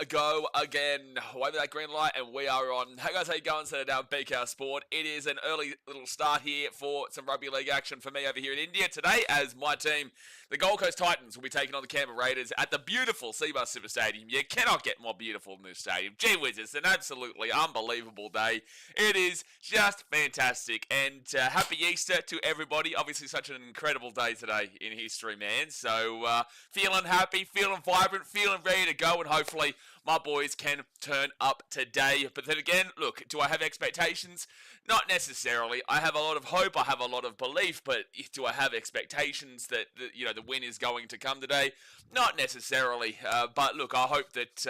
Go again. Wave that green light, and we are on. Hey guys, how you going? Set down BKR Sport. It is an early little start here for some rugby league action for me over here in India today, as my team, the Gold Coast Titans, will be taking on the Canberra Raiders at the beautiful Seabus Super Stadium. You cannot get more beautiful than this stadium. Gee whiz, it's an absolutely unbelievable day. It is just fantastic, and happy Easter to everybody. Obviously, such an incredible day today in history, man. So feeling happy, feeling vibrant, feeling ready to go, and hopefully my boys can turn up today. But then again, look, do I have expectations? Not necessarily. I have a lot of hope, I have a lot of belief, but do I have expectations that the win is going to come today? Not necessarily. But look, I hope that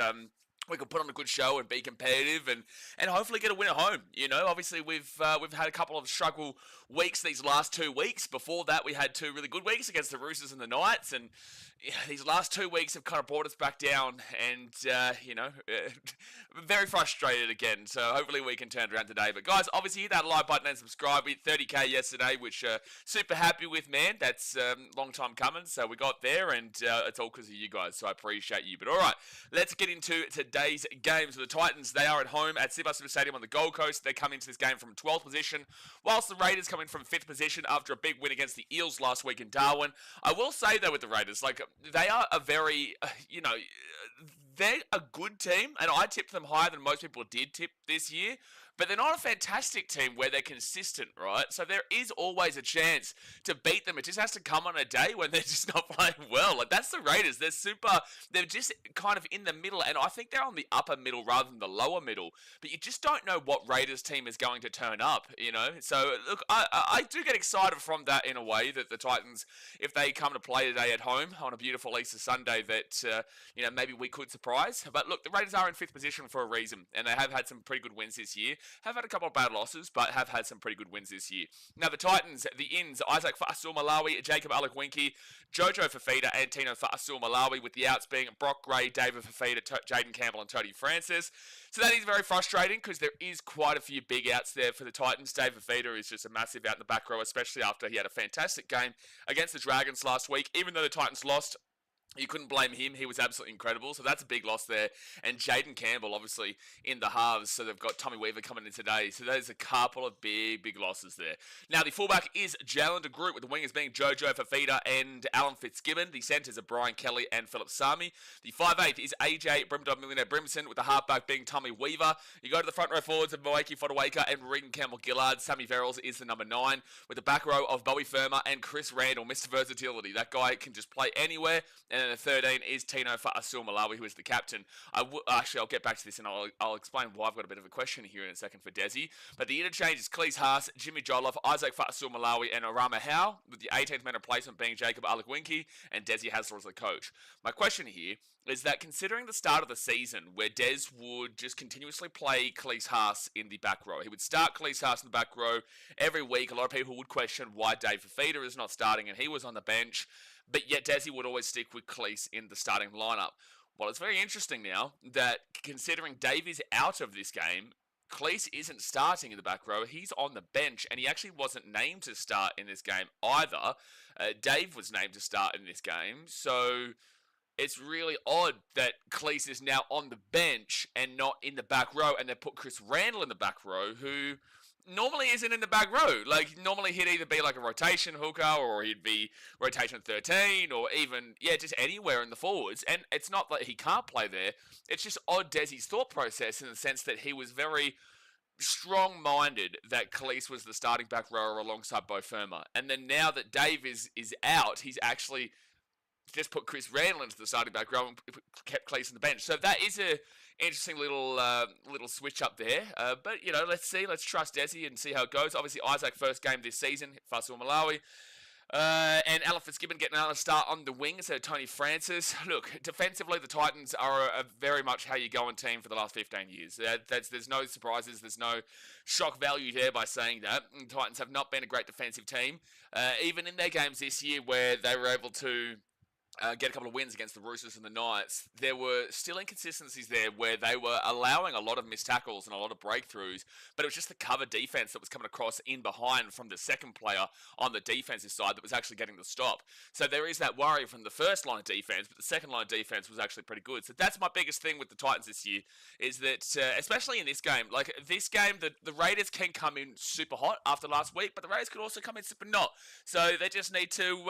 we can put on a good show and be competitive and hopefully get a win at home. Obviously we've had a couple of struggle weeks these last 2 weeks. Before that, we had 2 really good weeks against the Roosters and the Knights, and these last 2 weeks have kind of brought us back down, and very frustrated again. So hopefully we can turn it around today. But guys, obviously hit that like button and subscribe. We hit 30k yesterday, which super happy with, man. That's long time coming. So we got there, and it's all because of you guys. So I appreciate you. But all right, let's get into today's games. So the Titans, they are at home at Seabus Super Stadium on the Gold Coast. They come into this game from 12th position, whilst the Raiders come in from 5th position after a big win against the Eels last week in Darwin. I will say though, with the Raiders, like, they are a very, they're a good team, and I tipped them higher than most people did tip this year. But they're not a fantastic team where they're consistent, right? So there is always a chance to beat them. It just has to come on a day when they're just not playing well. Like, that's the Raiders. They're just kind of in the middle, and I think they're on the upper middle rather than the lower middle. But you just don't know what Raiders team is going to turn up, So, look, I do get excited from that in a way, that the Titans, if they come to play today at home on a beautiful Easter Sunday, that, maybe we could surprise. But look, the Raiders are in 5th position for a reason, and they have had some pretty good wins this year. Have had a couple of bad losses, but have had some pretty good wins this year. Now, the Titans, the ins, Isaac Fa'asuamaleaui, Jacob Alakwinki, Jojo Fafita, and Tino Fa'asuamaleaui, with the outs being Brock Gray, David Fafita, Jaden Campbell, and Tony Francis. So that is very frustrating, because there is quite a few big outs there for the Titans. David Fafita is just a massive out in the back row, especially after he had a fantastic game against the Dragons last week. Even though the Titans lost, you couldn't blame him. He was absolutely incredible. So that's a big loss there. And Jaden Campbell, obviously, in the halves. So they've got Tommy Weaver coming in today. So there's a couple of big losses there. Now, the fullback is Jalen de Groot, with the wingers being Jojo Fafita and Alan Fitzgibbon. The centres are Brian Kelly and Philip Sami. The 5'8" is AJ Brimdog Millionaire Brimson, with the halfback being Tommy Weaver. You go to the front row forwards of Moeki Fodawaker and Regan Campbell-Gillard. Sammy Verrills is the number 9, with the back row of Bowie Firma and Chris Randall, Mr. Versatility. That guy can just play anywhere. And then the 13 is Tino Fa'asuamaleaui, who is the captain. Actually, I'll get back to this, and I'll explain why. I've got a bit of a question here in a second for Desi. But the interchange is Cleese Haas, Jimmy Joliffe, Isaac Fa'asuamaleaui, and Arama Howe, with the 18th man replacement being Jacob Alakwinki and Desi Hasler as the coach. My question here is that, considering the start of the season, where Des would just continuously play Cleese Haas in the back row, he would start Cleese Haas in the back row every week. A lot of people would question why Dave Fafita is not starting, and he was on the bench. But yet Desi would always stick with Cleese in the starting lineup. Well, it's very interesting now that, considering Dave is out of this game, Cleese isn't starting in the back row. He's on the bench, and he actually wasn't named to start in this game either. Dave was named to start in this game, so it's really odd that Cleese is now on the bench and not in the back row, and they put Chris Randall in the back row, who normally isn't in the back row. Like, normally he'd either be like a rotation hooker, or he'd be rotation 13, or even, just anywhere in the forwards. And it's not that he can't play there. It's just odd Desi's thought process, in the sense that he was very strong-minded that Cleese was the starting back rower alongside Bo Firma. And then now that Dave is out, he's actually just put Chris Randall into the starting back row and kept Cleese on the bench. So that is a interesting little switch up there. But, let's see. Let's trust Desi and see how it goes. Obviously, Isaac, first game this season, Fa'asuamaleaui. And Alan Fitzgibbon getting another start on the wing instead of Tony Francis. Look, defensively, the Titans are a very much how you go on team for the last 15 years. There's no surprises. There's no shock value there by saying that. The Titans have not been a great defensive team. Even in their games this year, where they were able to get a couple of wins against the Roosters and the Knights, there were still inconsistencies there where they were allowing a lot of missed tackles and a lot of breakthroughs, but it was just the cover defense that was coming across in behind from the second player on the defensive side that was actually getting the stop. So there is that worry from the first line of defense, but the second line of defense was actually pretty good. So that's my biggest thing with the Titans this year, is that, especially in this game, like this game, the Raiders can come in super hot after last week, but the Raiders could also come in super not. So they just need to,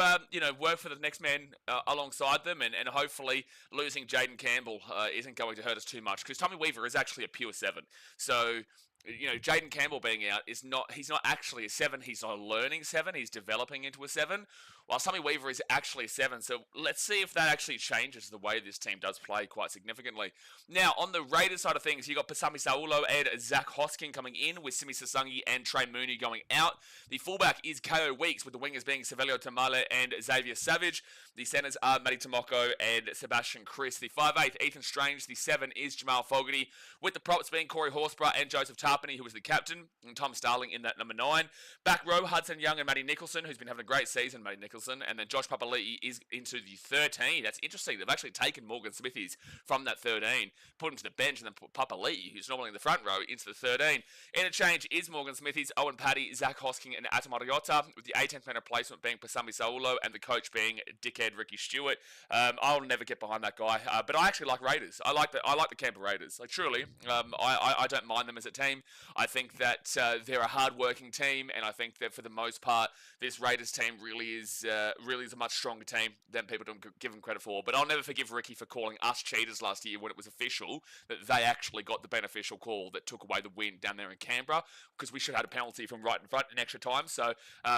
work for the next man alongside them, and hopefully losing Jaden Campbell isn't going to hurt us too much, because Tommy Weaver is actually a pure 7. So, Jaden Campbell being out he's not actually a 7, he's not a learning 7, he's developing into a 7, while Tommy Weaver is actually a 7. So let's see if that actually changes the way this team does play quite significantly. Now, on the Raiders side of things, you got Pasami Saulo and Zach Hoskin coming in, with Simi Sasangi and Trey Mooney going out. The fullback is KO Weeks, with the wingers being Savelio Tamale and Xavier Savage. The centers are Matty Tomoko and Sebastian Chris. The 5'8", Ethan Strange. The 7 is Jamal Fogarty, with the props being Corey Horsburgh and Joseph Tarpany, who was the captain, and Tom Starling in that number 9. Back row, Hudson Young and Matty Nicholson, who's been having a great season, Matty Nicholson. And then Josh Papali'i is into the 13. That's interesting. They've actually taken Morgan Smithies from that 13, put him to the bench, and then put Papali'i, who's normally in the front row, into the 13. Interchange is Morgan Smithies, Owen Paddy, Zach Hosking, and Atam Mariota, with the 18th man replacement being Pasami Saulo, and the coach being dickhead Ricky Stewart. I'll never get behind that guy, but I actually like Raiders. I like the Canberra Raiders. Like, truly, I don't mind them as a team. I think that they're a hard-working team, and I think that for the most part, this Raiders team really is a much stronger team than people don't give them credit for. But I'll never forgive Ricky for calling us cheaters last year when it was official that they actually got the beneficial call that took away the win down there in Canberra, because we should have had a penalty from right in front in extra time. So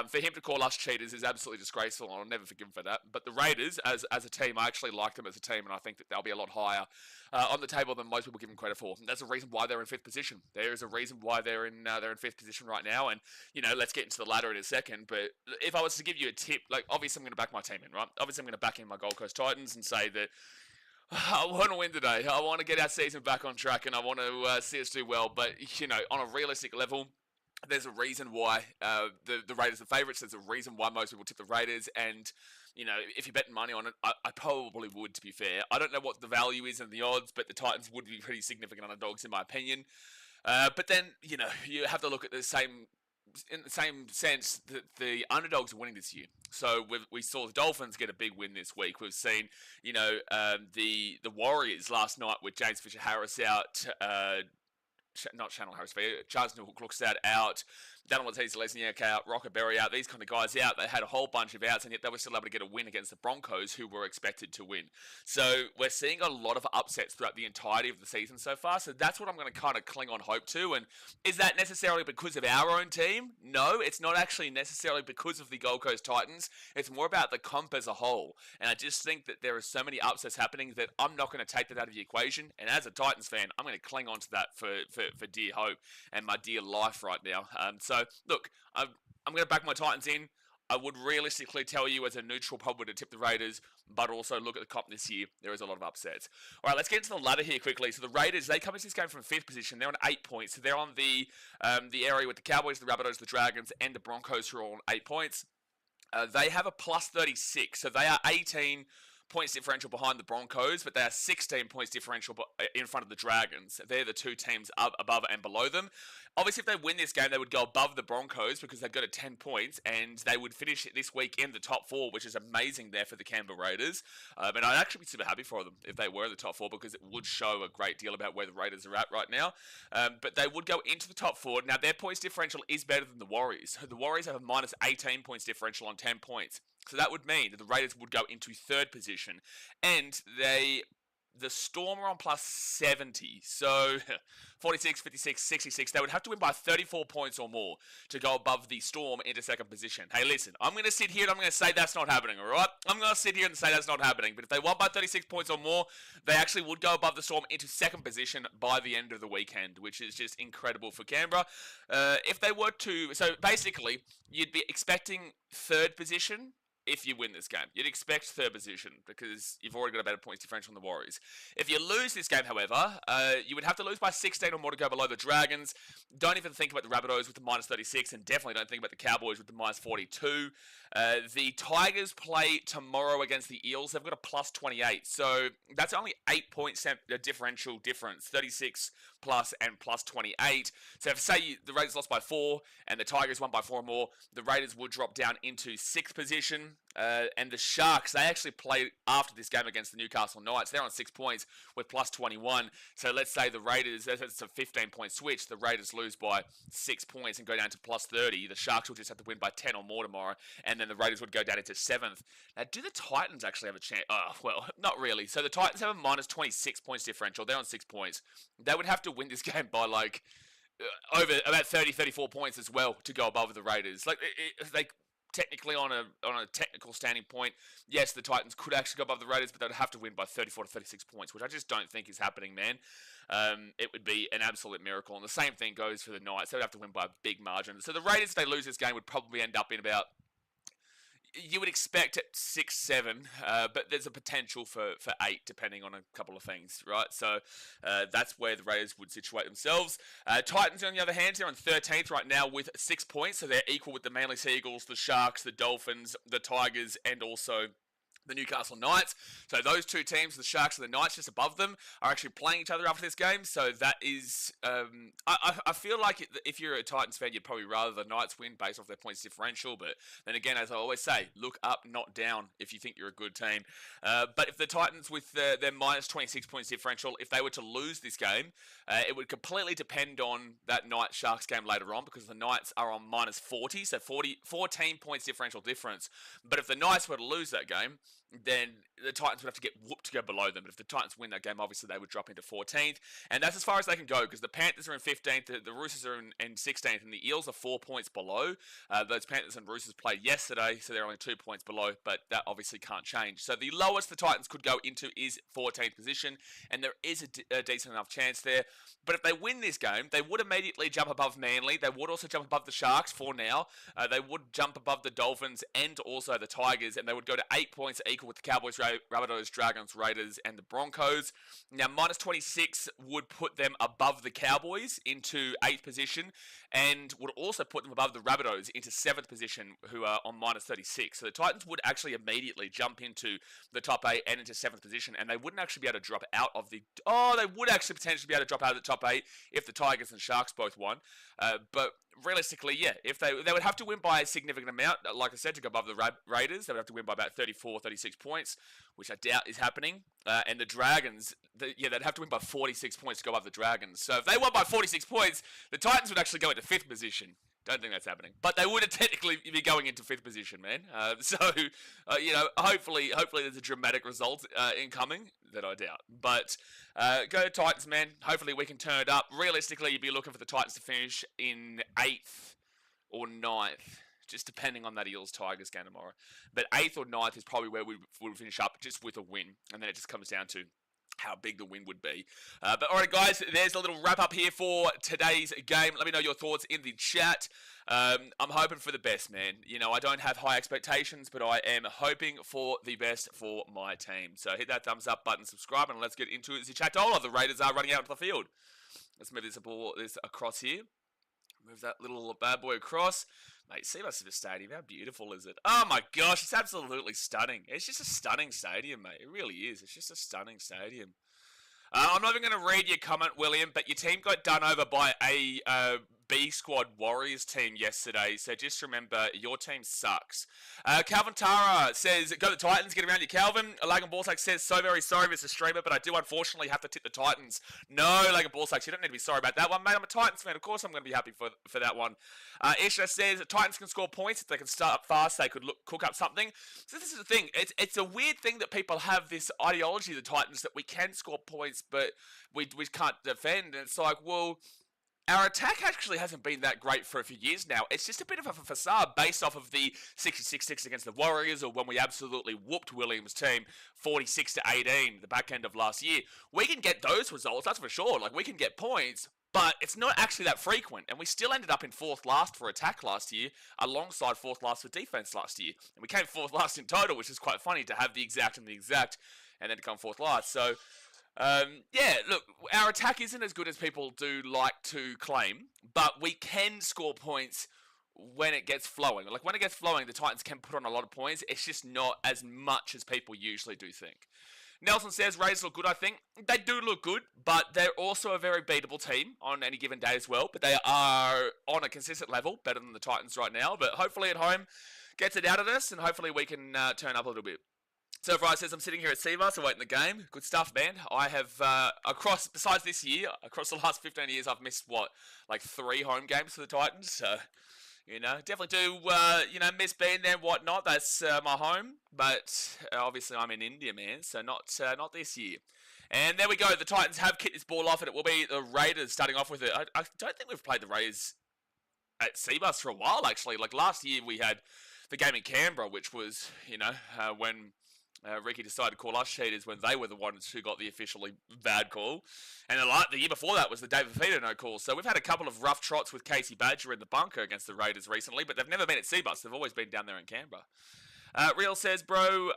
for him to call us cheaters is absolutely disgraceful, and I'll never forgive him for that. But the Raiders, as a team, I actually like them as a team, and I think that they'll be a lot higher on the table than most people give them credit for. And that's the reason why they're in 5th position. There is a reason why they're in 5th position right now, and let's get into the ladder in a second. But if I was to give you a tip, like, obviously I'm going to back my team in, right? Obviously I'm going to back in my Gold Coast Titans and say that I want to win today. I want to get our season back on track, and I want to see us do well. But on a realistic level, there's a reason why the Raiders are favourites. There's a reason why most people tip the Raiders, and if you're betting money on it, I probably would, to be fair. I don't know what the value is in the odds, but the Titans would be pretty significant underdogs in my opinion. But then, you have to look at in the same sense that the underdogs are winning this year. So we saw the Dolphins get a big win this week. We've seen, the Warriors last night with James Fisher-Harris out, not Channel Harris, Charles Klukstad out, Daniel Lesniak out, Rocker Berry out, these kind of guys out. They had a whole bunch of outs, and yet they were still able to get a win against the Broncos, who were expected to win. So we're seeing a lot of upsets throughout the entirety of the season so far, so that's what I'm going to kind of cling on hope to. And is that necessarily because of our own team? No, it's not actually necessarily because of the Gold Coast Titans. It's more about the comp as a whole. And I just think that there are so many upsets happening that I'm not going to take that out of the equation. And as a Titans fan, I'm going to cling on to that for dear hope and my dear life right now. So, look, I'm going to back my Titans in. I would realistically tell you as a neutral probably to tip the Raiders, but also look at the comp this year. There is a lot of upsets. All right, let's get into the ladder here quickly. So the Raiders, they come into this game from 5th position. They're on 8 points. So they're on the area with the Cowboys, the Rabbitohs, the Dragons, and the Broncos, who are all on 8 points. They have a plus 36, so they are 18 points differential behind the Broncos, but they are 16 points differential in front of the Dragons. They're the two teams up above and below them. Obviously, if they win this game, they would go above the Broncos because they've got a 10 points, and they would finish this week in the top 4, which is amazing there for the Canberra Raiders. And I'd actually be super happy for them if they were in the top 4, because it would show a great deal about where the Raiders are at right now. But they would go into the top 4. Now, their points differential is better than the Warriors. The Warriors have a minus 18 points differential on 10 points. So that would mean that the Raiders would go into 3rd position. And the Storm are on plus 70. So 46, 56, 66. They would have to win by 34 points or more to go above the Storm into 2nd position. Hey, listen, I'm going to sit here and I'm going to say that's not happening, all right? I'm going to sit here and say that's not happening. But if they won by 36 points or more, they actually would go above the Storm into 2nd position by the end of the weekend, which is just incredible for Canberra. If they were to... So basically, you'd be expecting 3rd position if you win this game. You'd expect third position because you've already got a better points differential than the Warriors. If you lose this game, however, you would have to lose by 16 or more to go below the Dragons. Don't even think about the Rabbitohs with the minus 36, and definitely don't think about the Cowboys with the minus 42. The Tigers play tomorrow against the Eels. They've got a plus 28, so that's only 8 points differential difference, 36 plus and plus 28. So if say the Raiders lost by 4 and the Tigers won by 4 or more, the Raiders would drop down into 6th position. And the Sharks, they actually play after this game against the Newcastle Knights. They're on 6 points with plus 21. So let's say the Raiders, it's a 15-point switch. The Raiders lose by 6 points and go down to plus 30. The Sharks will just have to win by 10 or more tomorrow. And then the Raiders would go down into 7th. Now, do the Titans actually have a chance? Oh, well, not really. So the Titans have a minus 26 points differential. They're on 6 points. They would have to win this game by like over about 30, 34 points as well to go above the Raiders. Like technically on a technical standing point, yes, the Titans could actually go above the Raiders, but they'd have to win by 34 to 36 points, which I just don't think is happening, man. It would be an absolute miracle. And the same thing goes for the Knights. They would have to win by a big margin. So the Raiders, if they lose this game, would probably end up in about, you would expect at 6, 7, but there's a potential for 8, depending on a couple of things, right? So that's where the Raiders would situate themselves. Titans, on the other hand, they're on 13th right now with 6 points, so they're equal with the Manly Seagulls, the Sharks, the Dolphins, the Tigers, and also the Newcastle Knights. So those two teams, the Sharks and the Knights, just above them, are actually playing each other after this game. So that is, I feel like if you're a Titans fan, you'd probably rather the Knights win based off their points differential. But then again, as I always say, look up, not down if you think you're a good team. But if the Titans with their minus 26 points differential, if they were to lose this game, it would completely depend on that Knights-Sharks game later on, because the Knights are on minus 40, so 14 points differential difference. But if the Knights were to lose that game, then the Titans would have to get whooped to go below them. But if the Titans win that game, obviously they would drop into 14th. And that's as far as they can go, because the Panthers are in 15th, the Roosters are in 16th, and the Eels are 4 points below. Those Panthers and Roosters played yesterday, so they're only 2 points below, but that obviously can't change. So the lowest the Titans could go into is 14th position, and there is a decent enough chance there. But if they win this game, they would immediately jump above Manly. They would also jump above the Sharks for now. They would jump above the Dolphins and also the Tigers, and they would go to 8 points equal with the Cowboys, Rabbitohs, Dragons, Raiders, and the Broncos. Now, minus 26 would put them above the Cowboys into 8th position, and would also put them above the Rabbitohs into 7th position, who are on minus 36. So the Titans would actually immediately jump into the top 8 and into 7th position, and they wouldn't actually be able to drop out of the... Oh, they would actually potentially be able to drop out of the top 8 if the Tigers and Sharks both won. But realistically, yeah, if they would have to win by a significant amount, like I said, to go above the Raiders. They would have to win by about 34, 36 points, which I doubt is happening. And the Dragons, they'd have to win by 46 points to go above the Dragons. So if they won by 46 points, the Titans would actually go into 5th position. Don't think that's happening. But they would technically be going into 5th position, man. Hopefully there's a dramatic result incoming that I doubt. But go Titans, man. Hopefully we can turn it up. Realistically, you'd be looking for the Titans to finish in 8th or 9th, just depending on that Eels-Tigers game tomorrow. But 8th or 9th is probably where we would finish up, just with a win. And then it just comes down to how big the win would be. But alright guys, there's a little wrap up here for today's game. Let me know your thoughts in the chat. I'm hoping for the best, man. You know, I don't have high expectations, but I am hoping for the best for my team. So hit that thumbs up button, subscribe, and let's get into it. The Chatola, the Raiders are running out into the field. Let's move this across here. Move that little bad boy across. Mate, see my Super Stadium. How beautiful is it? Oh my gosh, it's absolutely stunning. It's just a stunning stadium, mate. It really is. It's just a stunning stadium. I'm not even going to read your comment, William, but your team got done over by a B Squad Warriors team yesterday, so just remember, your team sucks. Calvin Tara says, go the Titans, get around you, Calvin. Lagan Ballsack says, so very sorry, Mr. Streamer, but I do unfortunately have to tip the Titans. No, Lagan Ballsack, you don't need to be sorry about that one, mate. I'm a Titans fan, of course I'm going to be happy for that one. Isha says, Titans can score points. If they can start up fast, they could cook up something. So this is the thing, it's a weird thing that people have this ideology of the Titans that we can score points, but we can't defend. And it's like, well, our attack actually hasn't been that great for a few years now. It's just a bit of a facade based off of the 66-6 against the Warriors, or when we absolutely whooped Williams' team 46-18 the back end of last year. We can get those results, that's for sure. Like, we can get points, but it's not actually that frequent. And we still ended up in 4th last for attack last year, alongside 4th last for defense last year. And we came 4th last in total, which is quite funny to have the exact, and then to come 4th last. So, yeah, look, our attack isn't as good as people do like to claim, but we can score points when it gets flowing. Like, when it gets flowing, the Titans can put on a lot of points. It's just not as much as people usually do think. Nelson says, Raiders look good, I think. They do look good, but they're also a very beatable team on any given day as well. But they are on a consistent level, better than the Titans right now. But hopefully at home, gets it out of us, and hopefully we can turn up a little bit. So Fry says, I'm sitting here at Seabus awaiting the game. Good stuff, man. I have, besides this year, across the last 15 years, I've missed, like 3 home games for the Titans. So, definitely do, miss being there and whatnot. That's my home. But obviously I'm in India, man. So not this year. And there we go. The Titans have kicked this ball off, and it will be the Raiders starting off with it. I don't think we've played the Raiders at Seabus for a while, actually. Like last year we had the game in Canberra, which was, when Ricky decided to call us cheaters when they were the ones who got the officially bad call. And the year before that was the David Fafita no call. So we've had a couple of rough trots with Casey Badger in the bunker against the Raiders recently, but they've never been at Seabus. They've always been down there in Canberra. Real says, bro,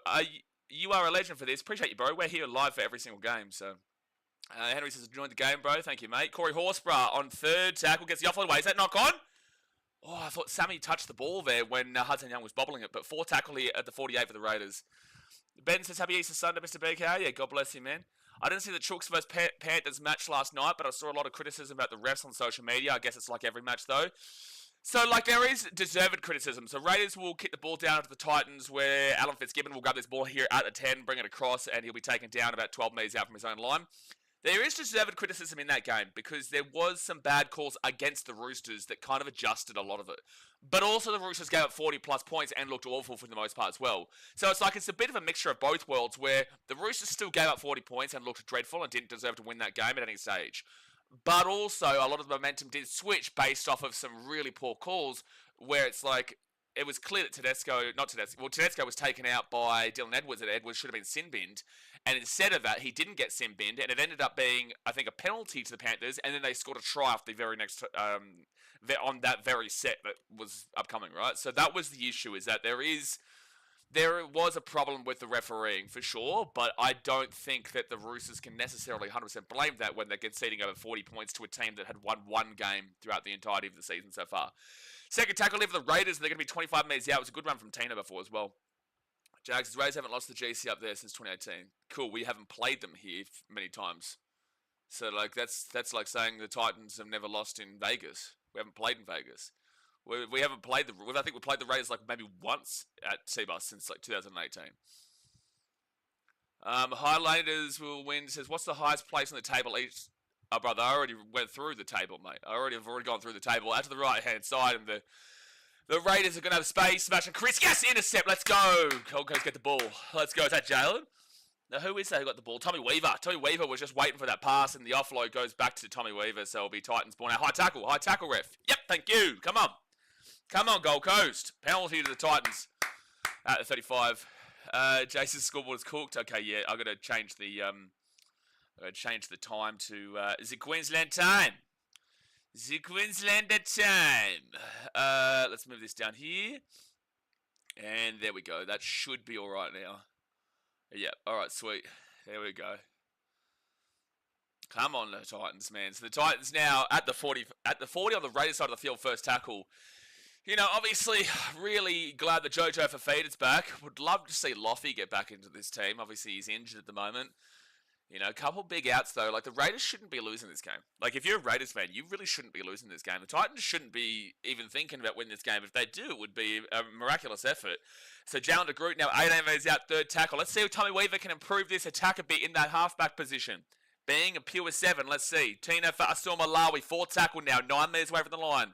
you are a legend for this. Appreciate you, bro. We're here live for every single game, so... Henry says, joined the game, bro. Thank you, mate. Corey Horsburgh on 3rd tackle gets the offload away. Is that knock on? Oh, I thought Sammy touched the ball there when Hudson Young was bobbling it, but 4 tackle here at the 48 for the Raiders. Ben says, happy Easter Sunday, Mr. BK. Yeah, God bless you, man. I didn't see the Chooks vs Panthers match last night, but I saw a lot of criticism about the refs on social media. I guess it's like every match, though. So, there is deserved criticism. So, Raiders will kick the ball down to the Titans, where Alan Fitzgibbon will grab this ball here at the 10, bring it across, and he'll be taken down about 12 metres out from his own line. There is deserved criticism in that game because there was some bad calls against the Roosters that kind of adjusted a lot of it. But also the Roosters gave up 40-plus points and looked awful for the most part as well. So it's a bit of a mixture of both worlds where the Roosters still gave up 40 points and looked dreadful and didn't deserve to win that game at any stage. But also a lot of the momentum did switch based off of some really poor calls where it's like... It was clear that Tedesco was taken out by Dylan Edwards, and Edwards should have been sin-binned. And instead of that, he didn't get sin-binned, and it ended up being, I think, a penalty to the Panthers, and then they scored a try off the very next, on that very set that was upcoming, right? So that was the issue, is that there was a problem with the refereeing, for sure, but I don't think that the Roosters can necessarily 100% blame that when they're conceding over 40 points to a team that had won 1 game throughout the entirety of the season so far. Second tackle here for the Raiders, and they're going to be 25 metres out. It was a good run from Tina before as well. Jags, the Raiders haven't lost the GC up there since 2018. Cool, we haven't played them here many times. So, that's like saying the Titans have never lost in Vegas. We haven't played in Vegas. We haven't played I think we played the Raiders maybe once at Seabus since 2018. Highlanders will win. Says, what's the highest place on the table each... Oh, brother, I already went through the table, mate. I've already gone through the table. Out to the right-hand side, and the Raiders are going to have space. Smash and Chris. Yes, intercept. Let's go. Colco's get the ball. Let's go. Is that Jalen? Now, who is that who got the ball? Tommy Weaver. Tommy Weaver was just waiting for that pass, and the offload goes back to Tommy Weaver, so it'll be Titans ball. Now, high tackle, ref. Yep, thank you. Come on, Gold Coast. Penalty to the Titans at the 35. Jason's scoreboard is cooked. Okay, yeah, I'm going to change the... change the time to the Queensland time. The Queenslander time. Let's move this down here. And there we go. That should be alright now. Yeah, alright, sweet. There we go. Come on, the Titans, man. So the Titans now at the 40 on the Raiders side of the field, first tackle. Obviously, really glad that Jojo Fafita's back. Would love to see Loffy get back into this team. Obviously, he's injured at the moment. A couple big outs, though. The Raiders shouldn't be losing this game. If you're a Raiders fan, you really shouldn't be losing this game. The Titans shouldn't be even thinking about winning this game. If they do, it would be a miraculous effort. So, Jalen de Groot now 18 metres out, third tackle. Let's see if Tommy Weaver can improve this attack a bit in that halfback position. Being a pure 7, let's see. Tina Fa'asua Malawi, fourth tackle now, 9 metres away from the line.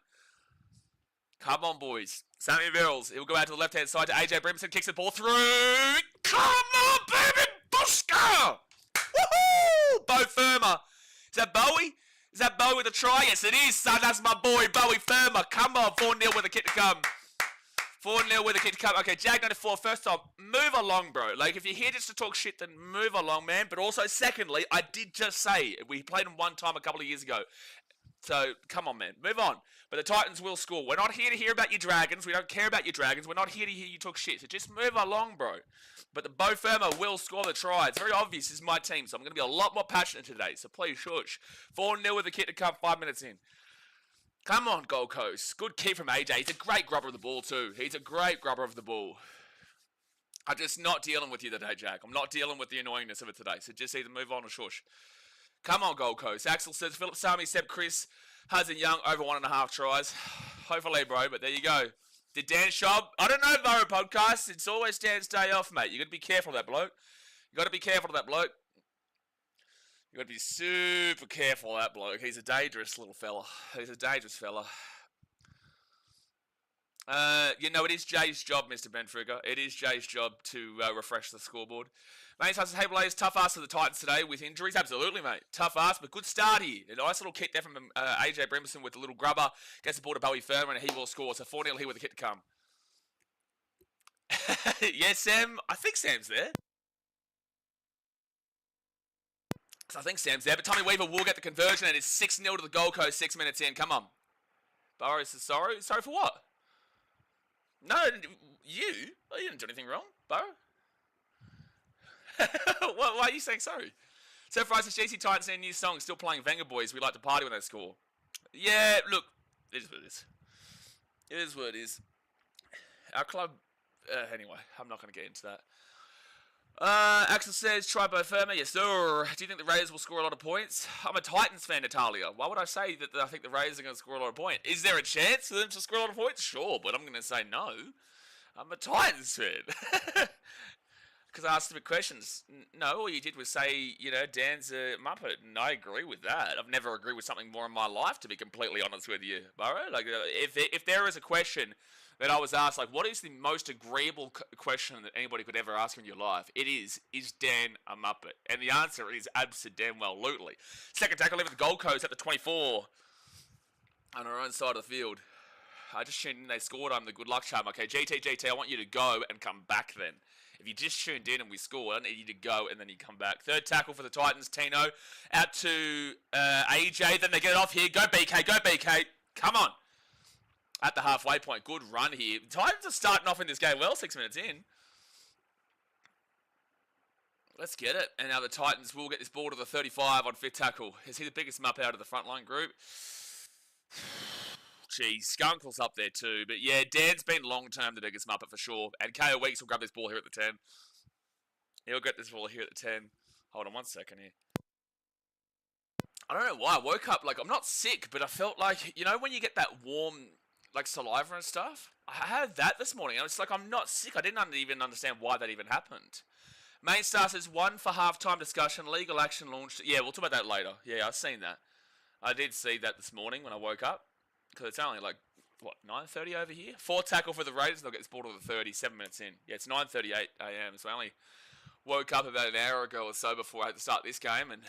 Come on, boys. Sammy Verrills, he'll go out to the left-hand side to AJ Brimson, kicks the ball through. Come on, baby, Bushka! Woohoo! Bo Firma. Is that Bowie? Is that Bowie with a try? Yes, it is, son. That's my boy, Bowie Firma. Come on, 4-0 with a kick to come. 4-0 with a kick to come. Okay, Jag 94, first time. Move along, bro. If you're here just to talk shit, then move along, man. But also, secondly, I did just say, we played them one time a couple of years ago. So, come on, man. Move on. But the Titans will score. We're not here to hear about your Dragons. We don't care about your Dragons. We're not here to hear you talk shit. So just move along, bro. But the Beau Fermor will score the try. It's very obvious this is my team, so I'm going to be a lot more passionate today. So please, shush. 4-0 with the kit to come 5 minutes in. Come on, Gold Coast. Good kick from AJ. He's a great grubber of the ball, too. He's a great grubber of the ball. I'm just not dealing with you today, Jack. I'm not dealing with the annoyingness of it today. So just either move on or shush. Come on, Gold Coast. Axel says, Philip Sami, Seb Chris, Hudson Young, over 1.5 tries. Hopefully, bro, but there you go. Did Dan Shob? I don't know, Burrow Podcast. It's always Dan's day off, mate. You got to be careful of that bloke. You got to be careful of that bloke. You got to be super careful of that bloke. He's a dangerous little fella. He's a dangerous fella. You know, it is Jay's job, Mr. Benfrigger. It is Jay's job to refresh the scoreboard. Mate, says, hey, Blaze, tough ass for the Titans today with injuries. Absolutely, mate. Tough ass, but good start here. A nice little kick there from AJ Brimson with a little grubber. Gets the ball to Bowie Fermor, and he will score. So 4-0 here with the kick to come. Yes, Sam. I think Sam's there. So I think Sam's there, but Tommy Weaver will get the conversion, and it's 6-0 to the Gold Coast 6 minutes in. Come on. Burrow says sorry. Sorry for what? No, you? Oh, you didn't do anything wrong, Burrow. Why are you saying sorry? So for us, the GC Titans need a new song, still playing Venga Boys. We like to party when they score. Yeah, look, it is what it is. It is what it is. Our club, anyway, I'm not going to get into that. Axel says, try Beau Fermor. Yes, sir. Do you think the Raiders will score a lot of points? I'm a Titans fan, Natalia. Why would I say that I think the Raiders are going to score a lot of points? Is there a chance for them to score a lot of points? Sure, but I'm going to say no. I'm a Titans fan. Because I asked him questions. No, all you did was say, you know, Dan's a Muppet, and I agree with that. I've never agreed with something more in my life, to be completely honest with you, Burrow. Like, if there is a question that I was asked, like, what is the most agreeable question that anybody could ever ask in your life? It is Dan a Muppet? And the answer is abso-damn-well-lutely. Second tackle over the Gold Coast at the 24 on our own side of the field. I just tuned in, they scored. I'm the good luck charm. Okay, GT, I want you to go and come back then. If you just tuned in and we scored, I need you to go and then you come back. Third tackle for the Titans, Tino. Out to AJ, then they get it off here. Go BK, go BK. Come on. At the halfway point, good run here. The Titans are starting off in this game well, 6 minutes in. Let's get it. And now the Titans will get this ball to the 35 on fifth tackle. Is he the biggest mup out of the frontline group? Geez, Skunkle's up there too. But yeah, Dan's been long-term the biggest muppet for sure. And KO Weeks will grab this ball here at the 10. He'll get this ball here at the 10. Hold on 1 second here. I don't know why. I woke up, like, I'm not sick, but I felt like, you know when you get that warm, like, saliva and stuff? I had that this morning. It's like, I'm not sick. I didn't even understand why that even happened. Main Star says, 1 for halftime discussion. Legal action launched. Yeah, we'll talk about that later. Yeah, I've seen that. I did see that this morning when I woke up. Because it's only like, what, 9:30 over here? 4 tackle for the Raiders. They'll get this ball to the 30, 7 minutes in. Yeah, it's 9:38 a.m. So I only woke up about an hour ago or so before I had to start this game. And,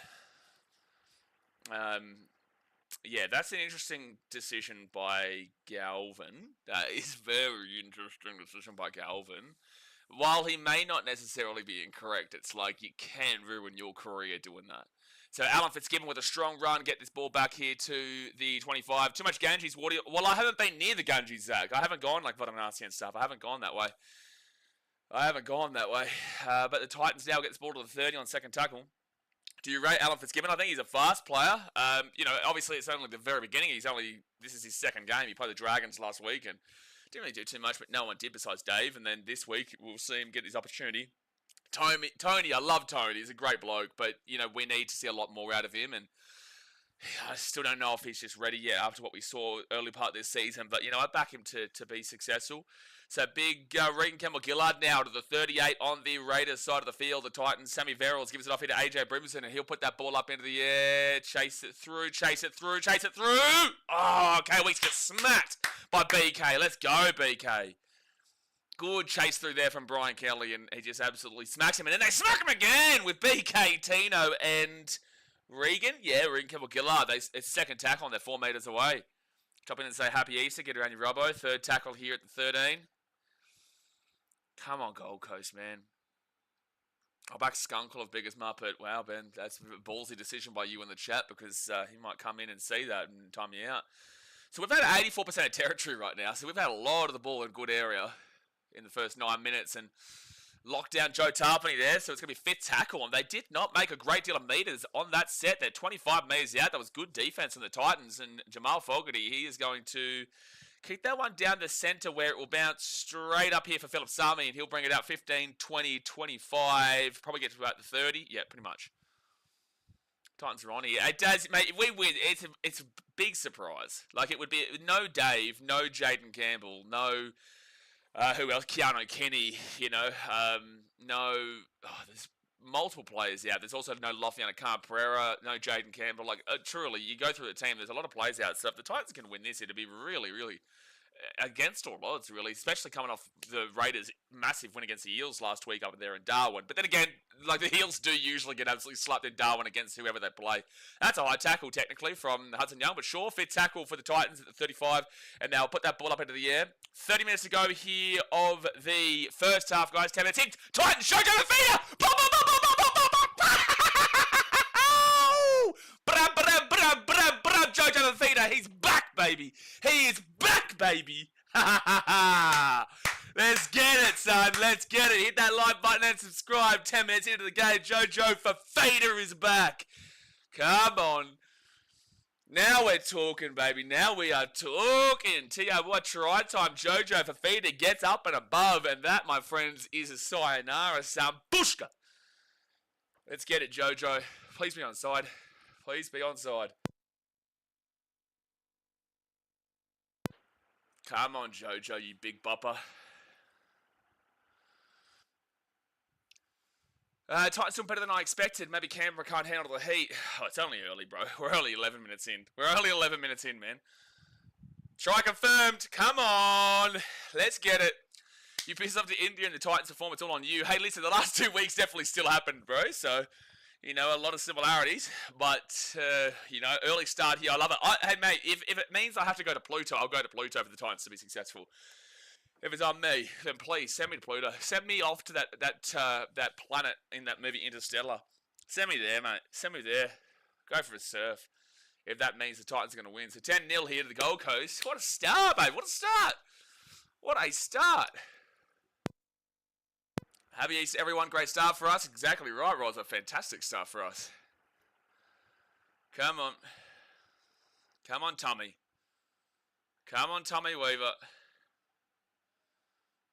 yeah, that's an interesting decision by Galvin. That is very interesting decision by Galvin. While he may not necessarily be incorrect, it's like you can ruin your career doing that. So Alan Fitzgibbon with a strong run, get this ball back here to the 25. Too much Ganges. Well, I haven't been near the Ganges, Zach. I haven't gone like Varanasi and stuff. I haven't gone that way. But the Titans now get this ball to the 30 on second tackle. Do you rate Alan Fitzgibbon? I think he's a fast player. You know, obviously it's only the very beginning. This is his second game. He played the Dragons last week and didn't really do too much, but no one did besides Dave. And then this week we'll see him get his opportunity. Tony, I love Tony. He's a great bloke, but, you know, we need to see a lot more out of him, and I still don't know if he's just ready yet after what we saw early part of this season, but, you know, I back him to be successful. So big Regan Campbell-Gillard now to the 38 on the Raiders side of the field. The Titans, Sammy Verrills gives it off here to AJ Brimson, and he'll put that ball up into the air, chase it through. Oh, okay, Weeks gets smacked by BK. Let's go, BK. Good chase through there from Brian Kelly, and he just absolutely smacks him. And then they smack him again with BK, Tino, and Regan. Yeah, Regan Campbell-Gillard. It's second tackle, and they're 4 metres away. Top in and say Happy Easter, get around your rubbo. Third tackle here at the 13. Come on, Gold Coast, man. I'll back Skunkle of Biggest Muppet. Wow, Ben, that's a ballsy decision by you in the chat because he might come in and see that and time you out. So we've had 84% of territory right now. So we've had a lot of the ball in good area in the first 9 minutes and locked down Joe Tarpany there. So it's going to be fifth tackle. And they did not make a great deal of meters on that set. They're 25 meters out. That was good defense from the Titans. And Jamal Fogarty, he is going to kick that one down the center where it will bounce straight up here for Philip Sami. And he'll bring it out 15, 20, 25. Probably get to about the 30. Yeah, pretty much. Titans are on here. It does, mate. If we win, it's a big surprise. Like, it would be no Dave, no Jaden Campbell, no who else? Keanu Kenny. You know, no. Oh, there's multiple players out. There's also no Lofiana Khan-Pereira, no Jaden Campbell. Like, truly, you go through the team. There's a lot of players out. So if the Titans can win this, it'd be really, really against all odds, really, especially coming off the Raiders' massive win against the Eels last week up there in Darwin. But then again, like, the Eels do usually get absolutely slapped in Darwin against whoever they play. That's a high tackle, technically, from Hudson Young, but sure, fifth tackle for the Titans at the 35, and they'll put that ball up into the air. 30 minutes to go here of the first half, guys. 10 minutes in. Titans, show to the feeder! Jojo the feeder, he's back, baby. He is back, baby. Let's get it, son. Let's get it. Hit that like button and subscribe. 10 minutes into the game, Jojo for feeder is back. Come on. Now we're talking, baby. Now we are talking. What try time. Jojo for feeder gets up and above, and that, my friends, is a sayonara sambushka. Let's get it, Jojo. Please be onside. Please be onside. Come on, Jojo, you big bopper. Titans doing better than I expected. Maybe Canberra can't handle the heat. Oh, it's only early, bro. We're only 11 minutes in. We're only 11 minutes in, man. Try confirmed. Come on. Let's get it. You pissed off the India and the Titans performance all on you. Hey, listen, the last 2 weeks definitely still happened, bro. So, you know, a lot of similarities. But, you know, early start here. I love it. Hey, mate, if it means I have to go to Pluto, I'll go to Pluto for the Titans to be successful. If it's on me, then please send me to Pluto. Send me off to that planet in that movie Interstellar. Send me there, mate. Send me there. Go for a surf. If that means the Titans are going to win. So 10-0 here to the Gold Coast. What a start, mate. What a start. What a start. Happy Easter, everyone. Great start for us. Exactly right, Roz. A fantastic start for us. Come on. Come on, Tommy. Come on, Tommy Weaver.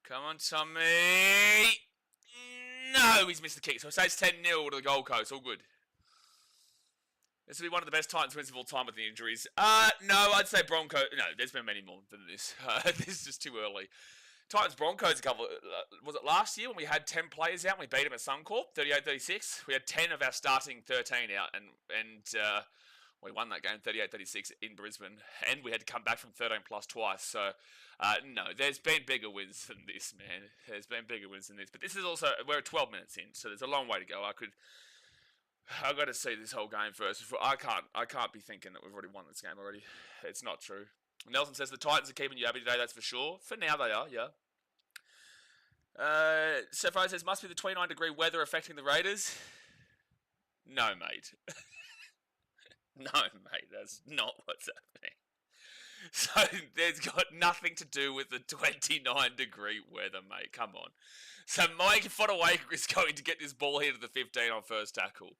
Come on, Tommy. No, he's missed the kick. So it says 10-0 to the Gold Coast. All good. This will be one of the best Titans wins of all time with the injuries. No, I'd say Broncos. No, there's been many more than this. This is just too early. Titans Broncos a couple. Was it last year when we had 10 players out and we beat them at Suncorp, 38-36? We had 10 of our starting 13 out, and we won that game 38-36 in Brisbane, and we had to come back from 13 plus twice. So, no, there's been bigger wins than this, man. There's been bigger wins than this, but this is also, we're 12 minutes in, so there's a long way to go. I've got to see this whole game first. I can't be thinking that we've already won this game already. It's not true. Nelson says the Titans are keeping you happy today, that's for sure. For now they are, yeah. Sephiroth says, must be the 29-degree weather affecting the Raiders. No, mate. No, mate, that's not what's happening. So, there's got nothing to do with the 29-degree weather, mate. Come on. So, Mike Fodawaker is going to get this ball here to the 15 on first tackle.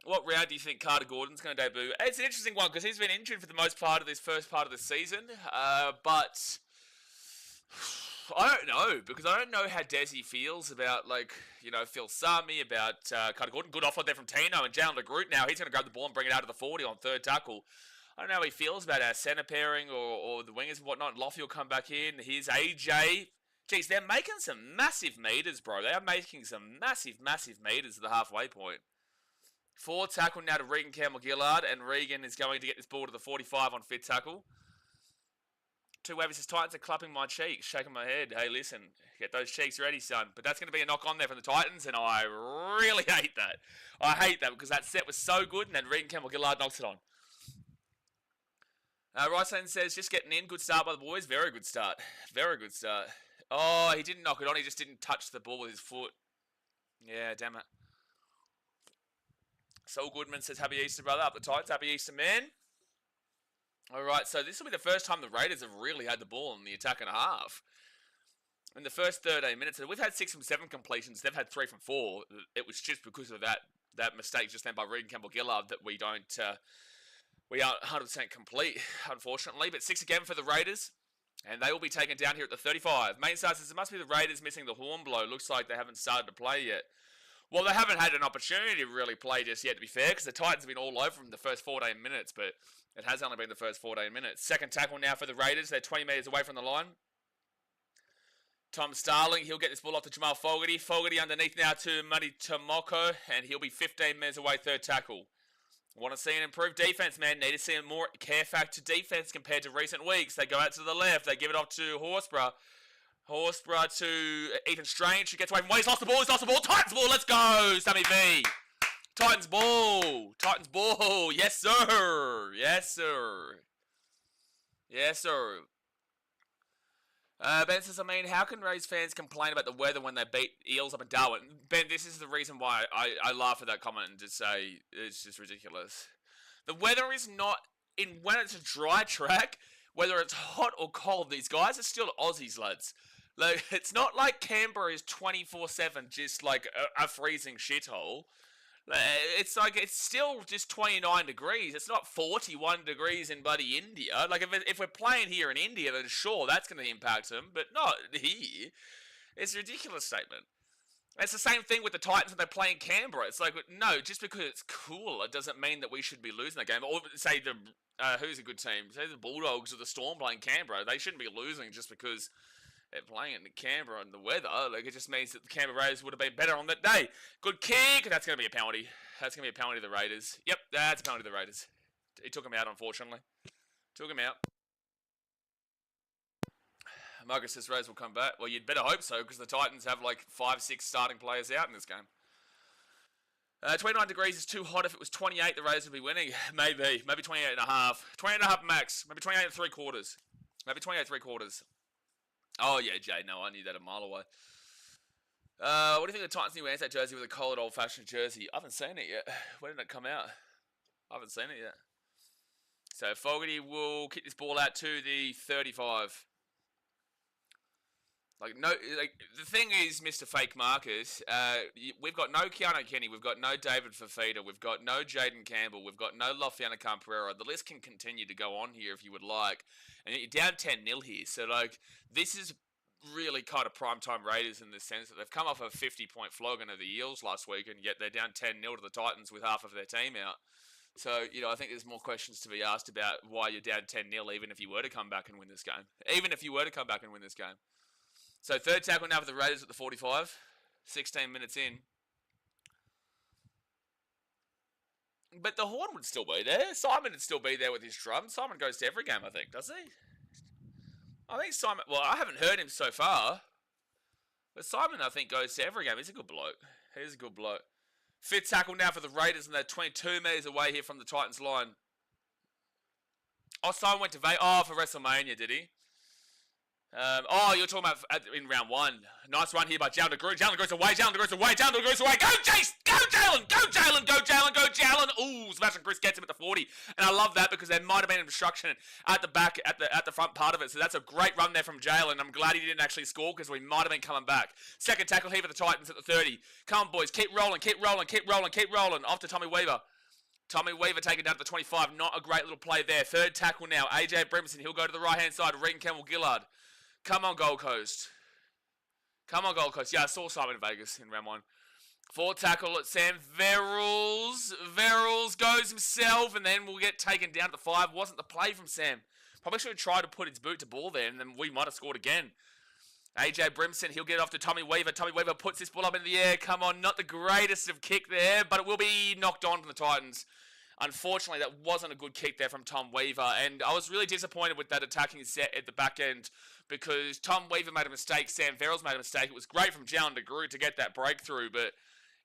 What round do you think Carter Gordon's going to debut? It's an interesting one because he's been injured for the most part of this first part of the season. But I don't know, because I don't know how Desi feels about, like, you know, Phil Sami, about Carter Gordon. Good offer there from Tino and Jalen DeGroot. Now he's going to grab the ball and bring it out to the 40 on third tackle. I don't know how he feels about our centre pairing or the wingers and whatnot. Loffy will come back in. Here's AJ. Jeez, they're making some massive meters, bro. They are making some massive, massive meters at the halfway point. Fourth tackle now to Regan Campbell-Gillard, and Regan is going to get this ball to the 45 on fifth tackle. Two Wavers says, Titans are clapping my cheeks, shaking my head. Hey, listen, get those cheeks ready, son. But that's going to be a knock on there from the Titans, and I really hate that. I hate that because that set was so good, and then Regan Campbell-Gillard knocks it on. Ryson says, just getting in. Good start by the boys. Very good start. Very good start. Oh, he didn't knock it on. He just didn't touch the ball with his foot. Yeah, damn it. Saul Goodman says, happy Easter, brother. Up the Titans. Happy Easter, man. All right, so this will be the first time the Raiders have really had the ball in the attack and a half. In the first 13 minutes, we've had 6 from 7 completions. They've had 3 from 4. It was just because of that mistake just then by Regan Campbell-Gillard that we aren't 100% complete, unfortunately. But 6 again for the Raiders, and they will be taken down here at the 35. Main star says it must be the Raiders missing the horn blow. Looks like they haven't started to play yet. Well, they haven't had an opportunity to really play just yet, to be fair, because the Titans have been all over from the first 14 minutes, but it has only been the first 14 minutes. Second tackle now for the Raiders. They're 20 metres away from the line. Tom Starling, he'll get this ball off to Jamal Fogarty. Fogarty underneath now to Muddy Tomoko, and he'll be 15 metres away, third tackle. Want to see an improved defence, man. Need to see a more care factor defence compared to recent weeks. They go out to the left. They give it off to Horsburgh. Horsburgh to Ethan Strange, who gets away from He's lost the ball. Titans ball, let's go, Sammy V. Titans ball. Yes, sir. Ben says, how can Rays fans complain about the weather when they beat Eels up in Darwin? Ben, this is the reason why I laugh at that comment and just say it's just ridiculous. The weather is not, when it's a dry track, whether it's hot or cold, these guys are still Aussies, lads. Like, it's not like Canberra is 24/7 just like a freezing shithole. It's like, it's still just 29 degrees. It's not 41 degrees in bloody India. Like, if we're playing here in India, then sure, that's going to impact them, but not here. It's a ridiculous statement. It's the same thing with the Titans when they play in Canberra. It's like, no, just because it's cool, it doesn't mean that we should be losing that game. Or say who's a good team? Say the Bulldogs or the Storm playing Canberra. They shouldn't be losing just because they're playing in Canberra and the weather. Like, it just means that the Canberra Raiders would have been better on that day. Good kick. That's going to be a penalty. That's going to be a penalty to the Raiders. Yep, that's a penalty to the Raiders. He took him out, unfortunately. Took him out. Marcus says Raiders will come back. Well, you'd better hope so, because the Titans have like 5-6 starting players out in this game. 29 degrees is too hot. If it was 28, the Raiders would be winning. Maybe 28 and a half. 28 and a half max. Maybe 28 and 3/4. Maybe 28 3/4. Oh, yeah, Jay. No, I knew that a mile away. What do you think of the Titans' new Anzac jersey with a collared old-fashioned jersey? I haven't seen it yet. When did it come out? I haven't seen it yet. So, Fogarty will kick this ball out to the 35. The thing is, Mr. Fake Marcus, we've got no Keanu Kenny, we've got no David Fafita, we've got no Jaden Campbell, we've got no Lofiana Camperera. The list can continue to go on here if you would like. And you're down 10-0 here. So, this is really kind of primetime Raiders in the sense that they've come off a 50-point flogging of the Eels last week, and yet they're down 10-0 to the Titans with half of their team out. So, I think there's more questions to be asked about why you're down 10-0 even if you were to come back and win this game. So, third tackle now for the Raiders at the 45. 16 minutes in. But the horn would still be there. Simon would still be there with his drum. Simon goes to every game, I think, does he? I think Simon... Well, I haven't heard him so far. But Simon, I think, goes to every game. He's a good bloke. Fifth tackle now for the Raiders, and they're 22 metres away here from the Titans line. Oh, Simon went to Vegas. Oh, for WrestleMania, did he? You're talking about in round 1. Nice run here by Jalen DeGroot. Jalen goes away. Go, Chase! Go, Jalen! Ooh, Sebastian Chris gets him at the 40. And I love that because there might have been an obstruction at the back, at the front part of it. So that's a great run there from Jalen. I'm glad he didn't actually score because we might have been coming back. Second tackle here for the Titans at the 30. Come on, boys. Keep rolling. Off to Tommy Weaver. Tommy Weaver taken down to the 25. Not a great little play there. Third tackle now. AJ Brimson. He'll go to the right-hand side. Regan Campbell-Gillard. Come on, Gold Coast. Yeah, I saw Simon in Vegas in round 1. Fourth tackle at Sam Verrills. Verrills goes himself, and then we'll get taken down to the 5. Wasn't the play from Sam. Probably should have tried to put his boot to ball there, and then we might have scored again. AJ Brimson, he'll get it off to Tommy Weaver. Tommy Weaver puts this ball up in the air. Come on, not the greatest of kick there, but it will be knocked on from the Titans. Unfortunately, that wasn't a good kick there from Tom Weaver, and I was really disappointed with that attacking set at the back end because Tom Weaver made a mistake, Sam Verrills made a mistake. It was great from Jalen DeGroot to get that breakthrough, but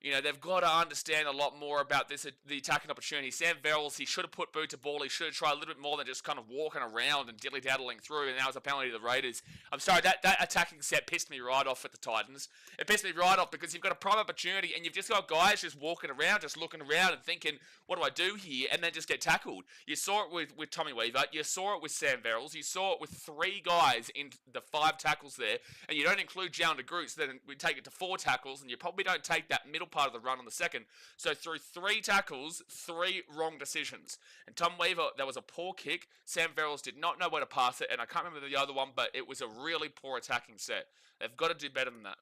You know, they've got to understand a lot more about this, the attacking opportunity. Sam Verrills, he should have put boot to ball. He should have tried a little bit more than just kind of walking around and dilly-daddling through, and that was a penalty to the Raiders. I'm sorry, that attacking set pissed me right off at the Titans. It pissed me right off because you've got a prime opportunity, and you've just got guys just walking around, just looking around and thinking, what do I do here? And then just get tackled. You saw it with Tommy Weaver. You saw it with Sam Verrills. You saw it with 3 guys in the 5 tackles there, and you don't include Jalen de Groot, so then we take it to 4 tackles, and you probably don't take that middle part of the run on the second. So through 3 tackles, 3 wrong decisions. And Tom Weaver, that was a poor kick. Sam Verrills did not know where to pass it, and I can't remember the other one, but it was a really poor attacking set. They've got to do better than that.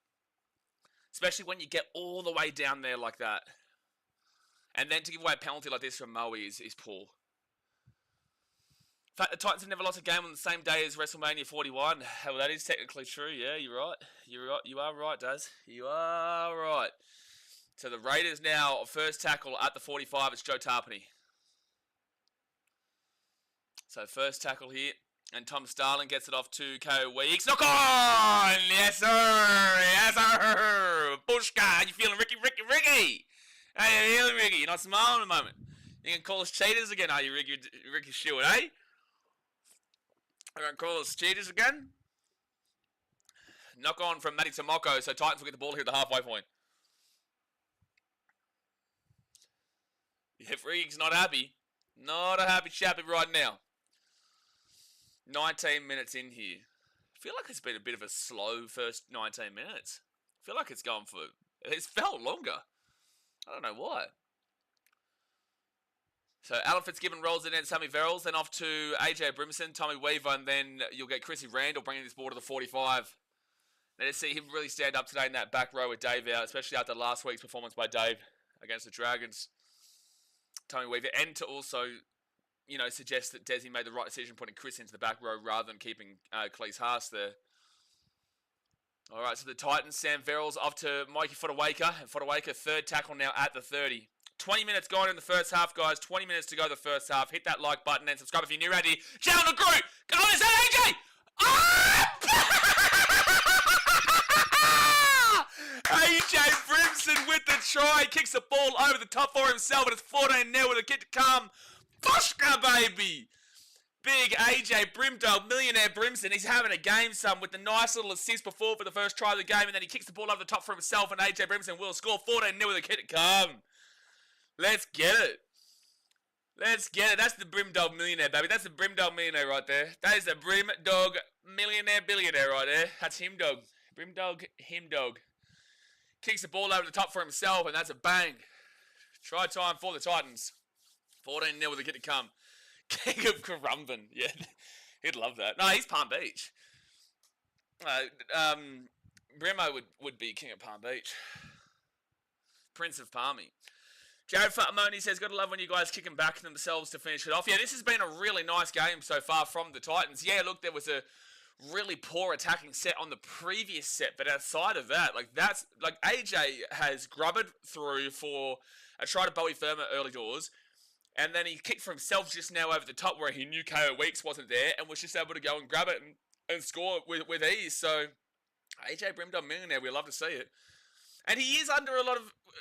Especially when you get all the way down there like that. And then to give away a penalty like this from Moe is poor. In fact, the Titans have never lost a game on the same day as WrestleMania 41. Well, that is technically true. Yeah, you're right. You are right, Daz. You are right. So the Raiders now, first tackle at the 45, it's Joe Tarpany. So first tackle here, and Tom Starling gets it off to Ko Weeks. Knock on! Yes, sir! Yes, sir! Bushka! How you feeling, Ricky? How you feeling, Ricky? You're not smiling at the moment. You can call us cheaters again, are you, Ricky Stewart, eh? You're going to call us cheaters again? Knock on from Matty Tomoko, so Titans will get the ball here at the halfway point. If Riggs not happy, not a happy chappy right now. 19 minutes in here. I feel like it's been a bit of a slow first 19 minutes. I feel like it's gone for... It's felt longer. I don't know why. So Alan Fitzgibbon rolls it in, Sammy Verrills, then off to AJ Brimson, Tommy Weaver, and then you'll get Chrissy Randall bringing this ball to the 45. Let's see him really stand up today in that back row with Dave out, especially after last week's performance by Dave against the Dragons. Tommy Weaver, and to also, you know, suggest that Desi made the right decision putting Chris into the back row rather than keeping Cleese Haas there. All right, so the Titans, Sam Verrills off to Mikey Fodawaker, and Fodawaker third tackle now at the 30. 20 minutes gone in the first half, guys. 20 minutes to go the first half. Hit that like button and subscribe if you're new around here. Jalen de Groot! Go on, is that AJ? AJ Brimson with the try. Kicks the ball over the top for himself, and it's 14 now with a kick to come. Bushka, baby! Big AJ Brimdog, millionaire Brimson. He's having a game, son, with the nice little assist before for the first try of the game, and then he kicks the ball over the top for himself, and AJ Brimson will score 14 0 with a kick to come. Let's get it. Let's get it. That's the Brimdog millionaire, baby. That's the Brimdog millionaire right there. That is the Brimdog millionaire billionaire right there. That's him dog. Brimdog, him dog. Kicks the ball over the top for himself, and that's a bang. Try time for the Titans. 14 0 with a kick to come. King of Currumbin. Yeah, he'd love that. No, he's Palm Beach. Brimo would be King of Palm Beach. Prince of Palmy. Jared Fatamoni says, gotta love when you guys kicking back themselves to finish it off. Yeah, this has been a really nice game so far from the Titans. Yeah, look, there was a really poor attacking set on the previous set, but outside of that, AJ has grubbered through for a try to Bowie Firma early doors, and then he kicked for himself just now over the top where he knew KO Weeks wasn't there and was just able to go and grab it and score with ease. So, AJ Brimdom millionaire, we love to see it. And he is under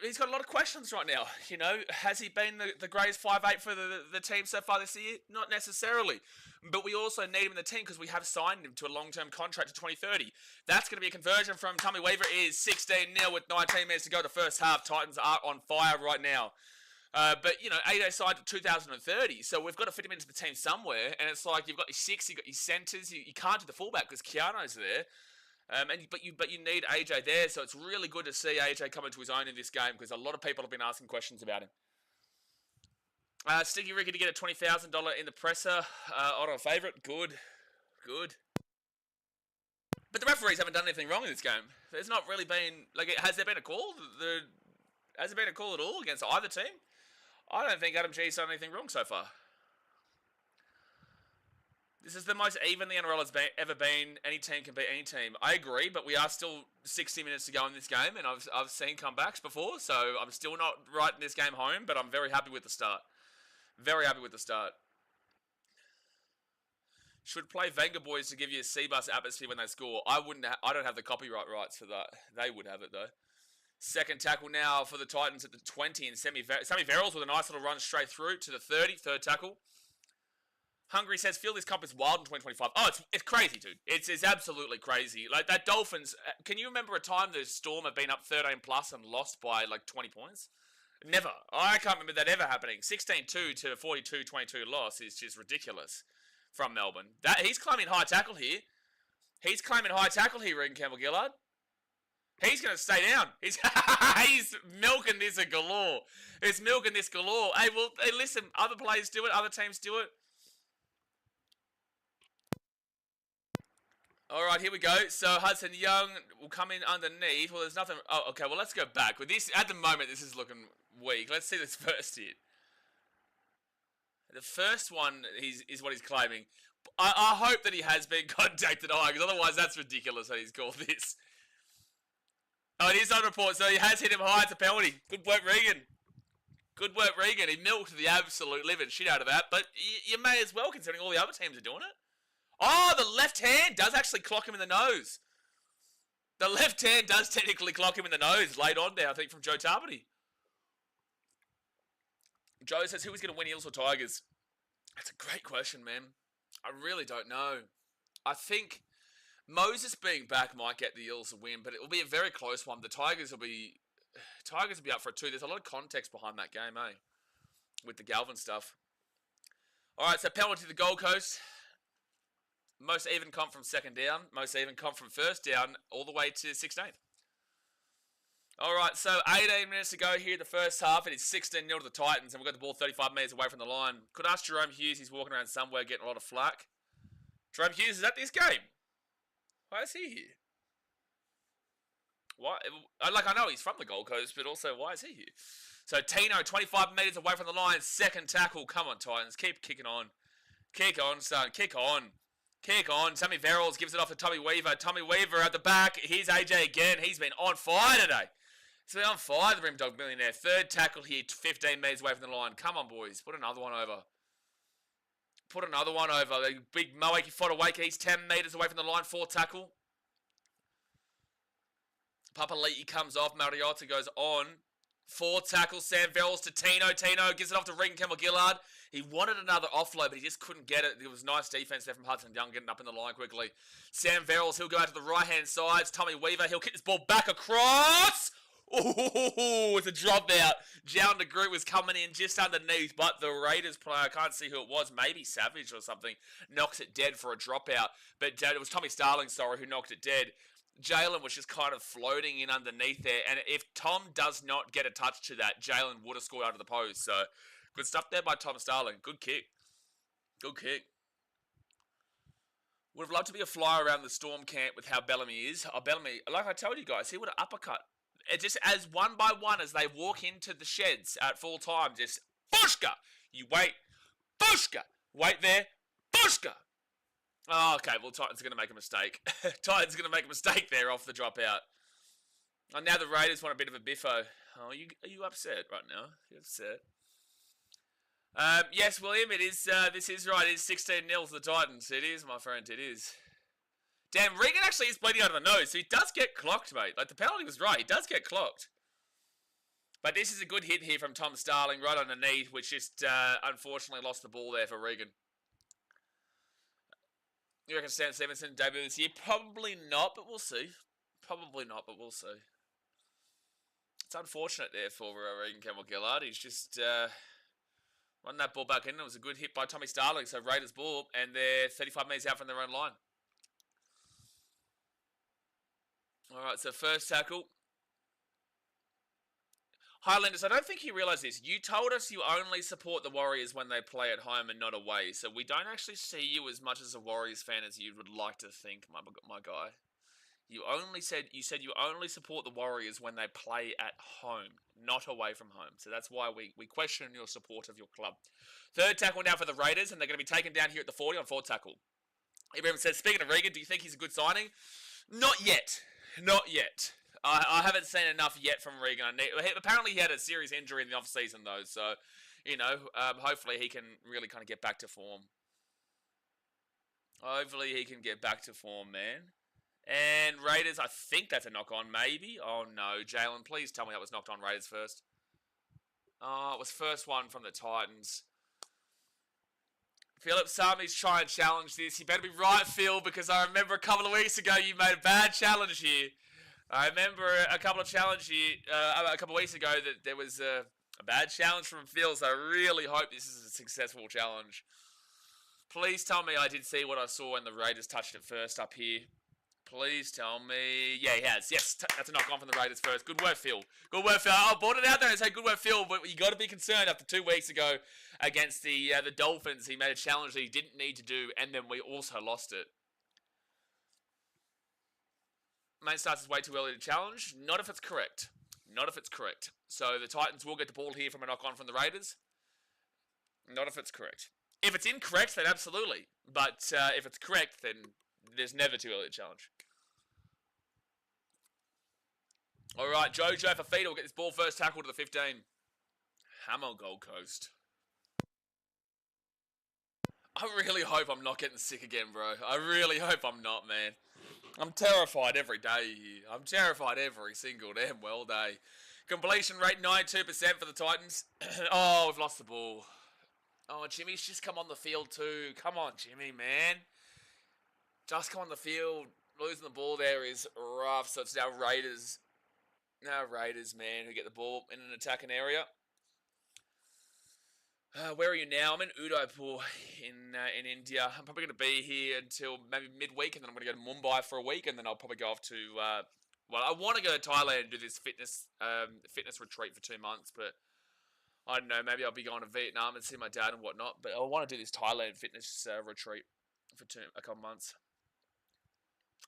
he's got a lot of questions right now. You know, has he been the greatest 5'8" for the team so far this year? Not necessarily. But we also need him in the team because we have signed him to a long-term contract to 2030. That's going to be a conversion from Tommy Weaver. It is 16-0 with 19 minutes to go to first half. Titans are on fire right now. But, you know, AJ signed to 2030, so we've got to fit him into the team somewhere. And it's like you've got your six, you've got your centres. You can't do the fullback because Keanu's there. But you need AJ there, so it's really good to see AJ come into his own in this game because a lot of people have been asking questions about him. Sticky Ricky to get a $20,000 in the presser. On a favourite, good. But the referees haven't done anything wrong in this game. There's not really been has there been a call? Has there been a call at all against either team? I don't think Adam G's done anything wrong so far. This is the most even the NRL has ever been. Any team can beat any team. I agree, but we are still 60 minutes to go in this game, and I've seen comebacks before, so I'm still not writing this game home, but I'm very happy with the start. Very happy with the start. Should play Venga Boys to give you a C-bus atmosphere when they score. I don't have the copyright rights for that. They would have it, though. Second tackle now for the Titans at the 20, and Sammy Verrills with a nice little run straight through to the 30. Third tackle. Hungry says, feel this comp is wild in 2025. Oh, it's crazy, dude. It's absolutely crazy. Like, that Dolphins... Can you remember a time the Storm have been up 13 plus and lost by, like, 20 points? Never. I can't remember that ever happening. 16-2 to 42-22 loss is just ridiculous from Melbourne. He's claiming high tackle here. He's claiming high tackle here, Regan Campbell-Gillard. He's going to stay down. He's milking this a galore. He's milking this galore. Hey, well, listen, other players do it. Other teams do it. All right, here we go. So Hudson Young will come in underneath. Well, there's nothing. Oh, okay. Well, let's go back. With this, at the moment, this is looking weak. Let's see this first hit. The first one is what he's claiming. I hope that he has been contacted high, because otherwise that's ridiculous how he's called this. Oh, it is on report, so he has hit him high. It's a penalty. Good work, Regan. Good work, Regan. He milked the absolute living shit out of that, but you may as well, considering all the other teams are doing it. Oh, the left hand does actually clock him in the nose. The left hand does technically clock him in the nose. Late on there, I think, from Joe Tarpany. Joe says, who is going to win, Eels or Tigers? That's a great question, man. I really don't know. I think Moses being back might get the Eels a win, but it will be a very close one. The Tigers will be up for it too. There's a lot of context behind that game, eh? With the Galvin stuff. All right, so penalty to the Gold Coast. Most even comp from second down. Most even comp from first down all the way to 16th. All right, so 18 minutes to go here in the first half. It is 16-0 to the Titans, and we've got the ball 35 metres away from the line. Could ask Jerome Hughes. He's walking around somewhere getting a lot of flack. Jerome Hughes is at this game. Why is he here? Why? Like, I know he's from the Gold Coast, but also, why is he here? So, Tino, 25 metres away from the line. Second tackle. Come on, Titans. Keep kicking on. Kick on, son. Kick on. Kick on. Sammy Verrills gives it off to Tommy Weaver. Tommy Weaver at the back. Here's AJ again. He's been on fire today. He's been on fire, the Rim Dog Millionaire. Third tackle here, 15 metres away from the line. Come on, boys. Put another one over. Put another one over. The big Moeki Fodawaker. He's 10 metres away from the line. Fourth tackle. Papali'i comes off. Mariotta goes on. Fourth tackle. Sam Verrills to Tino. Tino gives it off to Regan Campbell-Gillard. He wanted another offload, but he just couldn't get it. It was nice defense there from Hudson Young getting up in the line quickly. Sam Verrills, he'll go out to the right-hand side. It's Tommy Weaver. He'll kick this ball back across. Ooh, it's a drop out. Jown DeGroot was coming in just underneath, but the Raiders player, I can't see who it was, maybe Savage or something, knocks it dead for a dropout. But it was Tommy Starling, sorry, who knocked it dead. Jalen was just kind of floating in underneath there, and if Tom does not get a touch to that, Jalen would have scored out of the post. So, good stuff there by Tom Starling. Good kick. Good kick. Would have loved to be a flyer around the Storm camp with how Bellamy is. Oh, Bellamy, like I told you guys, he would have uppercut. It just as one by one as they walk into the sheds at full time, just Bushka! You wait, Bushka! Wait there, Bushka! Oh, okay, well, Titans are going to make a mistake. Titans are going to make a mistake there off the dropout. And now the Raiders want a bit of a biffo. Oh, are you upset right now? You're upset. Yes, William, it is. This is right. It is 16-0 to the Titans. It is, my friend. It is. Damn, Regan actually is bleeding out of the nose, so he does get clocked, mate. Like, the penalty was right. He does get clocked. But this is a good hit here from Tom Starling right underneath, which just unfortunately lost the ball there for Regan. You reckon Stan Stevenson debut this year? Probably not, but we'll see. Probably not, but we'll see. It's unfortunate there for Regan Campbell-Gillard. He's just run that ball back in. It was a good hit by Tommy Starling, so Raiders ball, and they're 35 metres out from their own line. All right, so first tackle. Highlanders, I don't think you realise this. You told us you only support the Warriors when they play at home and not away, so we don't actually see you as much as a Warriors fan as you would like to think, my guy. You said you only support the Warriors when they play at home, not away from home. So that's why we question your support of your club. Third tackle now for the Raiders, and they're going to be taken down here at the 40 on fourth tackle. Ibrahim says, speaking of Regan, do you think he's a good signing? Not yet. Not yet. I haven't seen enough yet from Regan. Apparently he had a serious injury in the off-season, though. So, you know, hopefully he can really kind of get back to form. Hopefully he can get back to form, man. And Raiders, I think that's a knock-on, maybe. Oh, no. Jalen, please tell me that was knocked on Raiders first. Oh, it was first one from the Titans. Philip Sami's trying to challenge this. You better be right, Phil, because I remember a couple of weeks ago you made a bad challenge here. I remember a couple of weeks ago that there was a bad challenge from Phil, so I really hope this is a successful challenge. Please tell me I did see what I saw when the Raiders touched it first up here. Please tell me. Yeah, he has. Yes, that's a knock-on from the Raiders first. Good work, Phil. Good work, Phil. I brought it out there and said good work, Phil, but you got to be concerned after 2 weeks ago against the Dolphins. He made a challenge that he didn't need to do, and then we also lost it. Main starts is way too early to challenge. Not if it's correct. Not if it's correct. So the Titans will get the ball here from a knock-on from the Raiders. Not if it's correct. If it's incorrect, then absolutely. But if it's correct, then there's never too early to challenge. Alright, Jojo Fafita will get this ball first tackle to the 15. Hammer Gold Coast. I really hope I'm not getting sick again, bro. I really hope I'm not, man. I'm terrified every day here. I'm terrified every single damn well day. Completion rate 92% for the Titans. Oh, we've lost the ball. Oh, Jimmy's just come on the field too. Come on, Jimmy, man. Just come on the field. Losing the ball there is rough. So it's now Raiders. Now Raiders, man, who get the ball in an attacking area. Where are you now? I'm in Udaipur in India. I'm probably going to be here until maybe midweek, and then I'm going to go to Mumbai for a week, and then I'll probably go off to... well, I want to go to Thailand and do this fitness retreat for 2 months, but I don't know. Maybe I'll be going to Vietnam and see my dad and whatnot, but I want to do this Thailand fitness retreat for a couple months.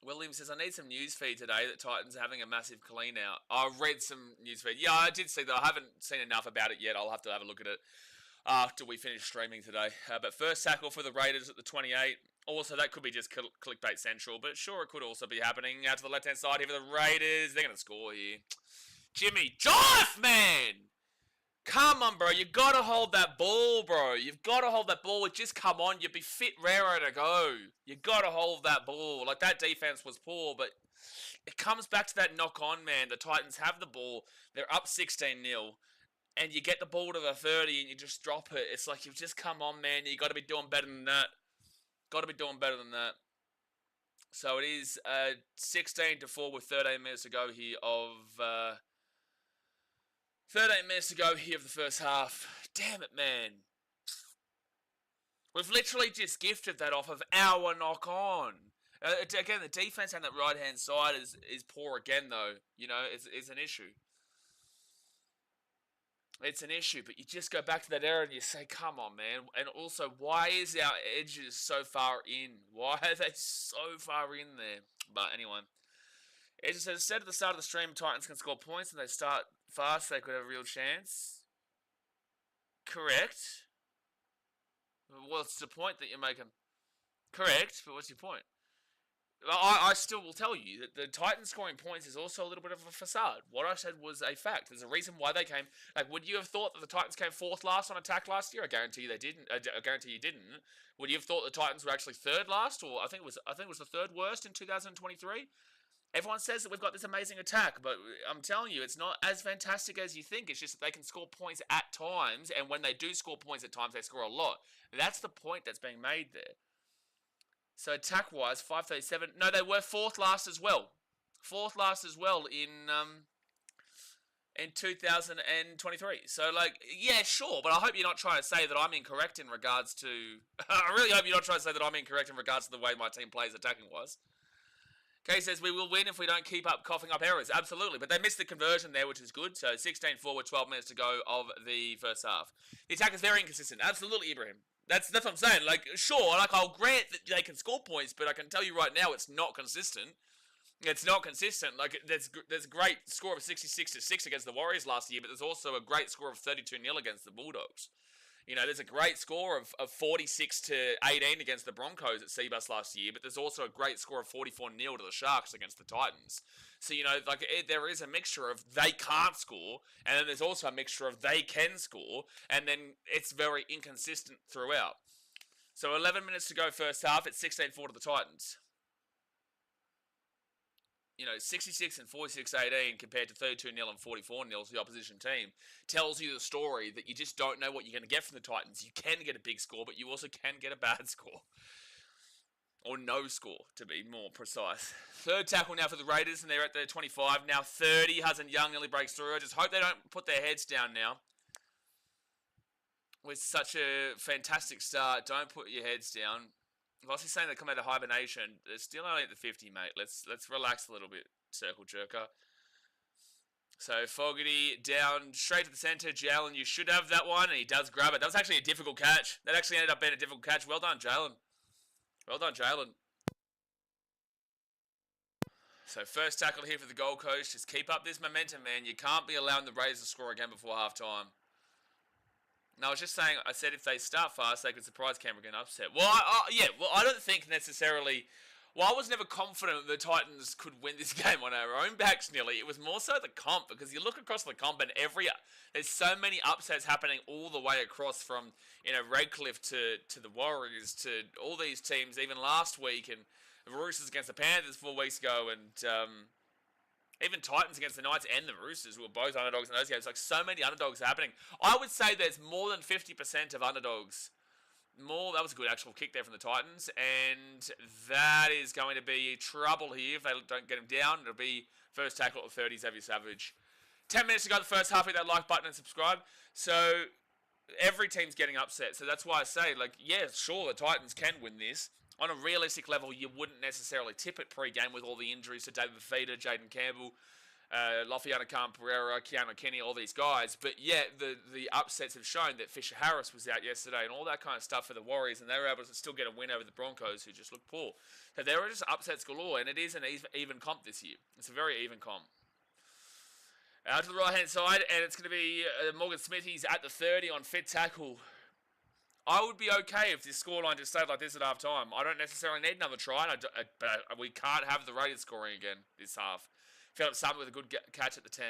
William says, I need some news feed today that Titans are having a massive clean out. I read some news feed. Yeah, I did see that. I haven't seen enough about it yet. I'll have to have a look at it after we finish streaming today. But first tackle for the Raiders at the 28. Also, that could be just clickbait central, but sure, it could also be happening. Out to the left-hand side here for the Raiders. They're going to score here. Jimmy Joff, man! Come on, bro. You got to hold that ball, bro. You've got to hold that ball. Just come on. You'd be fit, rarer to go. You got to hold that ball. Like, that defense was poor, but it comes back to that knock-on, man. The Titans have the ball. They're up 16-0. And you get the ball to the 30 and you just drop it. It's like, you've just come on, man. You got to be doing better than that. Got to be doing better than that. So it is 16-4 with 13 minutes to go here of... 13 minutes to go here of the first half. Damn it, man. We've literally just gifted that off of our knock-on. Again, the defense on that right-hand side is poor again, though. You know, it's an issue. It's an issue, but you just go back to that era and you say, come on, man. And also, why is our edges so far in? Why are they so far in there? But anyway. It just says, said at the start of the stream, Titans can score points and they start fast, they could have a real chance. Correct. What's the point that you're making? Correct, but what's your point? I still will tell you that the Titans scoring points is also a little bit of a facade. What I said was a fact. There's a reason why they came. Like, would you have thought that the Titans came 4th last on attack last year? I guarantee you they didn't. I guarantee you didn't. Would you have thought the Titans were actually 3rd last, or I think it was the 3rd worst in 2023? Everyone says that we've got this amazing attack, but I'm telling you, it's not as fantastic as you think. It's just that they can score points at times, and when they do score points at times, they score a lot. That's the point that's being made there. So attack-wise, 537. No, they were 4th last as well. 4th last as well in 2023. So, like, yeah, sure, but I hope you're not trying to say that I'm incorrect in regards to... I really hope you're not trying to say that I'm incorrect in regards to the way my team plays attacking-wise. Kay says, we will win if we don't keep up coughing up errors. Absolutely, but they missed the conversion there, which is good. So 16-4 with 12 minutes to go of the first half. The attack is very inconsistent. Absolutely, Ibrahim. That's what I'm saying. Like, sure, like, I'll grant that they can score points, but I can tell you right now it's not consistent. It's not consistent. Like, there's a great score of 66-6 against the Warriors last year, but there's also a great score of 32-0 against the Bulldogs. You know, there's a great score of 46-18 against the Broncos at Seabus last year, but there's also a great score of 44-0 to the Sharks against the Titans. So, you know, like, there is a mixture of they can't score, and then there's also a mixture of they can score, and then it's very inconsistent throughout. So 11 minutes to go first half, it's 16-4 to the Titans. 66 and 46-18 compared to 32-0 and 44-0 to the opposition team tells you the story that you just don't know what you're going to get from the Titans. You can get a big score, but you also can get a bad score. Or no score, to be more precise. Third tackle now for the Raiders, and they're at the 25. Now 30, Hudson Young nearly breaks through. I just hope they don't put their heads down now. With such a fantastic start, don't put your heads down. Lossie's saying they come out of hibernation. They're still only at the 50, mate. Let's relax a little bit, circle jerker. So Fogarty down straight to the centre. Jalen, you should have that one, and he does grab it. That was actually a difficult catch. That actually ended up being a difficult catch. Well done, Jalen. Well done, Jalen. So first tackle here for the Gold Coast. Just keep up this momentum, man. You can't be allowing the Raiders to score again before half-time. No, I was just saying, I said if they start fast, they could surprise Canberra getting upset. Well, I don't think necessarily... Well, I was never confident the Titans could win this game on our own backs nearly. It was more so the comp, because you look across the comp and there's so many upsets happening all the way across from, Redcliffe to the Warriors to all these teams, even last week, and the Roosters against the Panthers 4 weeks ago, and even Titans against the Knights and the Roosters, who were both underdogs in those games. Like, so many underdogs happening. I would say there's more than 50% of underdogs. That was a good actual kick there from the Titans. And that is going to be trouble here if they don't get him down. It'll be first tackle at 30, Xavier Savage. 10 minutes to go the first half. Hit that like button and subscribe. So, every team's getting upset. So, that's why I say, sure, the Titans can win this. On a realistic level, you wouldn't necessarily tip it pre-game with all the injuries to David Fafita, Jaden Campbell, Lofiana Khan-Pereira, Keanu Kenny, all these guys. But yeah, the upsets have shown that Fisher Harris was out yesterday and all that kind of stuff for the Warriors, and they were able to still get a win over the Broncos, who just looked poor. So there were just upsets galore, and it is an even comp this year. It's a very even comp. Out to the right-hand side, and it's going to be Morgan Smith. He's at the 30 on fit tackle. I would be okay if this scoreline just stayed like this at half-time. I don't necessarily need another try, but we can't have the Raiders scoring again this half. Philip Summer with a good catch at the 10.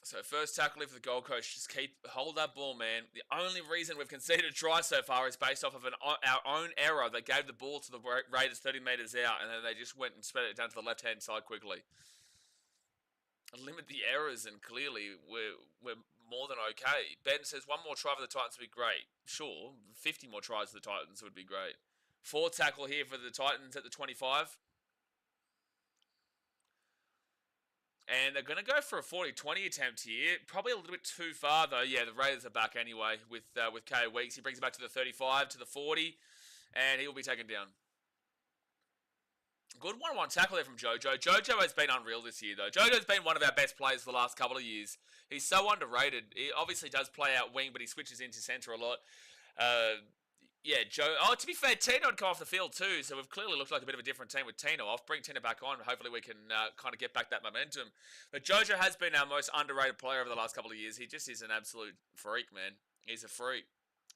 So first tackle for the Gold Coast. Just hold that ball, man. The only reason we've conceded a try so far is based off of our own error that gave the ball to the Raiders 30 metres out, and then they just went and spread it down to the left-hand side quickly. Limit the errors, and clearly we're more than okay. Ben says one more try for the Titans would be great. Sure, 50 more tries for the Titans would be great. Fourth tackle here for the Titans at the 25. And they're going to go for a 40-20 attempt here. Probably a little bit too far, though. Yeah, the Raiders are back anyway with K. Weeks. He brings it back to the 35, to the 40, and he'll be taken down. Good 1-1 tackle there from Jojo. Jojo has been unreal this year, though. Jojo's been one of our best players the last couple of years. He's so underrated. He obviously does play out wing, but he switches into centre a lot. To be fair, Tino had come off the field too, so we've clearly looked like a bit of a different team with Tino off. Bring Tino back on. Hopefully we can kind of get back that momentum. But Jojo has been our most underrated player over the last couple of years. He just is an absolute freak, man. He's a freak.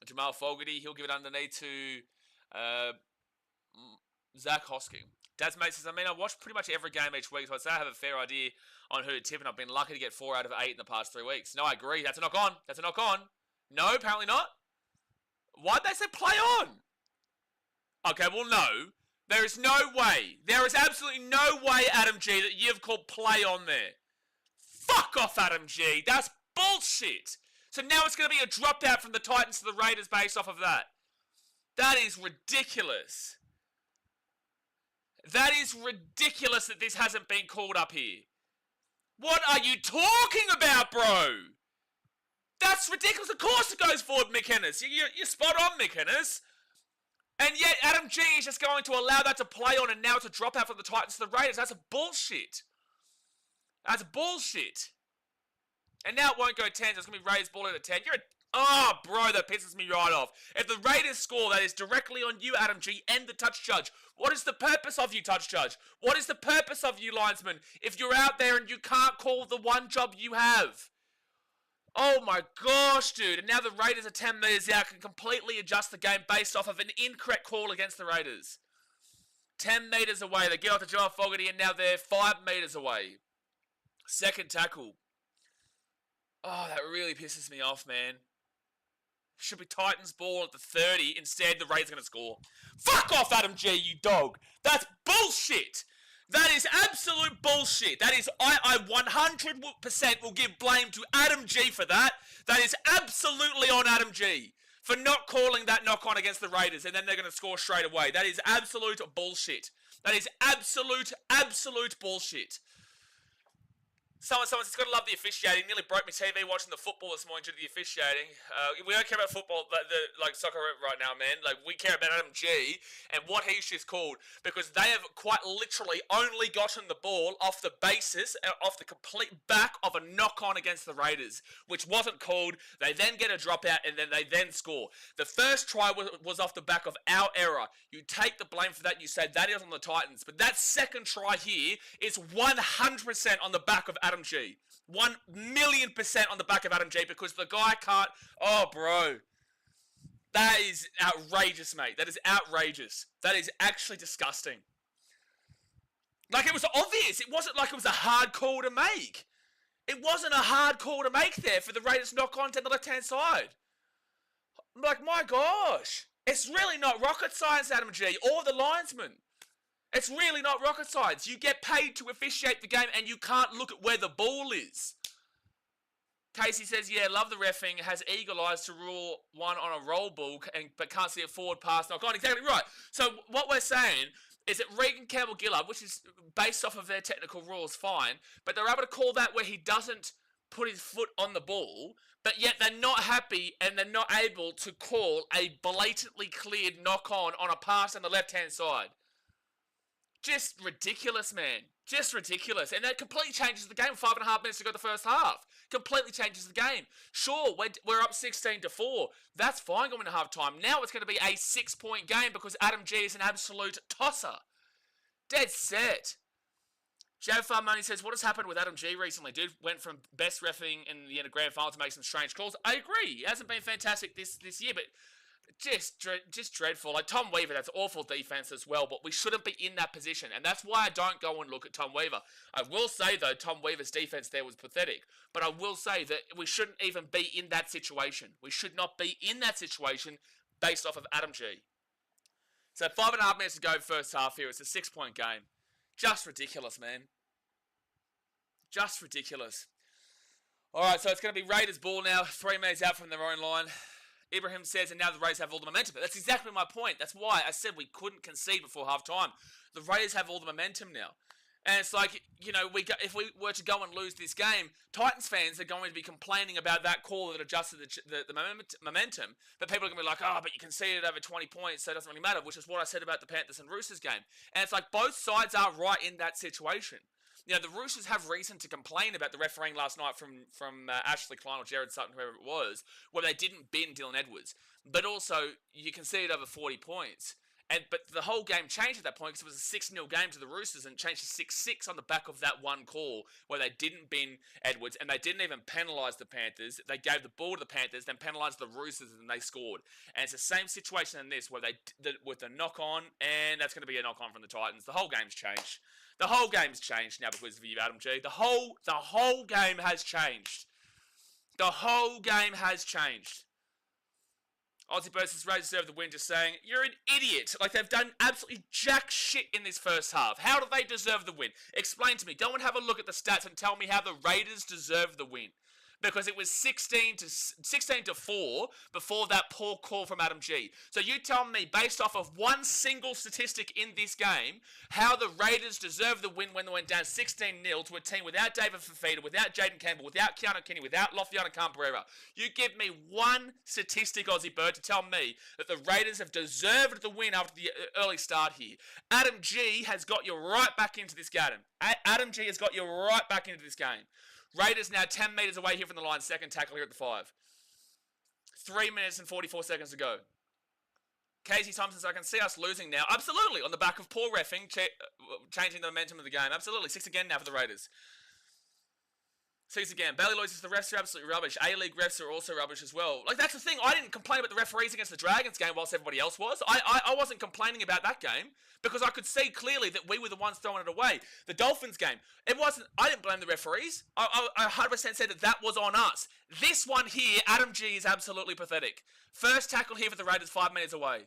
Jamal Fogarty, he'll give it underneath to Zach Hosking. Dad's mate says, I watch pretty much every game each week, so I'd say I have a fair idea on who to tip, and I've been lucky to get 4 out of 8 in the past 3 weeks. No, I agree. That's a knock on. That's a knock on. No, apparently not. Why'd they say play on? Okay, well, no. There is no way. There is absolutely no way, Adam G, that you've called play on there. Fuck off, Adam G. That's bullshit. So now it's going to be a dropout from the Titans to the Raiders based off of that. That is ridiculous. That is ridiculous that this hasn't been called up here. What are you talking about, bro? That's ridiculous. Of course it goes forward, McInnes. You're spot on, McInnes. And yet Adam G is just going to allow that to play on, and now it's a dropout from the Titans to the Raiders. That's bullshit. That's bullshit. And now it won't go 10, so it's going to be Raiders ball at 10. Bro, that pisses me right off. If the Raiders score, that is directly on you, Adam G, and the touch judge. What is the purpose of you, touch judge? What is the purpose of you, linesman, if you're out there and you can't call the one job you have? Oh my gosh, dude. And now the Raiders are 10 metres out, can completely adjust the game based off of an incorrect call against the Raiders. 10 metres away. They get off to Joel Fogarty, and now they're 5 metres away. Second tackle. Oh, that really pisses me off, man. Should be Titans ball at the 30. Instead, the Raiders are going to score. Fuck off, Adam G, you dog. That's bullshit. That is absolute bullshit. That is, I 100% will give blame to Adam G for that. That is absolutely on Adam G for not calling that knock-on against the Raiders, and then they're going to score straight away. That is absolute bullshit. That is absolute bullshit. Someone says, got to love the officiating. Nearly broke my TV watching the football this morning due to the officiating. We don't care about football, like soccer right now, man. Like, we care about Adam G and what he's just called, because they have quite literally only gotten the ball off the basis, off the complete back of a knock-on against the Raiders, which wasn't called. They then get a dropout, and then they then score. The first try was off the back of our error. You take the blame for that, you say that is on the Titans. But that second try here is 100% on the back of Adam G. 1,000,000% on the back of Adam G, because the guy can't... Oh, bro. That is outrageous, mate. That is outrageous. That is actually disgusting. Like, it was obvious. It wasn't like it was a hard call to make. It wasn't a hard call to make there for the Raiders knock-on to the left-hand side. Like, my gosh. It's really not rocket science, Adam G, or the linesman. It's really not rocket science. You get paid to officiate the game, and you can't look at where the ball is. Casey says, yeah, love the reffing. Has eagle eyes to rule one on a roll ball, but can't see a forward pass knock on. Exactly right. So what we're saying is that Regan Campbell-Gillard, which is based off of their technical rules, fine, but they're able to call that where he doesn't put his foot on the ball, but yet they're not happy and they're not able to call a blatantly cleared knock-on a pass on the left-hand side. Just ridiculous, man. Just ridiculous. And that completely changes the game. 5.5 minutes to go the first half. Completely changes the game. Sure, we're up 16-4. That's fine going to half time. Now it's going to be a 6-point game because Adam G is an absolute tosser. Dead set. Jafar Money says, what has happened with Adam G recently? Dude went from best reffing in the grand final to make some strange calls. I agree. He hasn't been fantastic this year, but just dreadful. Like Tom Weaver, that's awful defense as well, but we shouldn't be in that position, and that's why I don't go and look at Tom Weaver. I will say, though, Tom Weaver's defense there was pathetic, but I will say that we shouldn't even be in that situation. We should not be in that situation based off of Adam G. So 5.5 minutes to go first half here. It's a 6-point game. Just ridiculous, man. Just ridiculous. Alright, so it's going to be Raiders ball now. 3 minutes out from their own line. Ibrahim says, and now the Raiders have all the momentum. But that's exactly my point. That's why I said we couldn't concede before half-time. The Raiders have all the momentum now. And it's like, you know, if we were to go and lose this game, Titans fans are going to be complaining about that call that adjusted the momentum. But people are going to be like, oh, but you conceded over 20 points, so it doesn't really matter, which is what I said about the Panthers and Roosters game. And it's like both sides are right in that situation. You know, the Roosters have reason to complain about the refereeing last night from Ashley Klein or Jared Sutton, whoever it was, where they didn't bin Dylan Edwards. But also, you conceded over 40 points. But the whole game changed at that point because it was a 6-0 game to the Roosters and changed to 6-6 on the back of that one call where they didn't bin Edwards and they didn't even penalise the Panthers. They gave the ball to the Panthers, then penalised the Roosters, and they scored. And it's the same situation in this where with the knock-on, and that's going to be a knock-on from the Titans. The whole game's changed. The whole game's changed now because of you, Adam G. The whole game has changed. The whole game has changed. Aussie versus Raiders deserve the win, just saying, you're an idiot. Like, they've done absolutely jack shit in this first half. How do they deserve the win? Explain to me. Go and have a look at the stats and tell me how the Raiders deserve the win. Because it was 16-4 before that poor call from Adam G. So you tell me, based off of one single statistic in this game, how the Raiders deserve the win when they went down 16-0 to a team without David Fafita, without Jaden Campbell, without Keanu Kinney, without Lofiana Canberra. You give me one statistic, Aussie Bird, to tell me that the Raiders have deserved the win after the early start here. Adam G has got you right back into this game. Adam G has got you right back into this game. Raiders now 10 metres away here from the line. Second tackle here at the 5. 3 minutes and 44 seconds to go. Casey Thompson says, I can see us losing now. Absolutely. On the back of poor reffing, changing the momentum of the game. Absolutely. 6 again now for the Raiders. Sees again. Bailey Lloyd says the refs are absolutely rubbish. A-League refs are also rubbish as well. Like, that's the thing. I didn't complain about the referees against the Dragons game whilst everybody else was. I wasn't complaining about that game because I could see clearly that we were the ones throwing it away. The Dolphins game, it wasn't... I didn't blame the referees. I 100% said that was on us. This one here, Adam G, is absolutely pathetic. First tackle here for the Raiders 5 minutes away.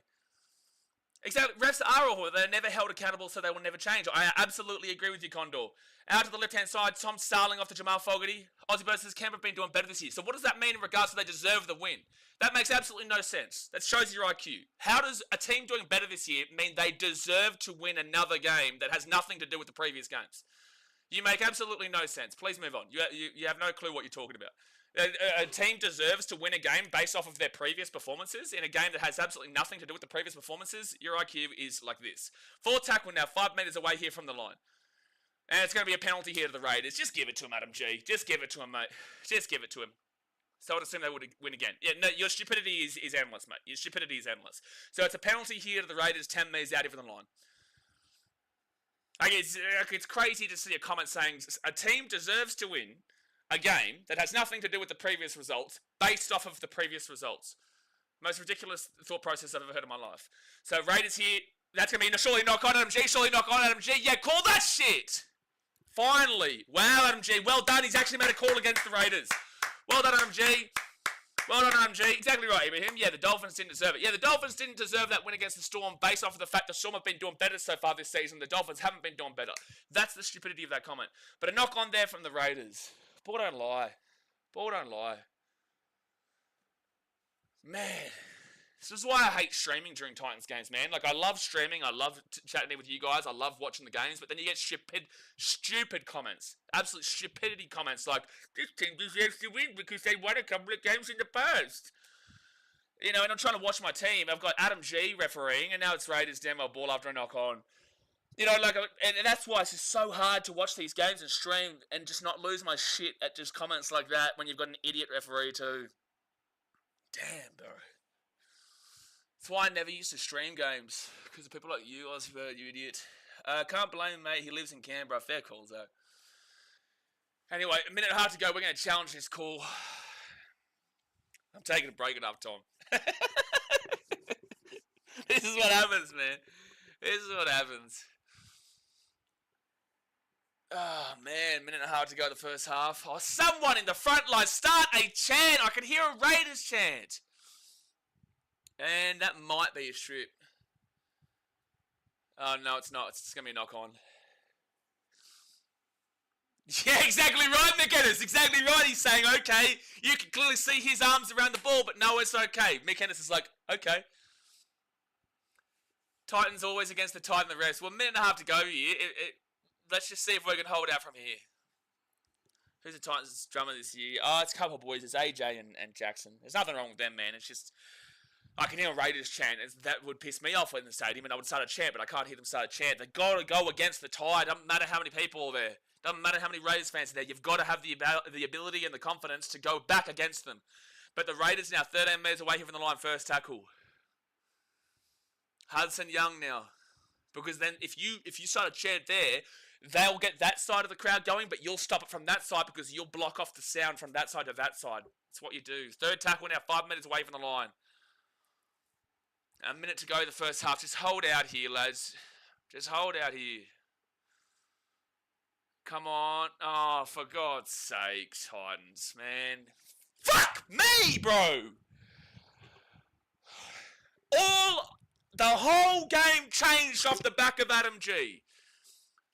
Exactly. Refs are awful. They're never held accountable, so they will never change. I absolutely agree with you, Condor. Out to the left-hand side, Tom Starling off to Jamal Fogarty. Aussie Bird says Canberra have been doing better this year. So what does that mean in regards to they deserve the win? That makes absolutely no sense. That shows your IQ. How does a team doing better this year mean they deserve to win another game that has nothing to do with the previous games? You make absolutely no sense. Please move on. You have no clue what you're talking about. A team deserves to win a game based off of their previous performances in a game that has absolutely nothing to do with the previous performances. Your IQ is like this. Fourth tackle now, 5 meters away here from the line. And it's going to be a penalty here to the Raiders. Just give it to him, Adam G. Just give it to him, mate. Just give it to him. So I'd assume they would win again. Yeah, no, your stupidity is endless, mate. Your stupidity is endless. So it's a penalty here to the Raiders, 10 meters out from the line. It's crazy to see a comment saying a team deserves to win a game that has nothing to do with the previous results based off of the previous results. Most ridiculous thought process I've ever heard in my life. So Raiders here, that's going to be surely knock on Adam G, surely knock on Adam G. Yeah, call that shit! Finally. Wow, Adam G. Well done. He's actually made a call against the Raiders. Well done, Adam G. Well done, Adam G. Exactly right, Ibrahim. Yeah, the Dolphins didn't deserve it. Yeah, the Dolphins didn't deserve that win against the Storm based off of the fact the Storm have been doing better so far this season. The Dolphins haven't been doing better. That's the stupidity of that comment. But a knock on there from the Raiders. Ball don't lie. Ball don't lie. Man. This is why I hate streaming during Titans games, man. Like, I love streaming. I love chatting with you guys. I love watching the games. But then you get stupid comments. Absolute stupidity comments like, this team deserves to win because they won a couple of games in the past. You know, and I'm trying to watch my team. I've got Adam G refereeing, and now it's Raiders demo ball after a knock on. You know, like, and that's why it's just so hard to watch these games and stream and just not lose my shit at just comments like that when you've got an idiot referee too. Damn, bro. That's why I never used to stream games, because of people like you, Aussie Bird, you idiot. Can't blame him, mate. He lives in Canberra. Fair calls, though. Anyway, a minute and a half to go. We're going to challenge this call. I'm taking a break at half time. This is what happens, man. This is what happens. Oh, man. Minute and a half to go the first half. Oh, someone in the front line start a chant. I can hear a Raiders chant. And that might be a strip. Oh, no, it's not. It's going to be a knock-on. Yeah, exactly right, McInnes. Exactly right. He's saying, okay. You can clearly see his arms around the ball, but no, it's okay. McInnes is like, okay. Titans always against the Titan the rest. Well, a minute and a half to go here. Let's just see if we can hold out from here. Who's the Titans drummer this year? Oh, it's a couple of boys. It's AJ and Jackson. There's nothing wrong with them, man. It's just... I can hear a Raiders chant. That would piss me off in the stadium, and I would start a chant, but I can't hear them start a chant. They've got to go against the tide. Doesn't matter how many people are there. Doesn't matter how many Raiders fans are there. You've got to have the ability and the confidence to go back against them. But the Raiders now 13 metres away here from the line, first tackle. Hudson Young now. Because then if you start a chant there, they'll get that side of the crowd going, but you'll stop it from that side because you'll block off the sound from that side to that side. That's what you do. Third tackle now, 5 metres away from the line. A minute to go the first half. Just hold out here, lads. Just hold out here. Come on. Oh, for God's sake, Titans, man. Fuck me, bro! The whole game changed off the back of Adam G.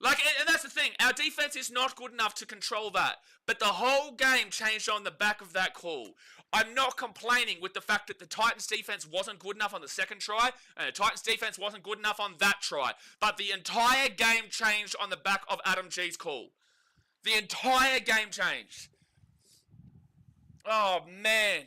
Like, and that's the thing. Our defense is not good enough to control that. But the whole game changed on the back of that call. I'm not complaining with the fact that the Titans defense wasn't good enough on the second try, and the Titans defense wasn't good enough on that try. But the entire game changed on the back of Adam G's call. The entire game changed. Oh, man.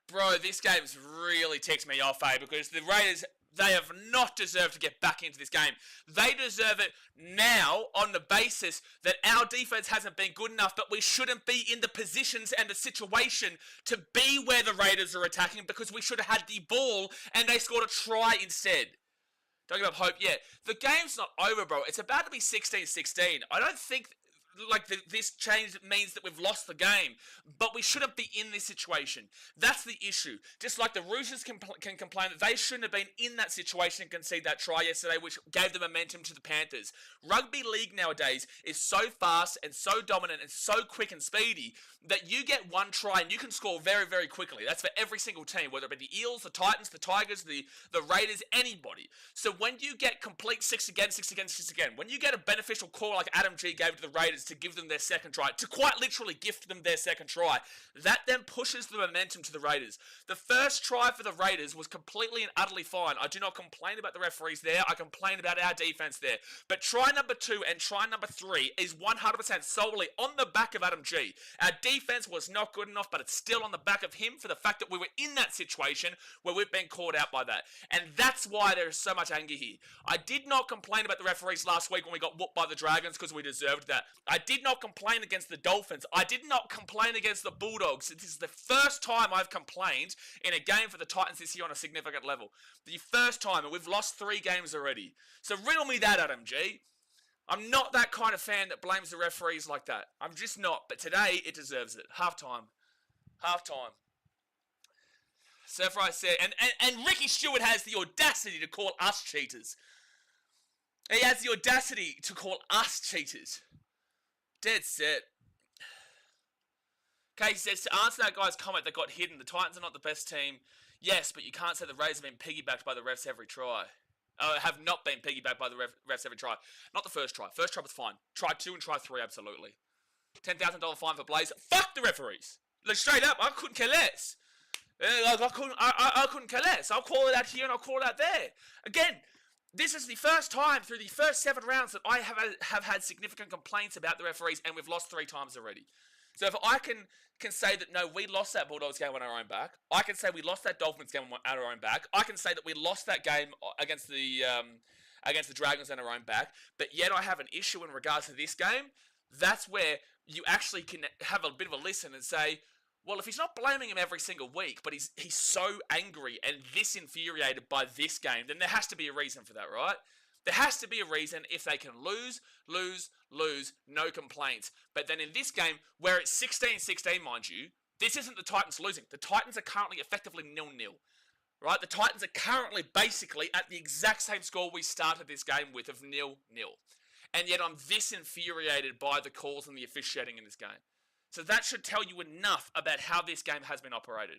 Bro, this game's really ticked me off, because the Raiders... They have not deserved to get back into this game. They deserve it now on the basis that our defense hasn't been good enough, but we shouldn't be in the positions and the situation to be where the Raiders are attacking because we should have had the ball and they scored a try instead. Don't give up hope yet. The game's not over, bro. It's about to be 16-16. I don't think this change means that we've lost the game. But we shouldn't be in this situation. That's the issue. Just like the Roosters can complain that they shouldn't have been in that situation and concede that try yesterday, which gave the momentum to the Panthers. Rugby league nowadays is so fast and so dominant and so quick and speedy that you get one try and you can score very, very quickly. That's for every single team, whether it be the Eels, the Titans, the Tigers, the Raiders, anybody. So when you get complete 6 again, when you get a beneficial call like Adam G gave to the Raiders to give them their second try, to quite literally gift them their second try, that then pushes the momentum to the Raiders. The first try for the Raiders was completely and utterly fine. I do not complain about the referees there. I complain about our defense there. But try number 2 and try number 3 is 100% solely on the back of Adam G. Our defense was not good enough, but it's still on the back of him for the fact that we were in that situation where we've been caught out by that. And that's why there is so much anger here. I did not complain about the referees last week when we got whooped by the Dragons because we deserved that. I did not complain against the Dolphins. I did not complain against the Bulldogs. This is the first time I've complained in a game for the Titans this year on a significant level. The first time, and we've lost 3 games already. So riddle me that, Adam G. I'm not that kind of fan that blames the referees like that. I'm just not. But today, it deserves it. Halftime. Surfright said, and Ricky Stewart has the audacity to call us cheaters. He has the audacity to call us cheaters. Dead set. Casey says, to answer that guy's comment that got hidden, the Titans are not the best team. Yes, but you can't say the Raiders have been piggybacked by the refs every try. Have not been piggybacked by the refs every try. Not the first try. First try was fine. Try 2 and try 3, absolutely. $10,000 fine for Blaze. Fuck the referees. Like, straight up, I couldn't care less. I couldn't care less. I'll call it out here and I'll call it out there. Again, this is the first time through the first 7 rounds that I have had significant complaints about the referees, and we've lost 3 times already. So if I can say that, no, we lost that Bulldogs game on our own back. I can say we lost that Dolphins game on our own back. I can say that we lost that game against the Dragons on our own back. But yet I have an issue in regards to this game. That's where you actually can have a bit of a listen and say, well, if he's not blaming him every single week, but he's so angry and this infuriated by this game, then there has to be a reason for that, right? There has to be a reason if they can lose, no complaints. But then in this game, where it's 16-16, mind you, this isn't the Titans losing. The Titans are currently effectively 0-0, right? The Titans are currently basically at the exact same score we started this game with of 0-0. And yet I'm this infuriated by the calls and the officiating in this game. So that should tell you enough about how this game has been operated.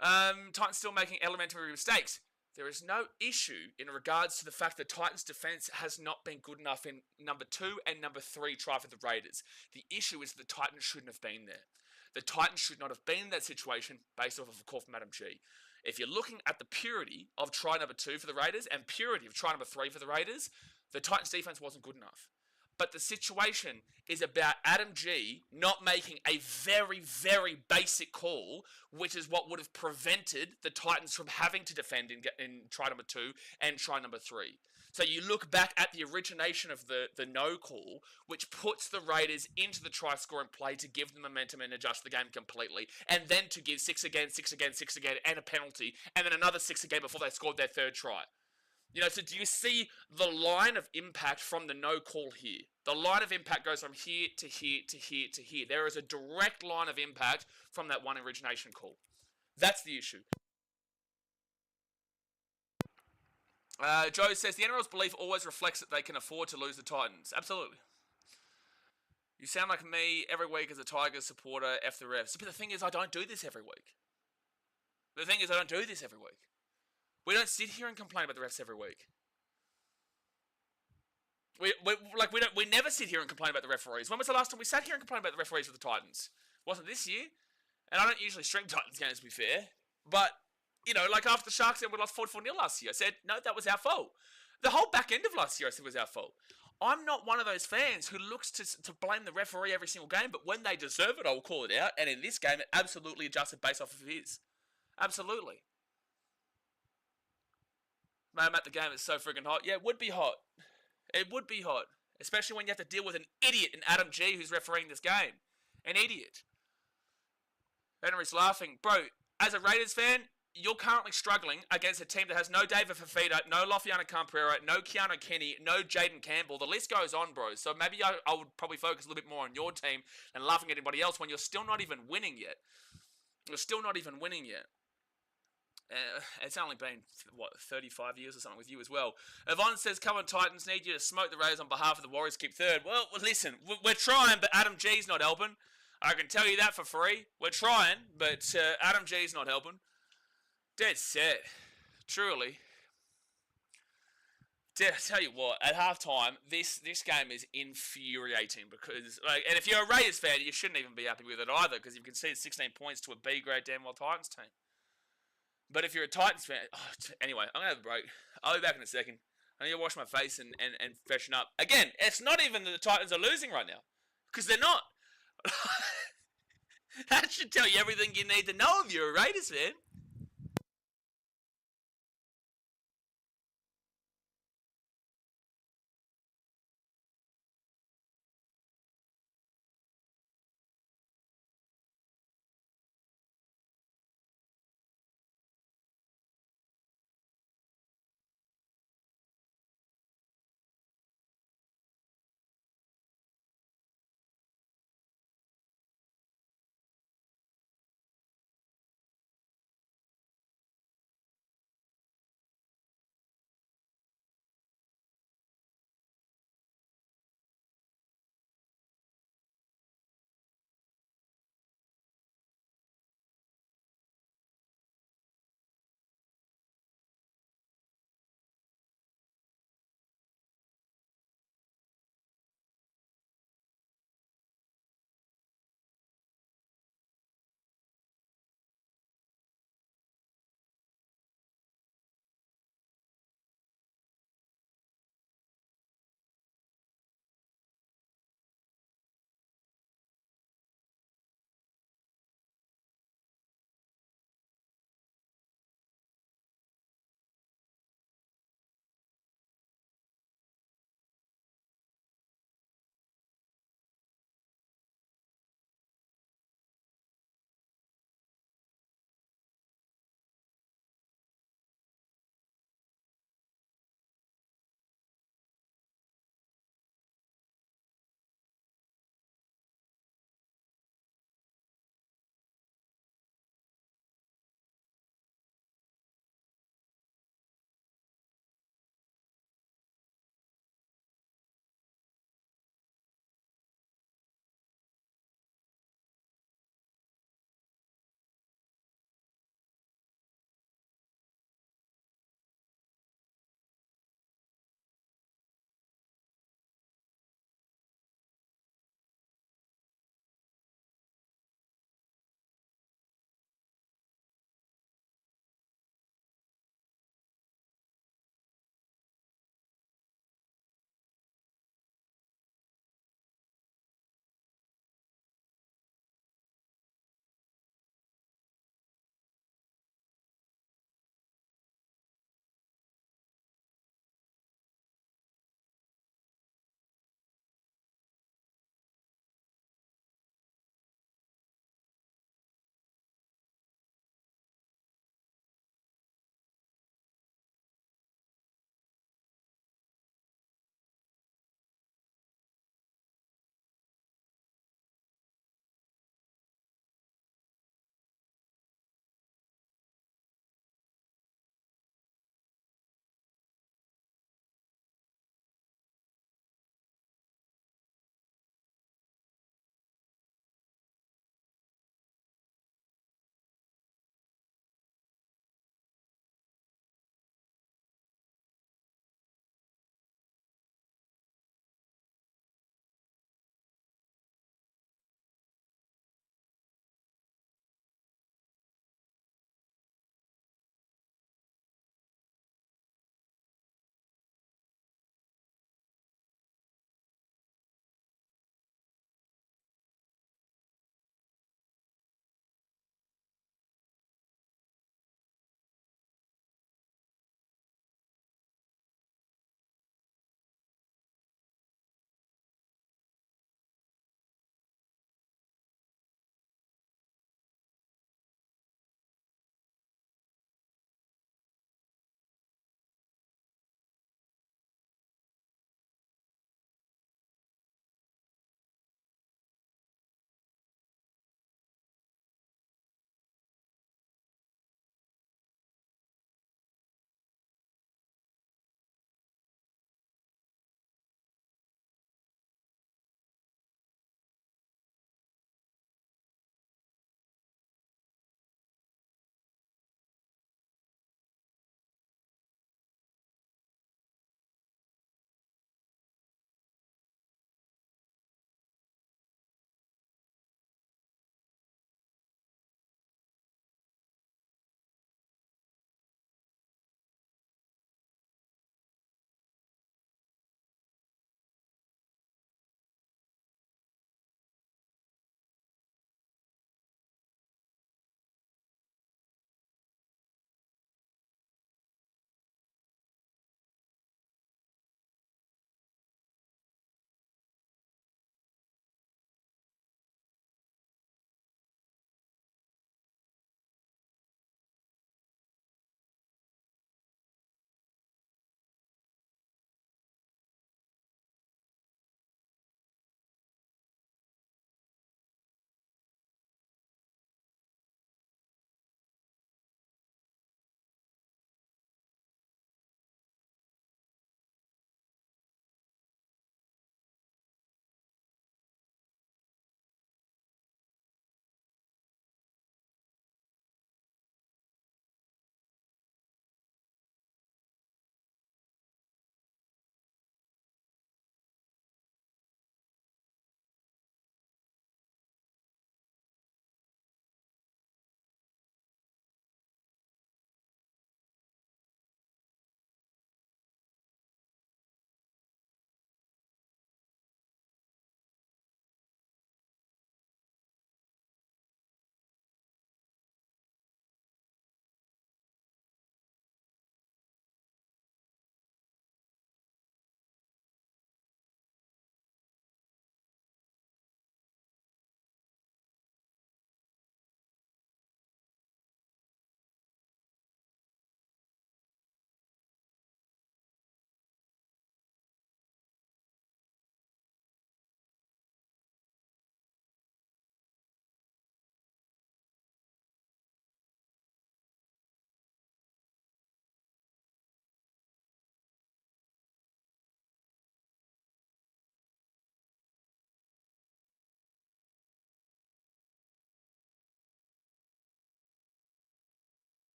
Titans still making elementary mistakes. There is no issue in regards to the fact that Titans' defense has not been good enough in number 2 and number 3 try for the Raiders. The issue is the Titans shouldn't have been there. The Titans should not have been in that situation based off of a call from Adam G. If you're looking at the purity of try number 2 for the Raiders and purity of try number 3 for the Raiders, the Titans' defense wasn't good enough. But the situation is about Adam G not making a very, very basic call, which is what would have prevented the Titans from having to defend in try number 2 and try number 3. So you look back at the origination of the no call, which puts the Raiders into the try scoring play to give them momentum and adjust the game completely, and then to give 6 again, and a penalty, and then another 6 again before they scored their 3rd try. You know, so do you see the line of impact from the no call here? The line of impact goes from here to here to here to here. There is a direct line of impact from that one origination call. That's the issue. Joe says, the NRL's belief always reflects that they can afford to lose the Titans. Absolutely. You sound like me every week as a Tigers supporter, F the refs. But the thing is, I don't do this every week. We don't sit here and complain about the refs every week. We never sit here and complain about the referees. When was the last time we sat here and complained about the referees for the Titans? Wasn't this year. And I don't usually stream Titans games, to be fair. But, you know, like after the Sharks game, we lost 44-0 last year. I said, no, that was our fault. The whole back end of last year, I said, was our fault. I'm not one of those fans who looks to blame the referee every single game, but when they deserve it, I will call it out. And in this game, it absolutely adjusted based off of his. Absolutely. Man, Matt, the game is so freaking hot. Yeah, it would be hot. It would be hot. Especially when you have to deal with an idiot in Adam G who's refereeing this game. An idiot. Henry's laughing. Bro, as a Raiders fan, you're currently struggling against a team that has no David Fafita, no Lofiana Camprera, no Keanu Kenny, no Jaden Campbell. The list goes on, bro. So maybe I would probably focus a little bit more on your team than laughing at anybody else when you're still not even winning yet. You're still not even winning yet. It's only been, 35 years or something with you as well. Yvonne says, come on Titans, need you to smoke the Rays on behalf of the Warriors, keep third. Well, listen, we're trying, but Adam G's not helping. I can tell you that for free. We're trying, but Adam G's not helping. Dead set. Truly. I tell you what, at halftime, this game is infuriating because, and if you're a Raiders fan, you shouldn't even be happy with it either because you can see 16 points to a B grade Danwell Titans team. But if you're a Titans fan, anyway, I'm gonna have a break. I'll be back in a second. I need to wash my face and freshen up. Again, it's not even that the Titans are losing right now because they're not. That should tell you everything you need to know if you're a Raiders fan.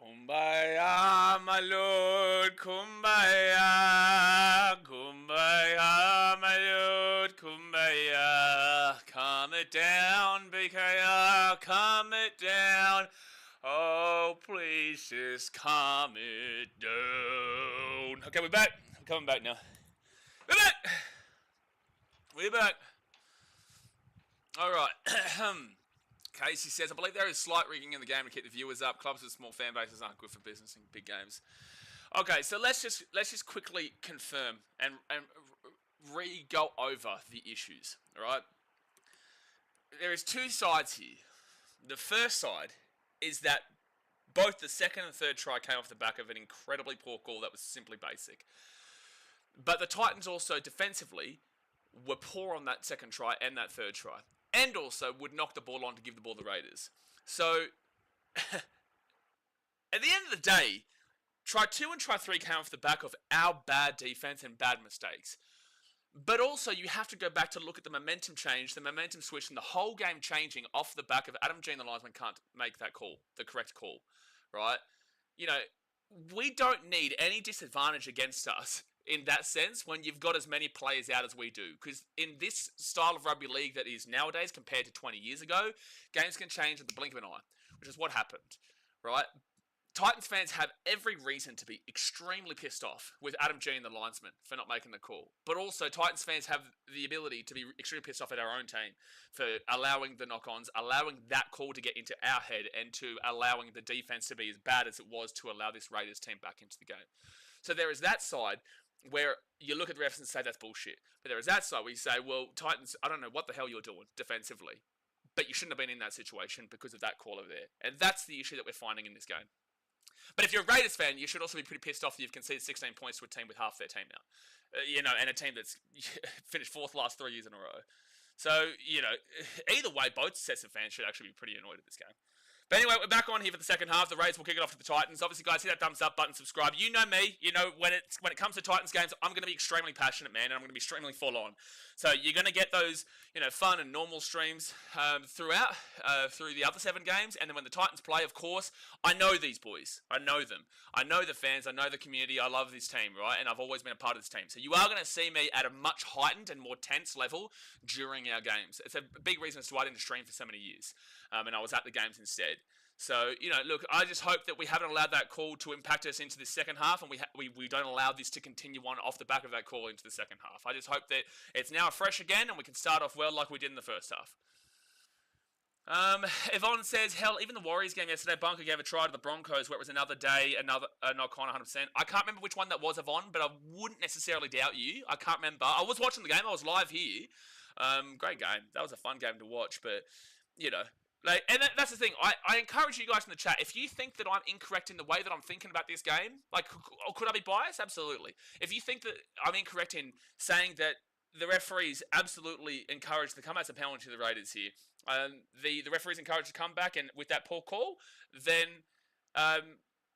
Kumbaya, my lord, kumbaya, kumbaya, my lord, kumbaya. Calm it down, BKR, calm it down. Oh, please just calm it down. Okay, we're back. We're coming back now. We're back. We're back. All right. Casey says, I believe there is slight rigging in the game to keep the viewers up. Clubs with small fan bases aren't good for business in big games. Okay, so let's just quickly confirm and go over the issues. All right. There is two sides here. The first side is that both the second and third try came off the back of an incredibly poor call that was simply basic. But the Titans also defensively were poor on that second try and that third try. And also would knock the ball on to give the ball to the Raiders. So, at the end of the day, try 2 and try 3 came off the back of our bad defense and bad mistakes. But also, you have to go back to look at the momentum change, the momentum switch, and the whole game changing off the back of Adam G and the linesman can't make that call, the correct call, right? You know, we don't need any disadvantage against us in that sense when you've got as many players out as we do. Because in this style of rugby league that is nowadays compared to 20 years ago, games can change at the blink of an eye, which is what happened, right? Titans fans have every reason to be extremely pissed off with Adam G and the linesman for not making the call. But also, Titans fans have the ability to be extremely pissed off at our own team for allowing the knock-ons, allowing that call to get into our head, and to allowing the defense to be as bad as it was to allow this Raiders team back into the game. So there is that side where you look at the refs and say that's bullshit. But there is that side where you say, well, Titans, I don't know what the hell you're doing defensively, but you shouldn't have been in that situation because of that call over there. And that's the issue that we're finding in this game. But if you're a Raiders fan, you should also be pretty pissed off that you've conceded 16 points to a team with half their team now. And a team that's finished fourth last 3 years in a row. So, either way, both sets of fans should actually be pretty annoyed at this game. But anyway, we're back on here for the second half. The Raiders will kick it off to the Titans. Obviously, guys, hit that thumbs up button, subscribe. You know me. You know, when it comes to Titans games, I'm going to be extremely passionate, man, and I'm going to be extremely full on. So you're going to get those, fun and normal streams throughout, through the other 7 games. And then when the Titans play, of course, I know these boys. I know them. I know the fans. I know the community. I love this team, right? And I've always been a part of this team. So you are going to see me at a much heightened and more tense level during our games. It's a big reason as to why I didn't stream for so many years. And I was at the games instead. So, look, I just hope that we haven't allowed that call to impact us into the second half, and we don't allow this to continue on off the back of that call into the second half. I just hope that it's now fresh again, and we can start off well like we did in the first half. Yvonne says, hell, even the Warriors game yesterday, Bunker gave a try to the Broncos where it was another day, another knock-on 100%. I can't remember which one that was, Yvonne, but I wouldn't necessarily doubt you. I can't remember. I was watching the game. I was live here. Great game. That was a fun game to watch, but, and that's the thing. I encourage you guys in the chat. If you think that I'm incorrect in the way that I'm thinking about this game, could I be biased? Absolutely. If you think that I'm incorrect in saying that the referees absolutely encouraged the comeback, a penalty to the Raiders here. The referees encouraged the comeback, and with that poor call, then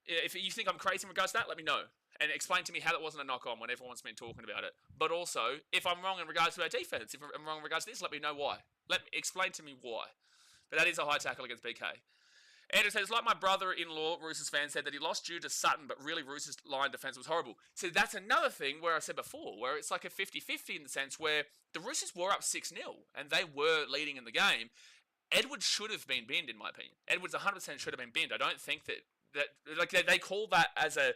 if you think I'm crazy in regards to that, let me know. And explain to me how that wasn't a knock-on when everyone's been talking about it. But also, if I'm wrong in regards to our defense, if I'm wrong in regards to this, let me know why. Explain to me why. But that is a high tackle against BK. Andrew says, like my brother-in-law, Roosters fan, said that he lost due to Sutton, but really Roosters' line defense was horrible. So that's another thing where I said before, where it's like a 50-50 in the sense where the Roosters were up 6-0, and they were leading in the game. Edwards should have been binned, in my opinion. Edwards 100% should have been binned. I don't think that they call that as a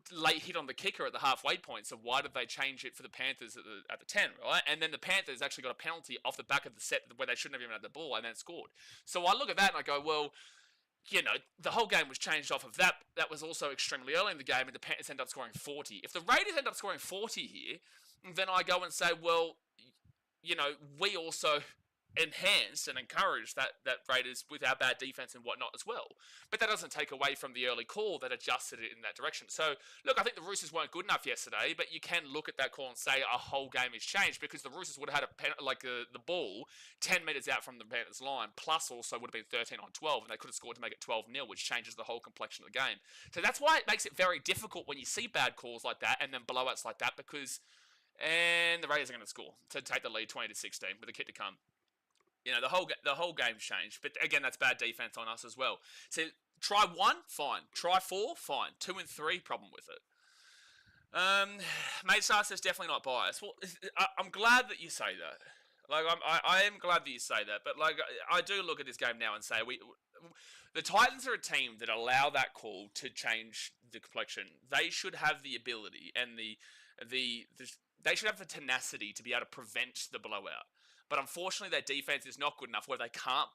late hit on the kicker at the halfway point, so why did they change it for the Panthers at the 10, right? And then the Panthers actually got a penalty off the back of the set where they shouldn't have even had the ball and then scored. So I look at that and I go, well, the whole game was changed off of that. That was also extremely early in the game, and the Panthers end up scoring 40. If the Raiders end up scoring 40 here, then I go and say, well, we also enhanced and encouraged that Raiders with our bad defense and whatnot as well. But that doesn't take away from the early call that adjusted it in that direction. So, look, I think the Roosters weren't good enough yesterday, but you can look at that call and say a whole game has changed because the Roosters would have had the ball 10 metres out from the Panthers line, plus also would have been 13-12, and they could have scored to make it 12-0, which changes the whole complexion of the game. So that's why it makes it very difficult when you see bad calls like that and then blowouts like that because the Raiders are going to score to take the lead 20-16 with a kick to come. The whole game's changed. But again, that's bad defense on us as well. So Try 1, fine. Try 4, fine. 2 and 3, problem with it. Mate Star says definitely not biased. Well, I'm glad that you say that. Like, I am glad that you say that. But like, I do look at this game now and say the Titans are a team that allow that call to change the complexion. They should have the ability and they should have the tenacity to be able to prevent the blowout. But unfortunately, their defense is not good enough where they can't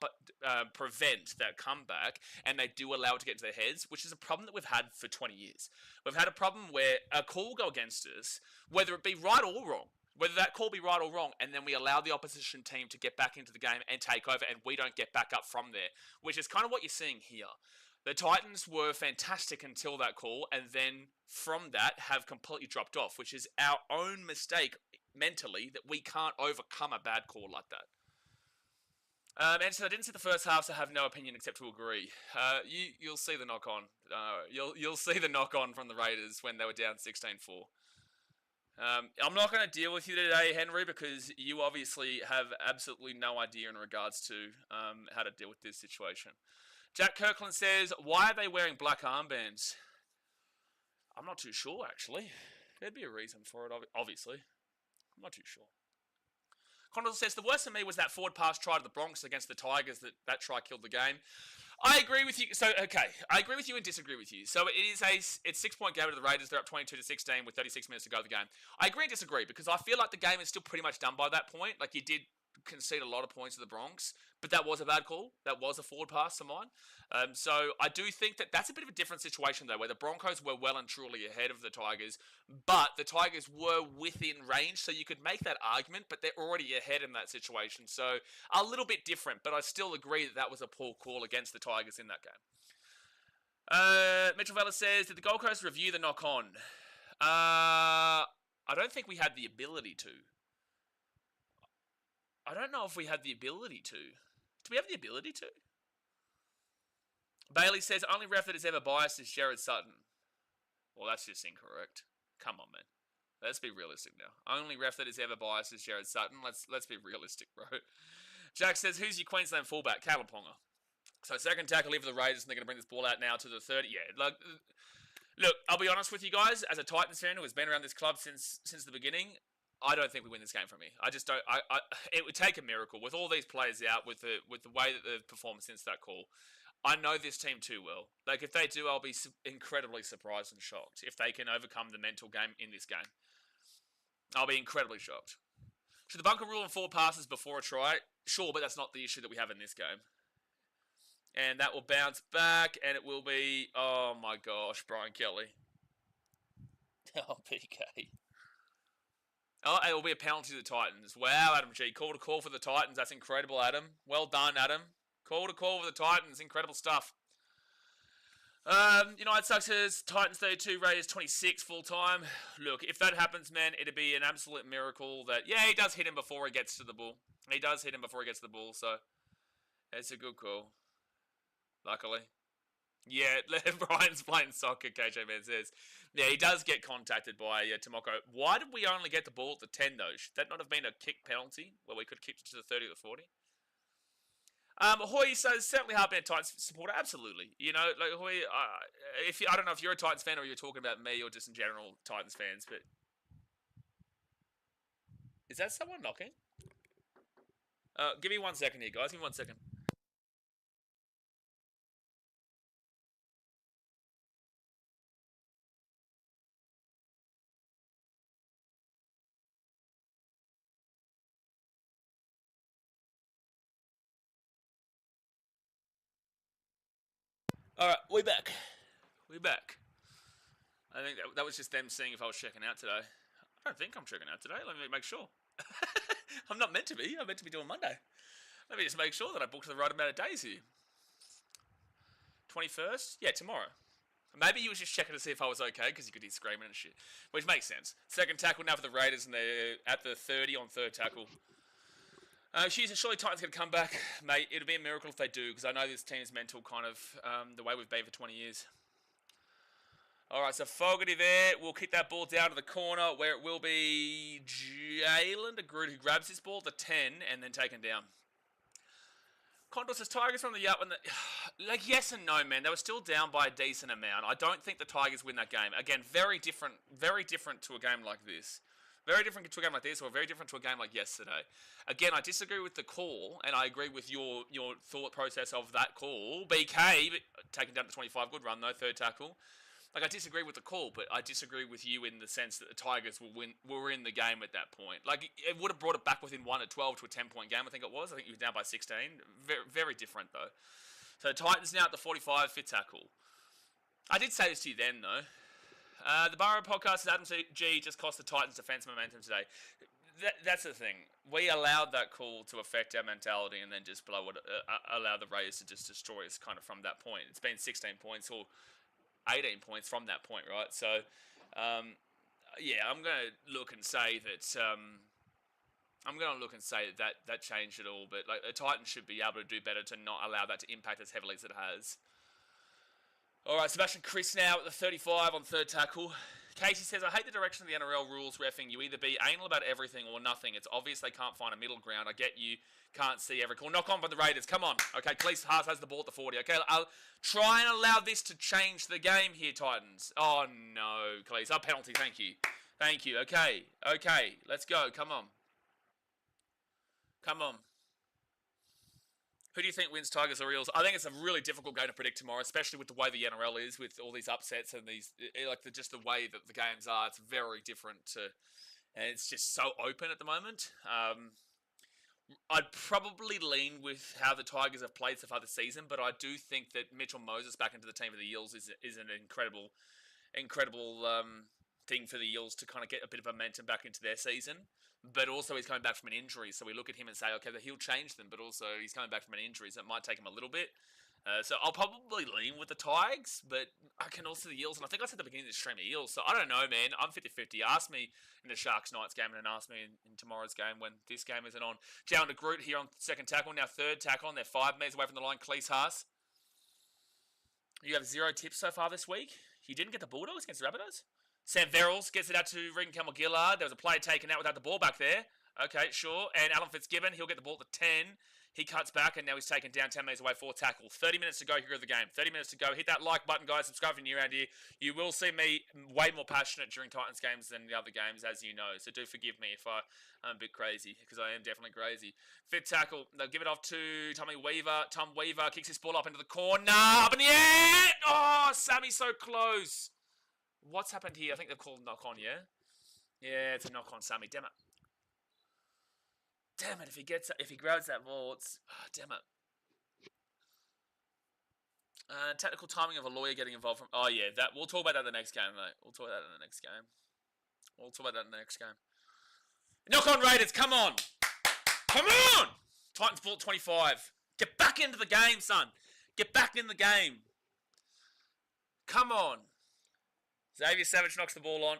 prevent that comeback, and they do allow it to get into their heads, which is a problem that we've had for 20 years. We've had a problem where a call will go against us, whether it be right or wrong, whether that call be right or wrong, and then we allow the opposition team to get back into the game and take over, and we don't get back up from there, which is kind of what you're seeing here. The Titans were fantastic until that call, and then from that have completely dropped off, which is our own mistake mentally that we can't overcome a bad call like that. And so I didn't see the first half, so I have no opinion except to agree. You'll see the knock on. You'll see the knock on from the Raiders when they were down 16-4. I'm not going to deal with you today, Henry, because you obviously have absolutely no idea in regards to how to deal with this situation. Jack Kirkland says, why are they wearing black armbands? I'm not too sure, actually. There'd be a reason for it, obviously. I'm not too sure. Condor says, the worst for me was that forward pass try to the Bronx against the Tigers. That try killed the game. I agree with you. So, okay. I agree with you and disagree with you. So, it's 6-point game to the Raiders. They're up 22-16 with 36 minutes to go of the game. I agree and disagree because I feel like the game is still pretty much done by that point. Like, you did concede a lot of points to the Bronx, but that was a bad call. That was a forward pass to mine. So I do think that that's a bit of a different situation though, where the Broncos were well and truly ahead of the Tigers, but the Tigers were within range, so you could make that argument, but they're already ahead in that situation. So a little bit different, but I still agree that that was a poor call against the Tigers in that game. Mitchell Vella says, did the Gold Coast review the knock-on? I don't think we had the ability to. I don't know if we had the ability to. Do we have the ability to? Bailey says, only ref that is ever biased is Jared Sutton. Well, that's just incorrect. Come on, man. Let's be realistic now. Only ref that is ever biased is Jared Sutton. Let's be realistic, bro. Jack says, who's your Queensland fullback? Kalaponga. So second tackle leave for the Raiders, and they're going to bring this ball out now to the 30. Yeah, look, I'll be honest with you guys. As a Titans fan who has been around this club since the beginning, I don't think we win this game from here. I just don't. It would take a miracle with all these players out, with the way that they've performed since that call. I know this team too well. Like, if they do, I'll be incredibly surprised and shocked if they can overcome the mental game in this game. I'll be incredibly shocked. Should the bunker rule on 4 passes before a try? Sure, but that's not the issue that we have in this game. And that will bounce back, and it will be, oh my gosh, Brian Kelly. Oh, PK. Oh, it will be a penalty to the Titans. Wow, Adam G. Call to call for the Titans. That's incredible, Adam. Well done, Adam. Call to call for the Titans. Incredible stuff. United Success, Titans 32, Raiders 26 full time. Look, if that happens, man, it'd be an absolute miracle that, yeah, he does hit him before he gets to the ball. He does hit him before he gets to the ball, so it's a good call. Luckily. Yeah, Brian's playing soccer, KJ Man says. Yeah, he does get contacted by Tomoko. Why did we only get the ball at the 10, though? Should that not have been a kick penalty where we could kick it to the 30 or the 40? Hoy says, certainly hard being a Titans supporter. Absolutely. You know, like Hoy, I don't know if you're a Titans fan or you're talking about me or just in general Titans fans, but is that someone knocking? Give me 1 second here, guys. Give me 1 second. Alright, we're back. We're back. I think that was just them seeing if I was checking out today. I don't think I'm checking out today. Let me make sure. I'm not meant to be. I'm meant to be doing Monday. Let me just make sure that I booked the right amount of days here. 21st? Yeah, tomorrow. Maybe you were just checking to see if I was okay because you could hear screaming and shit. Which makes sense. Second tackle now for the Raiders, and they're at the 30 on third tackle. Surely Titans going to come back. Mate, it'll be a miracle if they do, because I know this team's mental kind of the way we've been for 20 years. Alright, so Fogarty there. We'll kick that ball down to the corner where it will be Jalen de Groot who grabs this ball at the 10 and then taken down. Condor says Tigers from the up, and like yes and no, man. They were still down by a decent amount. I don't think the Tigers win that game. Again, very different to a game like this. Very different to a game like this, or very different to a game like yesterday. Again, I disagree with the call, and I agree with your thought process of that call. BK taken down to 25, good run though, third tackle. Like, I disagree with the call, but I disagree with you in the sense that the Tigers were in the game at that point. Like, it would have brought it back within 1 at 12 to a 10-point game, I think it was. I think you were down by 16. Very, very different, though. So, the Titans now at the 45, fifth tackle. I did say this to you then, though. The Burrow podcast says Adam G just cost the Titans defense momentum today. That's the thing. We allowed that call to affect our mentality and then just allow the Raiders to just destroy us kind of from that point. It's been 16 points or 18 points from that point, right? So, yeah, I'm going to look and say that that changed it all. But like the Titans should be able to do better to not allow that to impact as heavily as it has. All right, Sebastian Chris now at the 35 on third tackle. Casey says, I hate the direction of the NRL rules reffing. You either be anal about everything or nothing. It's obvious they can't find a middle ground. I get you can't see every call. Knock on by the Raiders. Come on. Okay, Cleese Haas has the ball at the 40. Okay, I'll try and allow this to change the game here, Titans. Oh, no, Cleese. Oh, penalty. Thank you. Thank you. Okay. Let's go. Come on. Who do you think wins, Tigers or Eels? I think it's a really difficult game to predict tomorrow, especially with the way the NRL is, with all these upsets and just the way that the games are. It's very different and it's just so open at the moment. I'd probably lean with how the Tigers have played so far this season, but I do think that Mitchell Moses back into the team of the Eels is an incredible thing for the Eels to kind of get a bit of momentum back into their season. But also he's coming back from an injury, so we look at him and say, okay, he'll change them, but also he's coming back from an injury, so it might take him a little bit. So I'll probably lean with the Tigers, but I can also the Eels, and I think I said at the beginning of the stream Eels, so I don't know, man. I'm 50-50. Ask me in the Sharks Knights game, and then ask me in tomorrow's game when this game isn't on. Jalen de Groot here on second tackle, now third tackle, and they're 5 metres away from the line. Cleese Haas. You have 0 tips so far this week. You didn't get the Bulldogs against the Rabbitohs? Sam Verrills gets it out to Regan Campbell-Gillard. There was a play taken out without the ball back there. Okay, sure. And Alan Fitzgibbon, he'll get the ball at the 10. He cuts back, and now he's taken down 10 metres away for tackle. 30 minutes to go here of the game. 30 minutes to go. Hit that like button, guys. Subscribe if you're new around here. You will see me way more passionate during Titans games than the other games, as you know. So do forgive me if I'm a bit crazy, because I am definitely crazy. Fifth tackle. They'll give it off to Tommy Weaver. Tom Weaver kicks his ball up into the corner. Up in the air! Oh, Sammy's so close. What's happened here? I think they've called knock-on, yeah? Yeah, it's a knock-on, Sammy. Damn it. Damn it, if he grabs that ball, it's... Oh, damn it. Technical timing of a lawyer getting involved from... Oh, yeah, we'll talk about that in the next game, mate. Knock-on, Raiders, come on! Come on! Titans ball at 25. Get back into the game, son. Get back in the game. Come on. Xavier Savage knocks the ball on.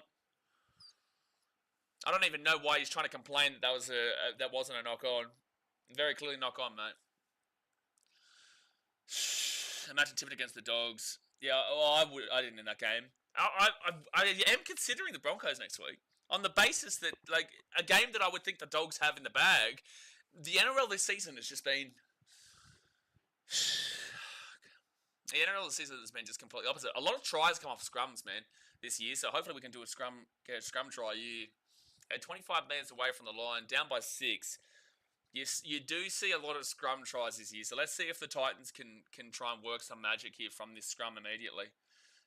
I don't even know why he's trying to complain that wasn't a knock-on. Very clearly knock-on, mate. Imagine tipping against the Dogs. Yeah, I didn't in that game. I am considering the Broncos next week. On the basis that, like, a game that I would think the Dogs have in the bag, the NRL this season has just been... The NRL this season has been just completely opposite. A lot of tries come off scrums, man, this year. So hopefully we can get a scrum try here. At 25 metres away from the line, down by 6. Yes, you do see a lot of scrum tries this year. So let's see if the Titans can try and work some magic here from this scrum immediately.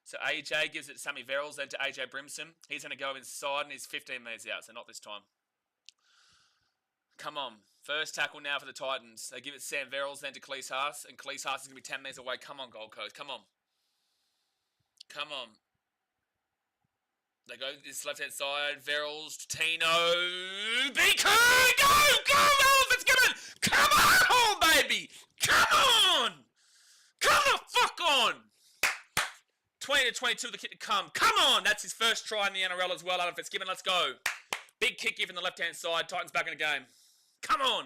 So AJ gives it to Sammy Verrills, then to AJ Brimson. He's going to go inside and he's 15 metres out, so not this time. Come on. First tackle now for the Titans. They give it to Sam Verrills, then to Cleese Haas. And Cleese Haas is going to be 10 metres away. Come on, Gold Coast. Come on. They go to this left-hand side. Verrills, Tino. BK! Go, Fitzgibbon! Come on, baby! Come on! Come the fuck on! 20-22, the kick to come. Come on! That's his first try in the NRL as well, Adam Fitzgibbon. Let's go. Big kick given the left-hand side. Titans back in the game. Come on!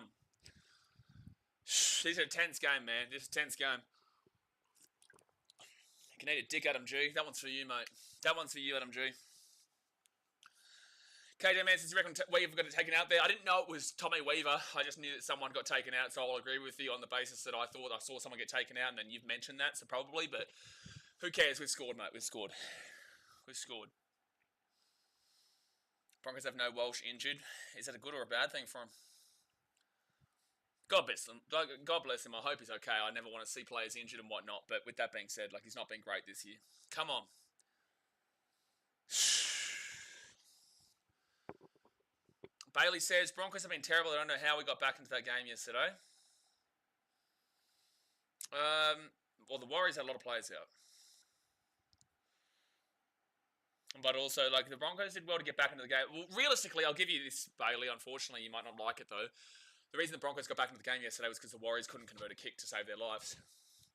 These are a tense game, man. This is a tense game. You can eat a dick, Adam G. That one's for you, mate. That one's for you, Adam G. KJ Man says, you reckon Weaver got it taken out there? I didn't know it was Tommy Weaver. I just knew that someone got taken out, so I'll agree with you on the basis that I thought I saw someone get taken out, and then you've mentioned that, so probably, but who cares? We've scored, mate. We've scored. Broncos have no Walsh injured. Is that a good or a bad thing for him? God bless him. God bless him. I hope he's okay. I never want to see players injured and whatnot, but with that being said, he's not been great this year. Come on. Bailey says, Broncos have been terrible. I don't know how we got back into that game yesterday. Well, the Warriors had a lot of players out. But also, the Broncos did well to get back into the game. Well, realistically, I'll give you this, Bailey. Unfortunately, you might not like it, though. The reason the Broncos got back into the game yesterday was because the Warriors couldn't convert a kick to save their lives.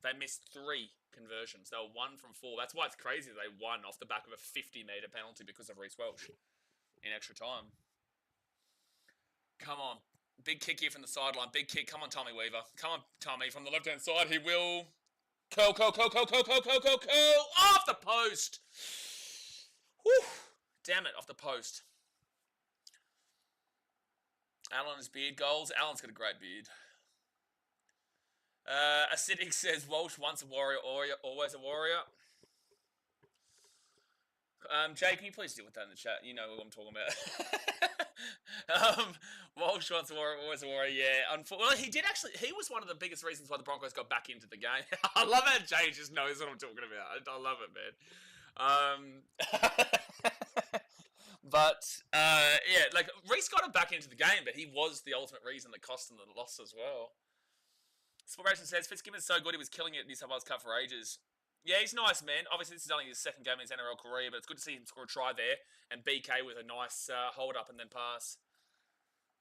They missed 3 conversions. They were 1 from 4. That's why it's crazy they won off the back of a 50-metre penalty because of Reece Welch in extra time. Come on. Big kick here from the sideline. Big kick. Come on, Tommy Weaver. Come on, Tommy. From the left-hand side, he will... Curl. Off the post. Whew. Damn it, off the post. Alan's beard goals. Alan's got a great beard. Acidic says, Walsh once a warrior, always a warrior. Jay, can you please deal with that in the chat? You know what I'm talking about. Walsh once a warrior, always a warrior, yeah. Well, he was one of the biggest reasons why the Broncos got back into the game. I love how Jay just knows what I'm talking about. I love it, man. Reece got him back into the game, but he was the ultimate reason that cost him the loss as well. Sportration says, Fitzgibbon's so good, he was killing it at New South Wales Cup for ages. Yeah, he's nice, man. Obviously, this is only his second game in his NRL career, but it's good to see him score a try there, and BK with a nice hold-up and then pass.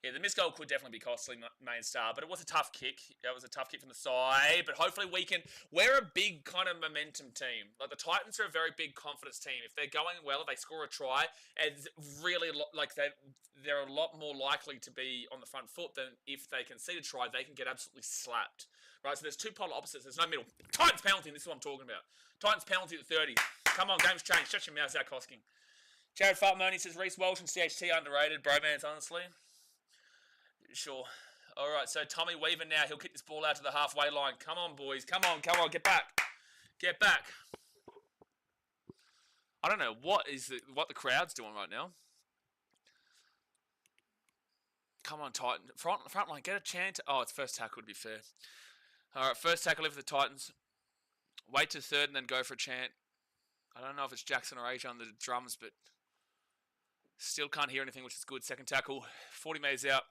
Yeah, the missed goal could definitely be costly, main star, but it was a tough kick. That was a tough kick from the side, but hopefully we're a big kind of momentum team. The Titans are a very big confidence team. If they're going well, if they score a try, it's really, they're a lot more likely to be on the front foot than if they concede a try, they can get absolutely slapped. Right, so there's 2 polar opposites. There's no middle. Titans penalty, and this is what I'm talking about. Titans penalty at 30. Come on, game's changed. Shut your mouth, Zach Hosking. Jared Fartmoni says, Reece Welch and CHT underrated. Bromance, honestly. Sure. All right, so Tommy Weaver now. He'll kick this ball out to the halfway line. Come on, boys. Come on. Get back. I don't know what the crowd's doing right now. Come on, Titan. Front line, get a chance. Oh, it's first tackle to be fair. All right, first tackle for the Titans. Wait to third and then go for a chant. I don't know if it's Jackson or Asia on the drums, but still can't hear anything, which is good. Second tackle, 40 metres out.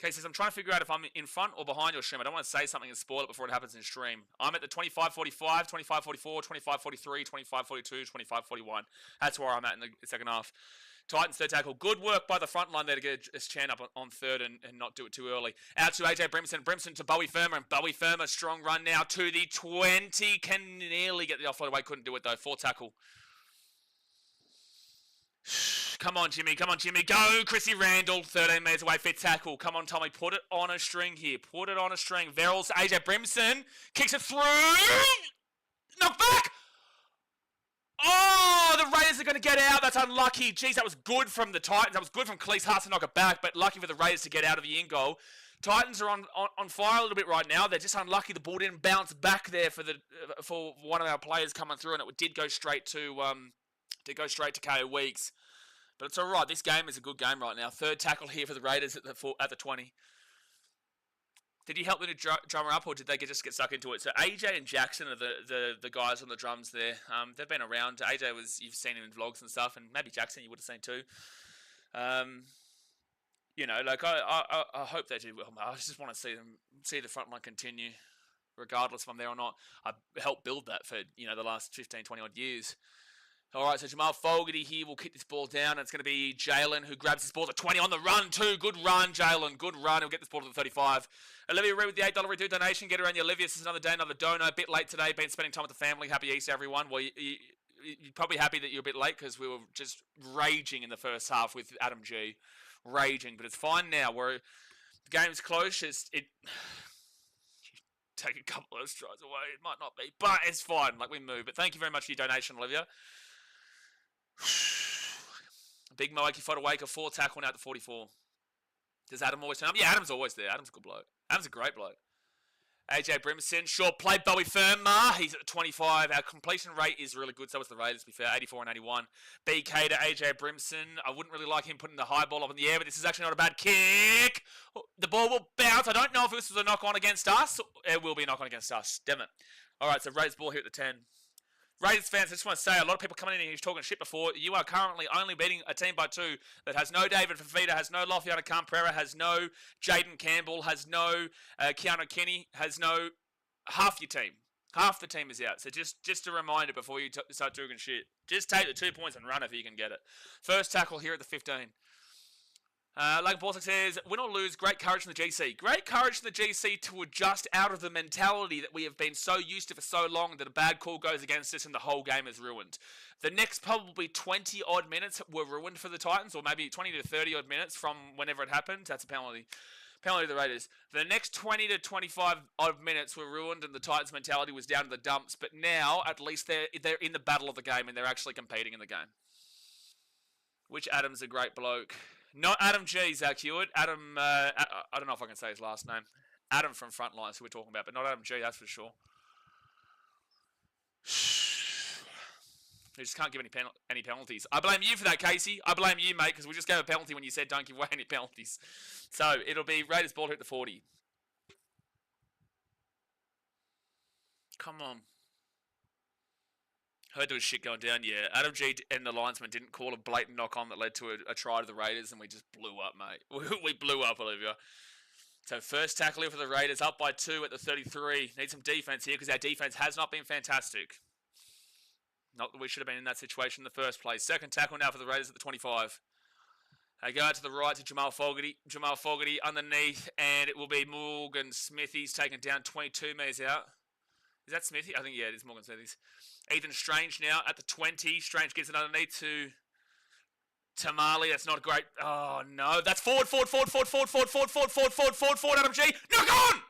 Okay, says, I'm trying to figure out if I'm in front or behind your stream. I don't want to say something and spoil it before it happens in stream. I'm at the 25.45, 25.44, 25.43, 25.42, 25.41. That's where I'm at in the second half. Titans third tackle. Good work by the front line there to get his chan up on third and not do it too early. Out to AJ Brimson. Brimson to Bowie Firma. And Bowie Firma, strong run now to the 20. Can nearly get the offload away. Couldn't do it though. Fourth tackle. Come on, Jimmy. Go, Chrissy Randall. 13 metres away. Fifth tackle. Come on, Tommy. Put it on a string here. Verrills. AJ Brimson. Kicks it through. Knock back. Oh, the Raiders are going to get out. That's unlucky. Jeez, that was good from the Titans. That was good from Cleese Hart to knock it back, but lucky for the Raiders to get out of the in-goal. Titans are on fire a little bit right now. They're just unlucky the ball didn't bounce back there for one of our players coming through, and it did go straight to KO Weeks. But it's all right. This game is a good game right now. Third tackle here for the Raiders at the 20. Did you help them to drummer up, or did they just get stuck into it? So AJ and Jackson are the guys on the drums there. They've been around. AJ you've seen him in vlogs and stuff, and maybe Jackson you would have seen too. I hope they do well. I just want to see the front line continue, regardless if I'm there or not. I helped build that for the last 15, 20 odd years. All right, so Jamal Fogarty here will kick this ball down. And it's going to be Jalen who grabs this ball at 20 on the run too. Good run, Jalen. Good run. He'll get this ball to the 35. Olivia Reed with the $8 redo donation. Get around you, Olivia. This is another day, another donor. A bit late today. Been spending time with the family. Happy Easter, everyone. Well, you're probably happy that you're a bit late because we were just raging in the first half with Adam G. Raging, but it's fine now. The game's close. It take a couple of strides away. It might not be, but it's fine. We move. But thank you very much for your donation, Olivia. Big Moaki Fodawaker, 4 tackle now at the 44. Does Adam always turn up? Yeah, Adam's always there. Adam's a good bloke. Adam's a great bloke. AJ Brimson, short play, Bobby Firma. He's at the 25. Our completion rate is really good. So is the Raiders, to be fair, 84 and 81. BK to AJ Brimson. I wouldn't really like him putting the high ball up in the air, but this is actually not a bad kick. The ball will bounce. I don't know if this was a knock-on against us. It will be a knock-on against us. Damn it. All right, so Raiders ball here at the 10. Raiders fans, I just want to say, a lot of people coming in here talking shit before. You are currently only beating a team by 2 that has no David Fafita, has no Lofiana Canberra, has no Jaden Campbell, has no Keanu Kinney, has no half your team. Half the team is out. So just a reminder before you start talking shit. Just take the 2 points and run if you can get it. First tackle here at the 15. Like Borsak says, win or lose, great courage from the GC. Great courage from the GC to adjust out of the mentality that we have been so used to for so long that a bad call goes against us and the whole game is ruined. The next probably 20 odd minutes were ruined for the Titans, or maybe 20 to 30 odd minutes from whenever it happened. That's a penalty. Penalty to the Raiders. The next 20 to 25 odd minutes were ruined and the Titans' mentality was down to the dumps. But now, at least they're in the battle of the game and they're actually competing in the game. Which Adam's a great bloke. Not Adam G, Zach Hewitt. Adam, I don't know if I can say his last name. Adam from Frontlines, who we're talking about, but not Adam G, that's for sure. We just can't give any penalties. I blame you for that, Casey. I blame you, mate, because we just gave a penalty when you said don't give away any penalties. So, it'll be Raiders ball here at the 40. Come on. Heard there was shit going down, yeah. Adam G and the linesman didn't call a blatant knock-on that led to a try to the Raiders, and we just blew up, mate. We blew up, Olivia. So first tackle here for the Raiders, up by 2 at the 33. Need some defense here because our defense has not been fantastic. Not that we should have been in that situation in the first place. Second tackle now for the Raiders at the 25. They go out to the right to Jamal Fogarty. Jamal Fogarty underneath, and it will be Morgan Smithies taken down 22 metres out. Is that Smithy? I think, yeah, it is Morgan Smithies. Ethan Strange now at the 20. Strange gives it underneath to Tamale. That's not great. Oh, no. That's forward, Adam G. Knock on!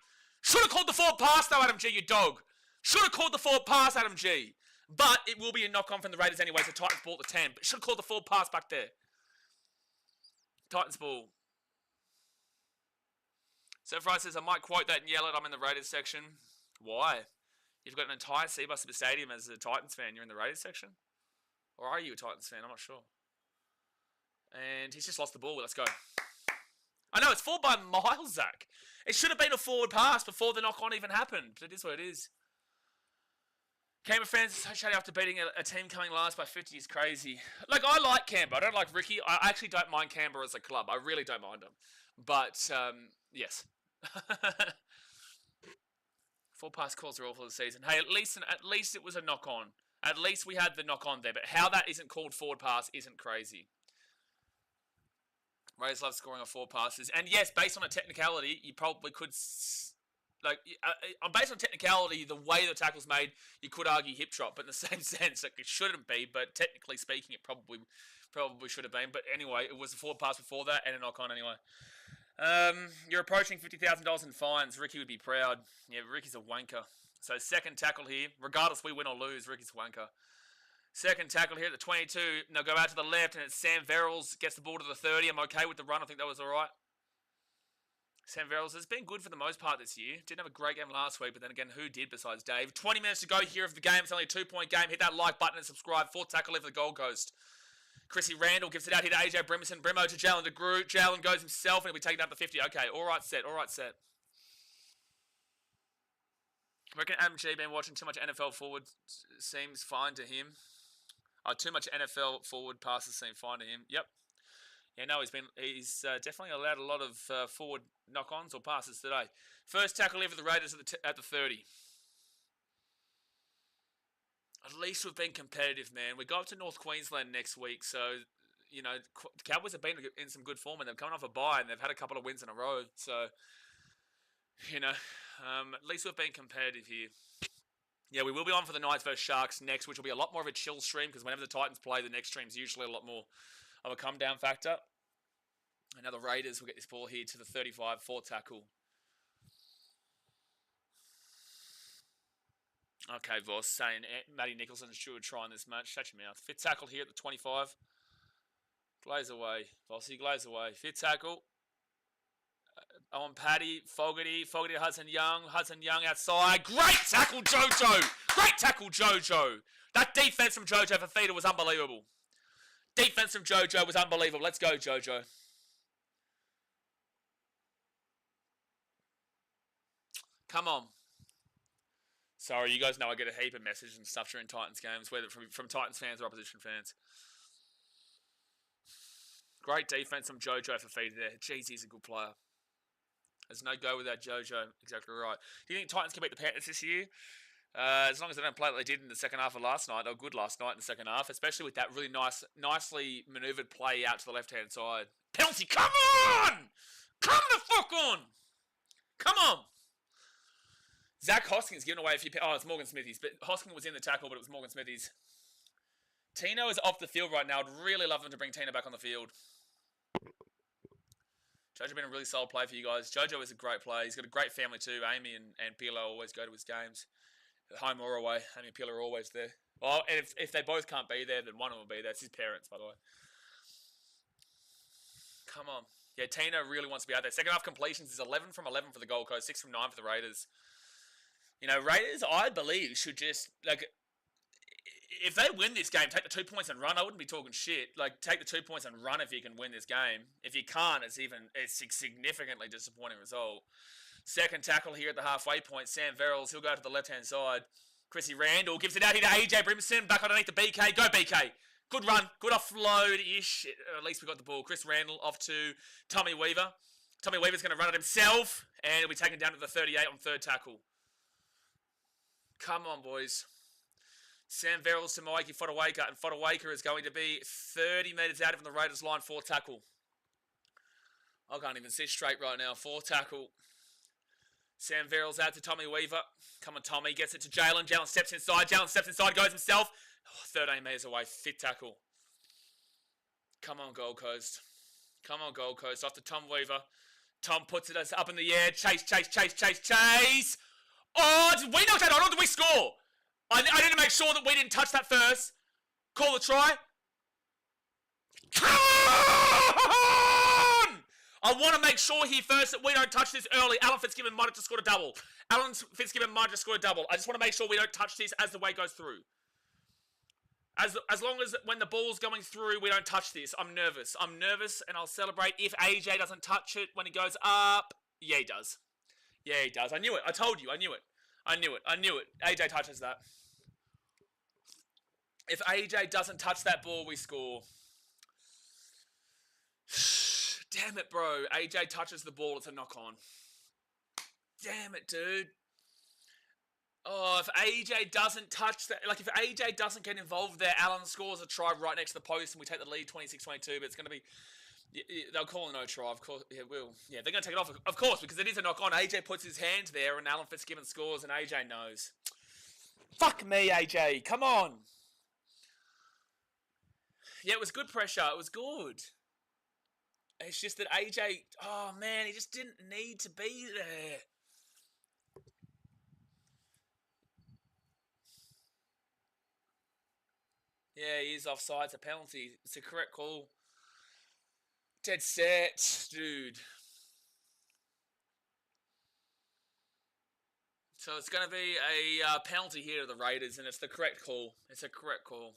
Should have called the forward pass, though, Adam G, you dog. Should have called the forward pass, Adam G. But it will be a knock-on from the Raiders anyway, so Titans ball at the 10. But should have called the forward pass back there. Titans ball. So Fry says, I might quote that and yell it. I'm in the Raiders section. Why? You've got an entire Seabus Stadium as a Titans fan. You're in the Raiders section? Or are you a Titans fan? I'm not sure. And he's just lost the ball. Let's go. I know, it's forward by miles, Zach. It should have been a forward pass before the knock-on even happened. But it is what it is. Canberra fans associated after beating a team coming last by 50 is crazy. Like, I like Canberra. I don't like Ricky. I actually don't mind Canberra as a club. I really don't mind them. But, yes. 4 pass calls are awful this season. Hey, at least it was a knock-on. At least we had the knock-on there. But how that isn't called forward pass isn't crazy. Raiders love scoring on 4 passes. And yes, based on a technicality, you probably could... based on technicality, the way the tackle's made, you could argue hip drop. But in the same sense, like, it shouldn't be. But technically speaking, it probably should have been. But anyway, it was a forward pass before that and a knock-on anyway. You're approaching $50,000 in fines. Ricky would be proud. Yeah, Ricky's a wanker. So second tackle here. Regardless we win or lose, Ricky's a wanker. Second tackle here at the 22. Now go out to the left, and it's Sam Verrills. Gets the ball to the 30. I'm okay with the run. I think that was all right. Sam Verrills has been good for the most part this year. Didn't have a great game last week, but then again, who did besides Dave? 20 minutes to go here of the game. It's only a 2-point game. Hit that like button and subscribe. Fourth tackle here for the Gold Coast. Chrissy Randall gives it out here to AJ Brimson. Brimo to Jalen DeGroot. Jalen goes himself and he'll be taken up to 50. Okay, all right set. I reckon Adam G been watching too much NFL forward seems fine to him. Too much NFL forward passes seem fine to him. Yep. Yeah, no, he's definitely allowed a lot of forward knock-ons or passes today. First tackle here for the Raiders at the 30. At least we've been competitive, man. We go up to North Queensland next week, so, you know, the Cowboys have been in some good form, and they're coming off a bye, and they've had a couple of wins in a row. So, you know, at least we've been competitive here. Yeah, we will be on for the Knights versus Sharks next, which will be a lot more of a chill stream, because whenever the Titans play, the next stream's usually a lot more of a come-down factor. And now the Raiders will get this ball here to the 35, 4 tackle. Okay, Voss, saying Matty Nicholson should try in this match. Shut your mouth. 5th tackle here at the 25. Glaze away. Bossy, glaze away. Fit tackle. On Paddy, Fogarty to Hudson Young outside. Great tackle, Jojo! Great tackle, Jojo! That defense from Jojo for Feeder was unbelievable. Defense from Jojo was unbelievable. Let's go, Jojo. Come on. Sorry, you guys know I get a heap of messages and stuff during Titans games, whether from Titans fans or opposition fans. Great defense from Jojo for Feeder there. Jeez, he's a good player. There's no go without Jojo. Exactly right. Do you think Titans can beat the Panthers this year? As long as they don't play like they did in the second half of last night. They were good last night in the second half, especially with that really nicely manoeuvred play out to the left-hand side. Penalty, come on! Come the fuck on! Come on! Zach Hoskins giving away a few... Oh, it's Morgan Smithies. But Hoskins was in the tackle, but it was Morgan Smithies. Tino is off the field right now. I'd really love them to bring Tino back on the field. Jojo been a really solid play for you guys. Jojo is a great player. He's got a great family too. Amy and Pilo always go to his games. Home or away. Amy and Pilo are always there. Well, and if they both can't be there, then one of them will be there. It's his parents, by the way. Come on. Yeah, Tino really wants to be out there. Second half completions is 11 from 11 for the Gold Coast, 6 from 9 for the Raiders. You know, Raiders, I believe, should just, like, if they win this game, take the 2 points and run. I wouldn't be talking shit. Like, take the 2 points and run if you can win this game. If you can't, it's a significantly disappointing result. Second tackle here at the halfway point. Sam Verrills, he'll go to the left-hand side. Chrissy Randall gives it out here to AJ Brimson. Back underneath the BK. Go, BK. Good run. Good offload-ish. At least we got the ball. Chris Randall off to Tommy Weaver. Tommy Weaver's going to run it himself. And he'll be taken down to the 38 on third tackle. Come on, boys. Sam Verrills to Mikey Fodawaker, and Fodawaker is going to be 30 metres out from the Raiders line, fourth tackle. I can't even sit straight right now. Fourth tackle. Sam Verrills out to Tommy Weaver. Come on, Tommy. Gets it to Jalen. Jalen steps inside. Goes himself. 13 metres away. Fifth tackle. Come on, Gold Coast. Come on, Gold Coast. Off to Tom Weaver. Tom puts it up in the air. Chase. Oh, did we knock that on or did we score? I need to make sure that we didn't touch that first. Call the try. Come on! I want to make sure here first that we don't touch this early. Alan Fitzgibbon might have just scored a double. I just want to make sure we don't touch this as the way goes through. As long as when the ball's going through, we don't touch this. I'm nervous, and I'll celebrate if AJ doesn't touch it when he goes up. Yeah, he does. I knew it. I told you. I knew it. AJ touches that. If AJ doesn't touch that ball, we score. Damn it, bro. AJ touches the ball, it's a knock-on. Damn it, dude. Oh, if AJ doesn't touch that... Like, if AJ doesn't get involved there, Allen scores a try right next to the post and we take the lead 26-22, but it's going to be... They'll call a no try, of course. Yeah, will. Yeah, they're going to take it off, of course, because it is a knock-on. AJ puts his hand there and Alan Fitzgibbon scores and AJ knows. Fuck me, AJ. Come on. Yeah, it was good pressure. It was good. It's just that AJ... Oh, man, he just didn't need to be there. Yeah, he is offside. It's a penalty. It's a correct call. Dead set, dude. So it's going to be a penalty here to the Raiders, and it's the correct call. It's a correct call.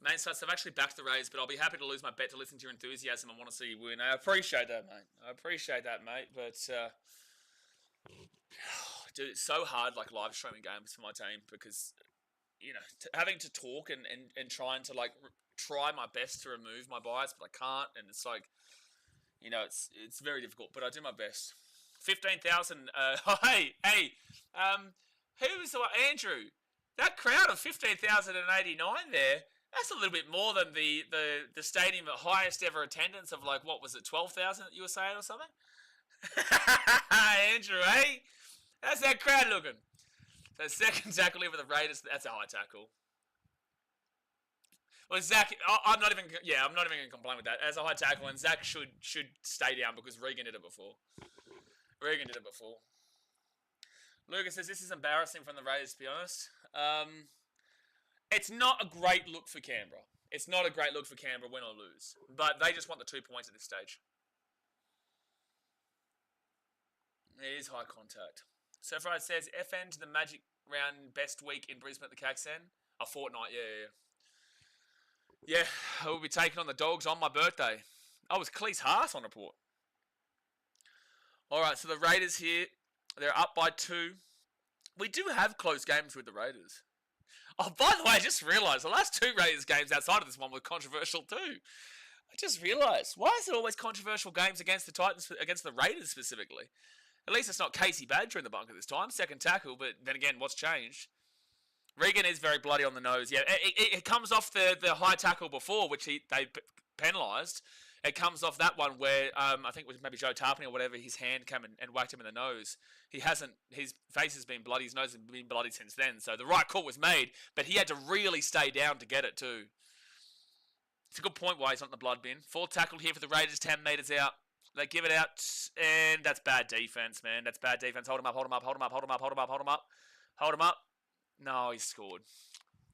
Main Stats, I've actually backed the Raiders, but I'll be happy to lose my bet to listen to your enthusiasm. I want to see you win. I appreciate that, mate. But, dude, it's so hard, like, live streaming games for my team because... You know, having to talk and trying to, like, try my best to remove my bias, but I can't, and it's like, you know, it's very difficult, but I do my best. 15,000, hey, who's Andrew? That crowd of 15,089 there, that's a little bit more than the stadium at highest ever attendance of, like, what was it, 12,000 that you were saying or something? Andrew, hey? How's that crowd looking? So second tackle here for the Raiders. That's a high tackle. Well, Zach, I'm not even going to complain with that. As a high tackle, and Zach should stay down because Regan did it before. Lucas says, this is embarrassing from the Raiders, to be honest. It's not a great look for Canberra. It's not a great look for Canberra, win or lose. But they just want the 2 points at this stage. It is high contact. So far it says, FN to the Magic round best week in Brisbane at the Caxton. A fortnight, yeah. Yeah, I will be taking on the Dogs on my birthday. Oh, it was Cleese Haas on report. Alright, so the Raiders here, they're up by 2. We do have close games with the Raiders. Oh, by the way, I just realised the last 2 Raiders games outside of this one were controversial too. I just realised, why is it always controversial games against the Titans, against the Raiders specifically? At least it's not Casey Badger in the bunker this time, second tackle, but then again, what's changed? Regan is very bloody on the nose. Yeah, it comes off the high tackle before, which they penalised. It comes off that one where I think it was maybe Joe Tarpany or whatever. His hand came and whacked him in the nose. His face has been bloody. His nose has been bloody since then. So the right call was made, but he had to really stay down to get it too. It's a good point why he's not in the blood bin. 4th tackle here for the Raiders, 10 metres out. They give it out, and that's bad defense, man. That's bad defense. Hold him up, hold him up, hold him up, hold him up, hold him up, hold him up. Hold him up. No, he scored.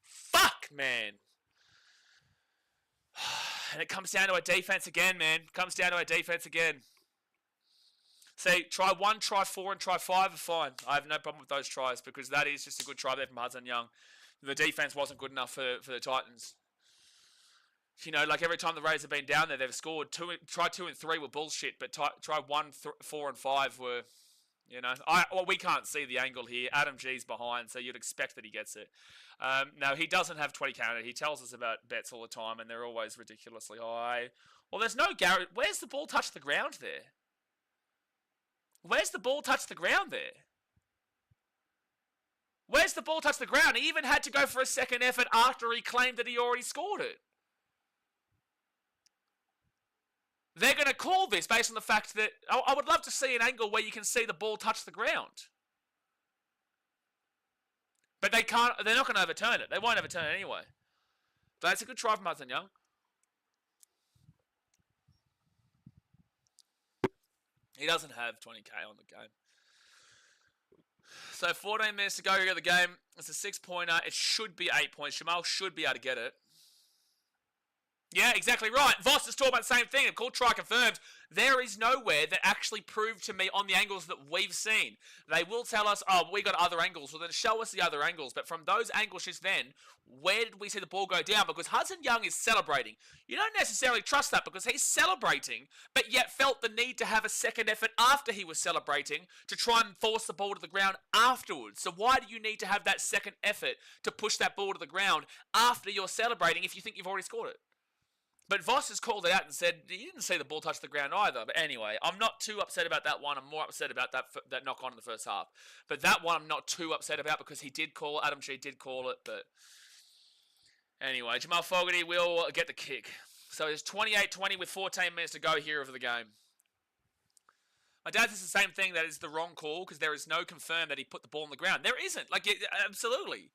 Fuck, man. And it comes down to our defense again, man. Comes down to our defense again. See, try 1, try 4, and try 5 are fine. I have no problem with those tries because that is just a good try there from Hudson Young. The defense wasn't good enough for the Titans. You know, like every time the Raiders have been down there, they've scored. Try 2 and 3 were bullshit, but try 1, 4, and 5 were, you know. Well, we can't see the angle here. Adam G's behind, so you'd expect that he gets it. No, he doesn't have 20 counted. He tells us about bets all the time, and they're always ridiculously high. Well, there's no Garrett. Where's the ball touch the ground there? Where's the ball touch the ground there? Where's the ball touch the ground? He even had to go for a second effort after he claimed that he already scored it. They're going to call this based on the fact that I would love to see an angle where you can see the ball touch the ground. But they can't. They're not going to overturn it. They won't overturn it anyway. But that's a good try from Hudson Young. He doesn't have 20k on the game. So 14 minutes to go here of the game. It's a 6-pointer. It should be 8 points. Jamal should be able to get it. Yeah, exactly right. Voss is talking about the same thing. Of course, try confirmed. There is nowhere that actually proved to me on the angles that we've seen. They will tell us, oh, we got other angles. Well, then show us the other angles. But from those angles just then, where did we see the ball go down? Because Hudson Young is celebrating. You don't necessarily trust that because he's celebrating, but yet felt the need to have a second effort after he was celebrating to try and force the ball to the ground afterwards. So why do you need to have that second effort to push that ball to the ground after you're celebrating if you think you've already scored it? But Voss has called it out and said he didn't see the ball touch the ground either. But anyway, I'm not too upset about that one. I'm more upset about that knock on in the first half. But that one I'm not too upset about because he did call it. Adam G did call it. But anyway, Jamal Fogarty will get the kick. So it's 28-20 with 14 minutes to go here of the game. My dad says the same thing, that is the wrong call because there is no confirm that he put the ball on the ground. There isn't. Like, absolutely.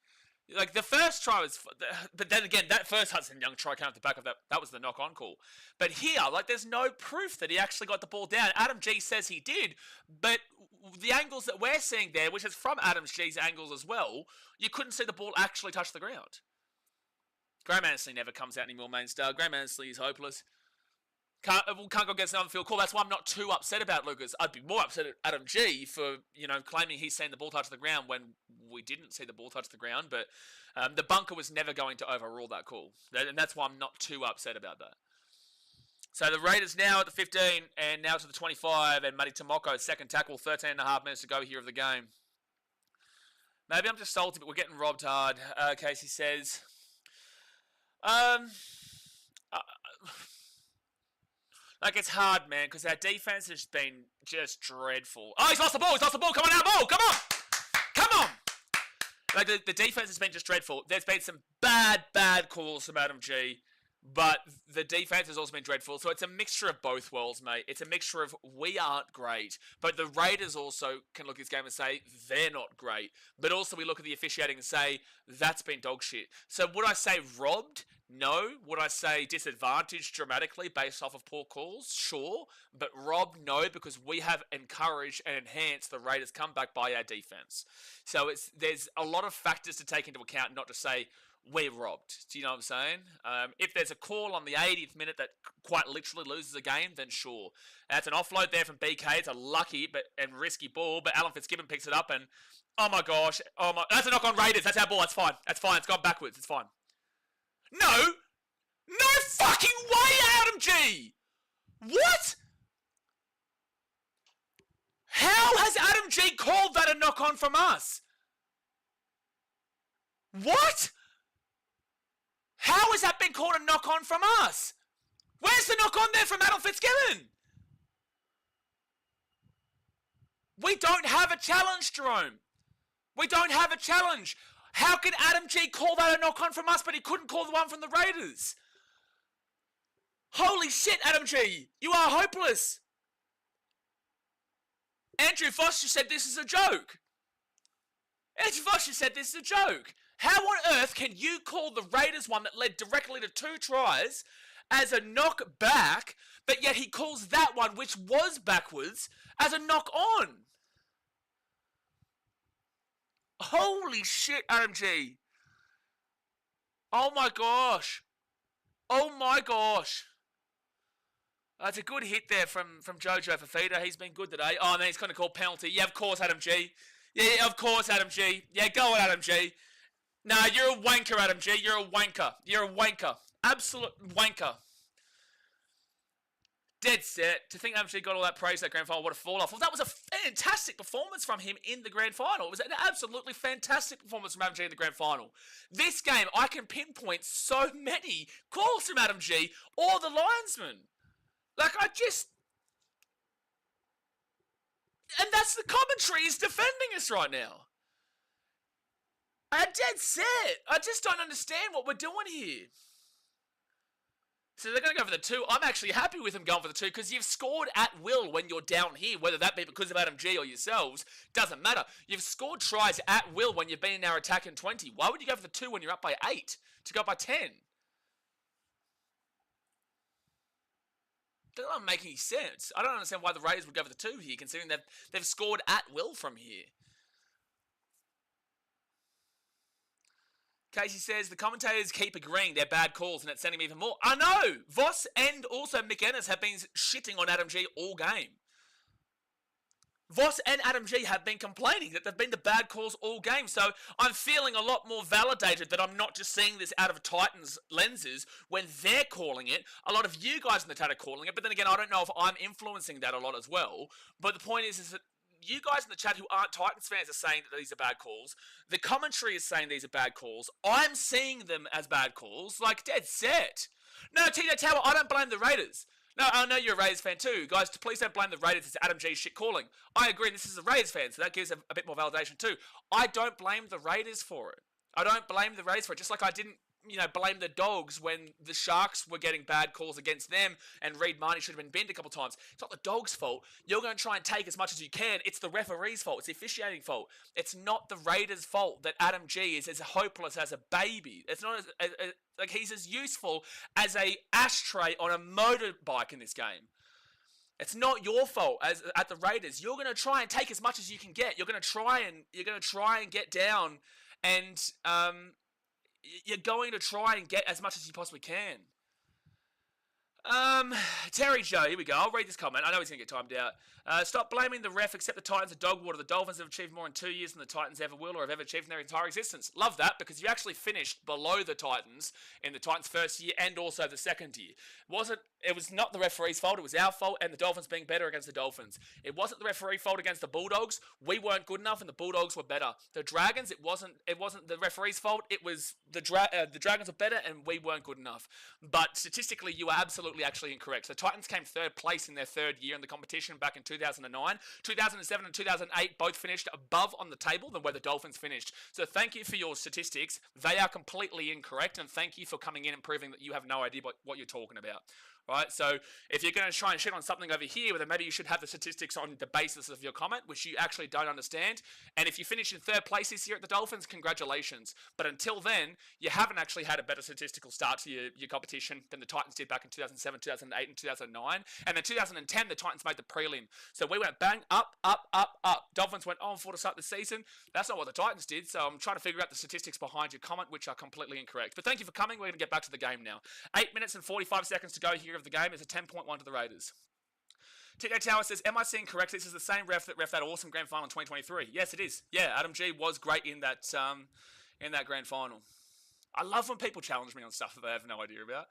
Like, the first try was... But then again, that first Hudson Young try came off the back of that. That was the knock-on call. But here, like, there's no proof that he actually got the ball down. Adam G says he did, but the angles that we're seeing there, which is from Adam G's angles as well, you couldn't see the ball actually touch the ground. Graham Annesley never comes out anymore, main star. Graham Annesley is hopeless. Can't go get an on-field call. That's why I'm not too upset about Lucas. I'd be more upset at Adam G for, you know, claiming he's seen the ball touch the ground when we didn't see the ball touch the ground. But the bunker was never going to overrule that call. And that's why I'm not too upset about that. So the Raiders now at the 15 and now to the 25. And Matty Tomoko, second tackle, 13 and a half minutes to go here of the game. Maybe I'm just salty, but we're getting robbed hard. Casey says... Like, it's hard, man, because our defense has been just dreadful. Oh, he's lost the ball. He's lost the ball. Come on, our ball. Come on. Come on. Like, the defense has been just dreadful. There's been some bad calls from Adam G, but the defense has also been dreadful. So it's a mixture of both worlds, mate. It's a mixture of we aren't great, but the Raiders also can look at this game and say they're not great. But also we look at the officiating and say that's been dog shit. So would I say robbed? No. Would I say disadvantaged dramatically based off of poor calls? Sure. But robbed? No, because we have encouraged and enhanced the Raiders' comeback by our defense. So there's a lot of factors to take into account, not to say we're robbed. Do you know what I'm saying? If there's a call on the 80th minute that quite literally loses the game, then sure. That's an offload there from BK. It's a lucky and risky ball, but Alan Fitzgibbon picks it up and, oh my gosh, that's a knock on Raiders. That's our ball. That's fine. That's fine. It's gone backwards. It's fine. No fucking way, Adam G! What? How has Adam G called that a knock on from us? What? How has that been called a knock on from us? Where's the knock on there from Adam Fitzgibbon? We don't have a challenge, Jerome. We don't have a challenge. How can Adam G call that a knock on from us, but he couldn't call the one from the Raiders? Holy shit, Adam G. You are hopeless. Andrew Foster said this is a joke. Andrew Foster said this is a joke. How on earth can you call the Raiders one that led directly to 2 tries as a knock back, but yet he calls that one, which was backwards, as a knock on? Holy shit, Adam G. Oh my gosh. Oh my gosh. That's a good hit there from Jojo Fafita. He's been good today. Oh, man, he's going to call penalty. Yeah, of course, Adam G. Yeah, of course, Adam G. Yeah, go on, Adam G. Nah, you're a wanker, Adam G. You're a wanker. You're a wanker. Absolute wanker. Dead set. To think Adam G got all that praise that grand final, what a fall off. Well, that was a fantastic performance from him in the grand final. It was an absolutely fantastic performance from Adam G in the grand final. This game, I can pinpoint so many calls from Adam G or the linesman. Like, and that's the commentary is defending us right now. I'm dead set. I just don't understand what we're doing here. So they're going to go for the 2. I'm actually happy with them going for the 2 because you've scored at will when you're down here, whether that be because of Adam G or yourselves, doesn't matter. You've scored tries at will when you've been in our attack in 20. Why would you go for the 2 when you're up by 8 to go by 10? That doesn't make any sense. I don't understand why the Raiders would go for the 2 here, considering they've scored at will from here. Casey says, the commentators keep agreeing they're bad calls and it's sending me even more. I know! Voss and also Mick Ennis have been shitting on Adam G all game. Voss and Adam G have been complaining that they've been the bad calls all game. So I'm feeling a lot more validated that I'm not just seeing this out of Titans lenses when they're calling it. A lot of you guys in the chat are calling it. But then again, I don't know if I'm influencing that a lot as well. But the point is that you guys in the chat who aren't Titans fans are saying that these are bad calls. The commentary is saying these are bad calls. I'm seeing them as bad calls, like dead set. No, Tito Tower, I don't blame the Raiders. No, I know you're a Raiders fan too. Guys, please don't blame the Raiders. It's Adam G's shit calling. I agree, this is a Raiders fan, so that gives a bit more validation too. I don't blame the Raiders for it. I don't blame the Raiders for it, just like I didn't blame the Dogs when the Sharks were getting bad calls against them and Reid Marnie should have been binned a couple times. It's not the Dogs' fault. You're going to try and take as much as you can. It's the referee's fault. It's the officiating fault. It's not the Raiders' fault that Adam G is as hopeless as a baby. It's not like he's as useful as a ashtray on a motorbike in this game. It's not your fault as at the Raiders. You're going to try and take as much as you can get. You're going to try and get down and you're going to try and get as much as you possibly can. Terry Joe, here we go. I'll read this comment. I know he's going to get timed out. Stop blaming the ref, accept the Titans are dog water. The Dolphins have achieved more in 2 years than the Titans ever will or have ever achieved in their entire existence. Love that, because you actually finished below the Titans in the Titans' first year and also the second year. It was not the referee's fault, it was our fault and the Dolphins being better against the Dolphins. It wasn't the referee's fault against the Bulldogs. We weren't good enough and the Bulldogs were better. The Dragons, it wasn't the referee's fault, it was the Dragons were better and we weren't good enough. But statistically, you were absolutely actually incorrect. So the Titans came third place in their third year in the competition back in 2009. 2007 and 2008 both finished above on the table than where the Dolphins finished. So thank you for your statistics. They are completely incorrect, and thank you for coming in and proving that you have no idea what you're talking about. Right, so if you're going to try and shit on something over here, well, then maybe you should have the statistics on the basis of your comment, which you actually don't understand. And if you finish in third place this year at the Dolphins, congratulations. But until then, you haven't actually had a better statistical start to your competition than the Titans did back in 2007, 2008, and 2009. And in 2010, the Titans made the prelim. So we went bang, up, up, up, up. Dolphins went 0-4 to start the season. That's not what the Titans did, so I'm trying to figure out the statistics behind your comment, which are completely incorrect. But thank you for coming. We're going to get back to the game now. 8 minutes and 45 seconds to go here of the game. It's a 10.1 to the Raiders. TJ Tower says, am I seeing correct? This is the same ref that awesome grand final in 2023. Yes, it is. Yeah, Adam G was great in that grand final. I love when people challenge me on stuff that they have no idea about.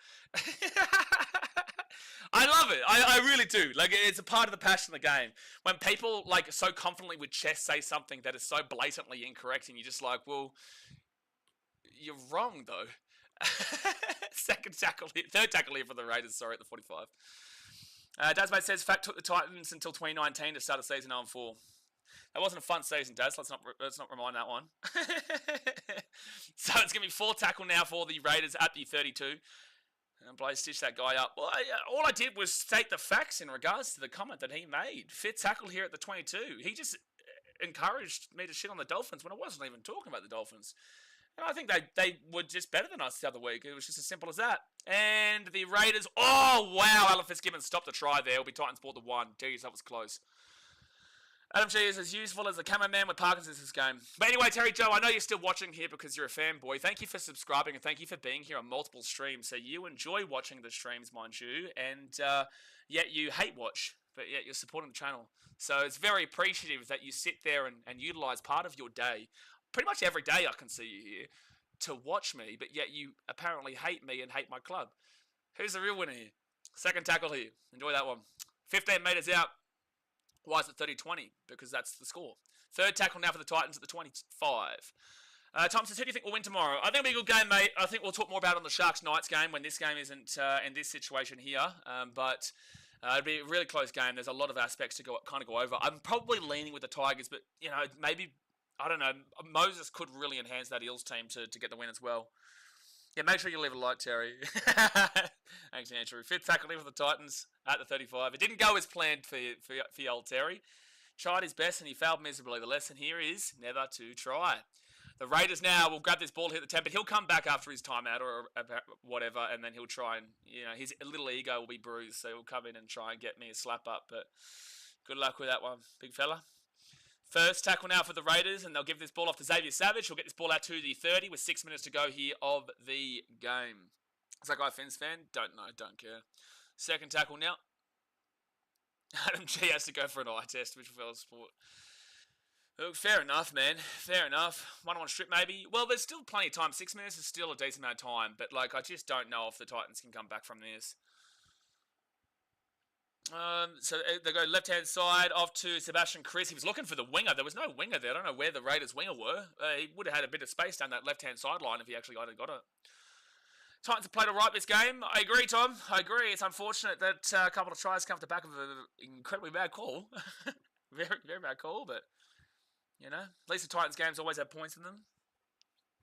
I love it. I really do. Like, it's a part of the passion of the game. When people, like, so confidently with chess say something that is so blatantly incorrect, and you're just like, well, you're wrong, though. Third tackle here for the Raiders, sorry, at the 45. Dazmate says, Fact took the Titans until 2019 to start the season 0-4. That wasn't a fun season, Daz. Let's not remind that one. So it's going to be 4 tackle now for the Raiders at the 32. And Blaze stitched that guy up. Well, all I did was state the facts in regards to the comment that he made. Fifth tackle here at the 22. He just encouraged me to shit on the Dolphins when I wasn't even talking about the Dolphins. And I think they were just better than us the other week. It was just as simple as that. And the Raiders, oh, wow. Alan Fitzgibbon stopped the try there. It'll be Titans ball to 1. Jeez, that was close. Adam G is as useful as a cameraman with Parkinson's this game. But anyway, Terry Joe, I know you're still watching here because you're a fanboy. Thank you for subscribing and thank you for being here on multiple streams. So you enjoy watching the streams, mind you, and yet you hate watch, but yet you're supporting the channel. So it's very appreciative that you sit there and utilize part of your day. Pretty much every day I can see you here to watch me, but yet you apparently hate me and hate my club. Who's the real winner here? Second tackle here. Enjoy that one. 15 metres out. Why is it 30-20? Because that's the score. Third tackle now for the Titans at the 25. Tom says, who do you think will win tomorrow? I think it'll be a good game, mate. I think we'll talk more about it on the Sharks-Knights game when this game isn't in this situation here. But it'll be a really close game. There's a lot of aspects to go over. I'm probably leaning with the Tigers, but, you know, maybe, I don't know, Moses could really enhance that Eels team to get the win as well. Yeah, make sure you leave a like, Terry. Thanks, Andrew. Fifth tackle in for the Titans at the 35. It didn't go as planned for old Terry. Tried his best and he failed miserably. The lesson here is never to try. The Raiders now will grab this ball here at the 10, but he'll come back after his timeout or whatever, and then he'll try and, you know, his little ego will be bruised, so he'll come in and try and get me a slap up, but good luck with that one, big fella. First tackle now for the Raiders, and they'll give this ball off to Xavier Savage. He'll get this ball out to the 30 with 6 minutes to go here of the game. Is that guy a Fins fan? Don't know, don't care. Second tackle now. Adam G has to go for an eye test, which will fail sport. Look, fair enough, man. Fair enough. 1-on-1 strip, maybe. Well, there's still plenty of time. 6 minutes is still a decent amount of time, but, like, I just don't know if the Titans can come back from this. So they go left-hand side off to Sebastian Chris. He was looking for the winger. There was no winger there. I don't know where the Raiders' winger were. He would have had a bit of space down that left-hand sideline if he actually got it. Titans have played all right this game. I agree, Tom. I agree. It's unfortunate that a couple of tries come off the back of an incredibly bad call. Very, very bad call, but, you know, at least the Titans games always have points in them.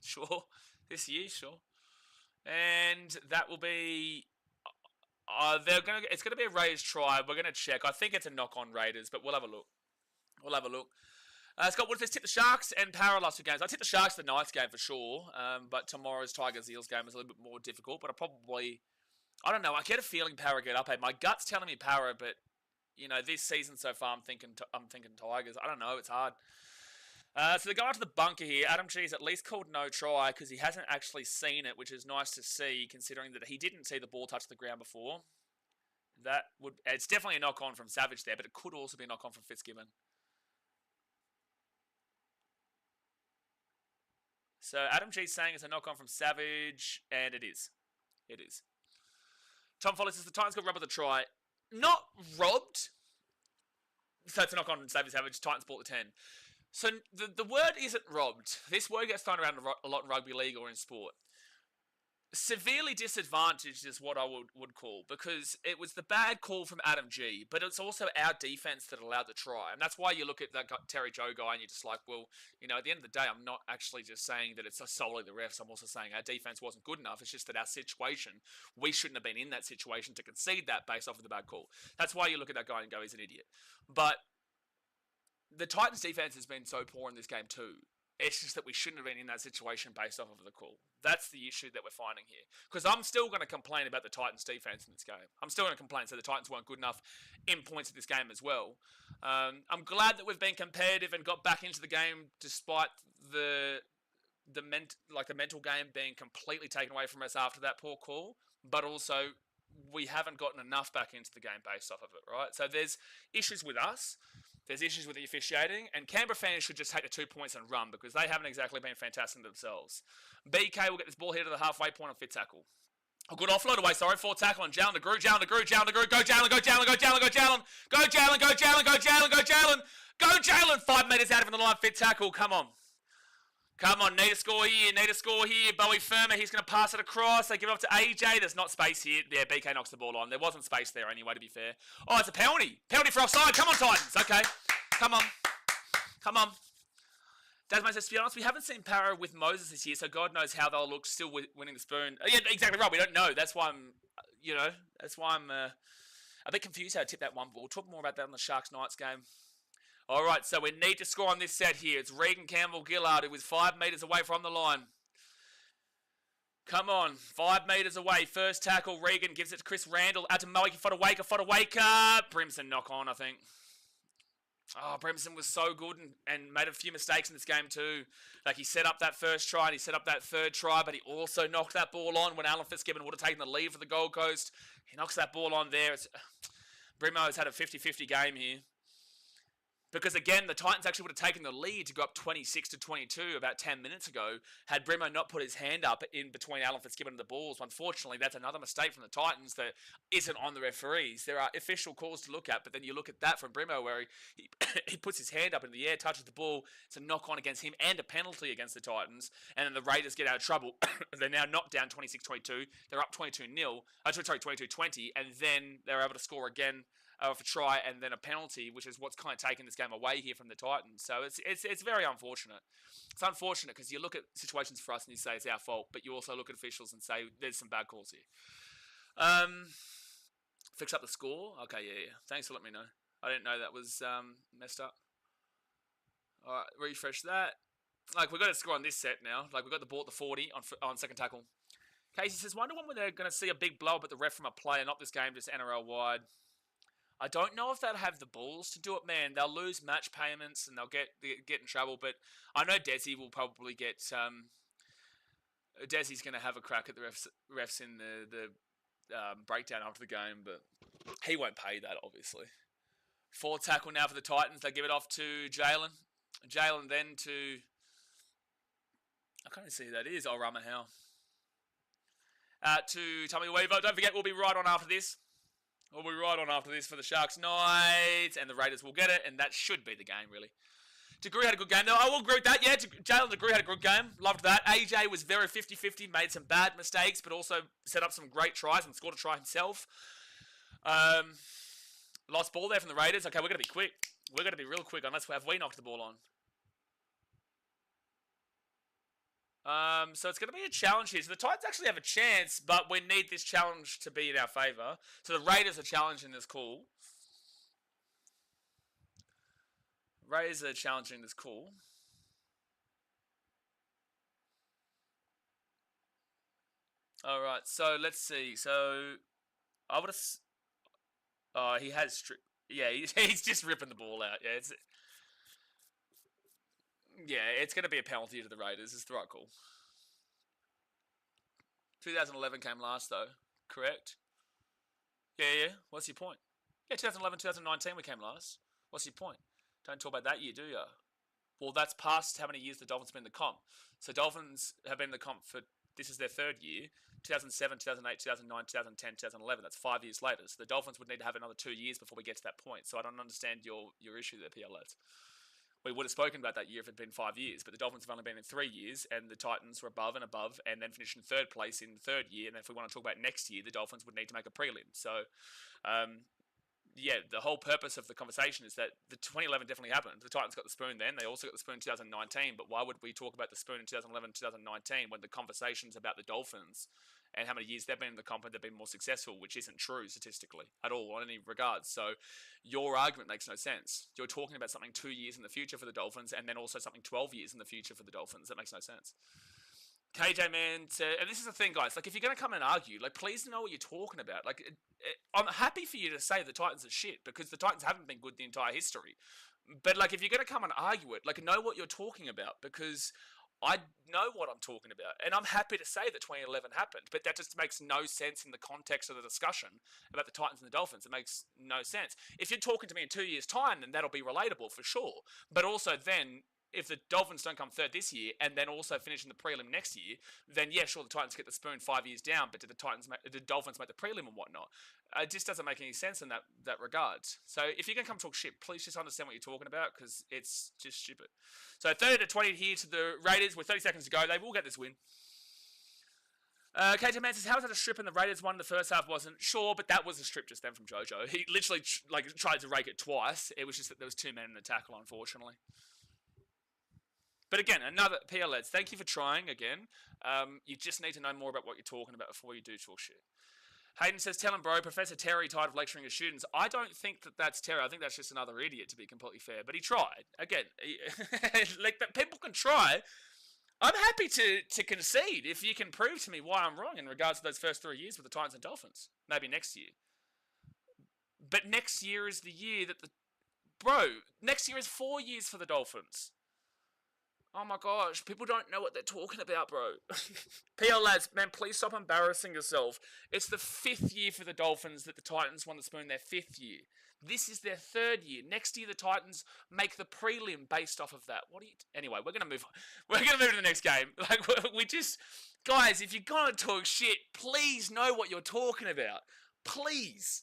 Sure. This year, sure. And that will be... it's going to be a Raiders try. We're going to check. I think it's a knock-on Raiders, but we'll have a look. Scott Wood says, tip the Sharks and Para last 2 games. I tip the Sharks the Knights game for sure, but tomorrow's Tigers-Eels game is a little bit more difficult, but I don't know. I get a feeling Para get up. Hey, my gut's telling me Para, but, you know, this season so far, I'm thinking Tigers. I don't know. It's hard. So the guy to the bunker here, Adam G, is at least called no try because he hasn't actually seen it, which is nice to see considering that he didn't see the ball touch the ground before. It's definitely a knock-on from Savage there, but it could also be a knock-on from Fitzgibbon. So Adam G's saying it's a knock-on from Savage, and it is. It is. Tom Foley says the Titans got robbed with a try. Not robbed. So it's a knock-on from Savage. Titans ball to 10. So the word isn't robbed. This word gets thrown around a lot in rugby league or in sport. Severely disadvantaged is what I would call, because it was the bad call from Adam G, but it's also our defense that allowed the try. And that's why you look at that Terry Joe guy and you're just like, well, you know, at the end of the day, I'm not actually just saying that it's solely the refs. I'm also saying our defense wasn't good enough. It's just that our situation, we shouldn't have been in that situation to concede that based off of the bad call. That's why you look at that guy and go, he's an idiot. But the Titans' defense has been so poor in this game too. It's just that we shouldn't have been in that situation based off of the call. That's the issue that we're finding here. Because I'm still going to complain about the Titans' defense in this game. I'm still going to complain and say the Titans weren't good enough in points in this game as well. I'm glad that we've been competitive and got back into the game despite the mental game being completely taken away from us after that poor call. But also, we haven't gotten enough back into the game based off of it, right? So there's issues with us. There's issues with the officiating, and Canberra fans should just take the 2 points and run because they haven't exactly been fantastic themselves. BK will get this ball here to the halfway point on fit tackle. A good offload away, sorry, 4 tackle on Jalen to Grew, Jalen to Grew, Jalen to Grew, go Jalen, go Jalen, go Jalen, go Jalen, go Jalen, go Jalen, go Jalen, go Jalen, go Jalen, 5 metres out from the line, fit tackle, come on. Come on, need to score here, Bowie Firma, he's going to pass it across, they give it up to AJ, there's not space here, yeah, BK knocks the ball on, there wasn't space there anyway, to be fair. Oh, it's a penalty for offside, come on Titans, okay, come on. Dasman says, to be honest, we haven't seen Parra with Moses this year, so God knows how they'll look still winning the spoon. Yeah, exactly right, we don't know, that's why I'm a bit confused how to tip that one, but we'll talk more about that in the Sharks Knights game. Alright, so we need to score on this set here. It's Regan Campbell-Gillard, who is 5 metres away from the line. Come on, 5 metres away. First tackle, Regan gives it to Chris Randall. Out to Moeke, Fodawaker. Brimson knock on, I think. Oh, Brimson was so good and made a few mistakes in this game too. Like, he set up that first try and he set up that third try, but he also knocked that ball on when Alan Fitzgibbon would have taken the lead for the Gold Coast. He knocks that ball on there. Brimo has had a 50-50 game here. Because again, the Titans actually would have taken the lead to go up 26-22 about 10 minutes ago had Brimo not put his hand up in between Alan Fitzgibbon and the balls. Unfortunately, that's another mistake from the Titans that isn't on the referees. There are official calls to look at, but then you look at that from Brimo where he puts his hand up in the air, touches the ball. It's a knock-on against him and a penalty against the Titans. And then the Raiders get out of trouble. They're now knocked down 26-22. They're up 22-0. 22-20. And then they're able to score again. For try and then a penalty, which is what's kind of taken this game away here from the Titans. So it's very unfortunate. It's unfortunate because you look at situations for us and you say it's our fault, but you also look at officials and say there's some bad calls here. Fix up the score. Okay, yeah. Thanks for letting me know. I didn't know that was messed up. All right, refresh that. Like, we've got to score on this set now. Like, we've got the ball at the 40 on second tackle. Casey says, wonder when they're going to see a big blow up at the ref from a player, not this game, just NRL wide. I don't know if they'll have the balls to do it, man. They'll lose match payments and they'll get in trouble. But I know Desi will probably get... Desi's going to have a crack at the refs in the breakdown after the game, but he won't pay that, obviously. 4 tackle now for the Titans. They give it off to Jalen. Jalen then to... I can't even see who that is. Oh, Rama Howe. To Tommy Weaver. Don't forget, we'll be right on after this. We'll be right on after this for the Sharks Knights, and the Raiders will get it, and that should be the game, really. DeGree had a good game, though. I will agree with that, yeah. Jalen DeGree had a good game. Loved that. AJ was very 50-50, made some bad mistakes, but also set up some great tries and scored a try himself. Lost ball there from the Raiders. Okay, we're going to be quick. We're going to be real quick, unless we knocked the ball on. So it's going to be a challenge here. So the Titans actually have a chance, but we need this challenge to be in our favour. So the Raiders are challenging this call. Raiders are challenging this call. Alright, so let's see. So I would have... Oh, he has... Yeah, he's just ripping the ball out. Yeah, it's going to be a penalty to the Raiders. It's the right call. 2011 came last, though. Correct? Yeah. What's your point? Yeah, 2011, 2019 we came last. What's your point? Don't talk about that year, do you? Well, that's past how many years the Dolphins have been in the comp. So Dolphins have been in the comp for... This is their 3rd year. 2007, 2008, 2009, 2010, 2011. That's 5 years later. So the Dolphins would need to have another 2 years before we get to that point. So I don't understand your issue there, PLS. We would have spoken about that year if it had been 5 years, but the Dolphins have only been in 3 years, and the Titans were above and above, and then finished in 3rd place in the 3rd year. And then if we want to talk about next year, the Dolphins would need to make a prelim. So, yeah, the whole purpose of the conversation is that the 2011 definitely happened. The Titans got the spoon then. They also got the spoon in 2019. But why would we talk about the spoon in 2011, 2019 when the conversation's about the Dolphins and how many years they've been in the comp and they've been more successful, which isn't true statistically at all in any regards. So your argument makes no sense. You're talking about something 2 years in the future for the Dolphins and then also something 12 years in the future for the Dolphins. That makes no sense. KJ, man, and this is the thing, guys. Like, if you're going to come and argue, like, please know what you're talking about. Like, I'm happy for you to say the Titans are shit because the Titans haven't been good the entire history. But, like, if you're going to come and argue it, like, know what you're talking about because I know what I'm talking about. And I'm happy to say that 2011 happened, but that just makes no sense in the context of the discussion about the Titans and the Dolphins. It makes no sense. If you're talking to me in 2 years' time, then that'll be relatable for sure. But also then, if the Dolphins don't come third this year and then also finish in the prelim next year, then yeah, sure, the Titans get the spoon 5 years down, but did the Dolphins make the prelim and whatnot? It just doesn't make any sense in that regard. So if you're going to come talk shit, please just understand what you're talking about because it's just stupid. So 30-20 here to the Raiders with 30 seconds to go. They will get this win. KJ Man says, how was that a strip and the Raiders won the first half? Wasn't sure, but that was a strip just then from Jojo. He literally tried to rake it twice. It was just that there was 2 men in the tackle, unfortunately. But again, another PLEDs, thank you for trying again. You just need to know more about what you're talking about before you do talk shit. Hayden says, tell him, bro, Professor Terry tired of lecturing his students. I don't think that that's Terry. I think that's just another idiot, to be completely fair. But he tried. Again, like, but people can try. I'm happy to concede if you can prove to me why I'm wrong in regards to those first 3 years with the Titans and Dolphins. Maybe next year. But next year is the year that the... Bro, next year is 4 years for the Dolphins. Oh my gosh, people don't know what they're talking about, bro. PL lads, man, please stop embarrassing yourself. It's the 5th year for the Dolphins that the Titans won the spoon, their 5th year. This is their 3rd year. Next year, the Titans make the prelim based off of that. Anyway, we're going to move on. We're going to move to the next game. Like, we just... Guys, if you're going to talk shit, please know what you're talking about. Please.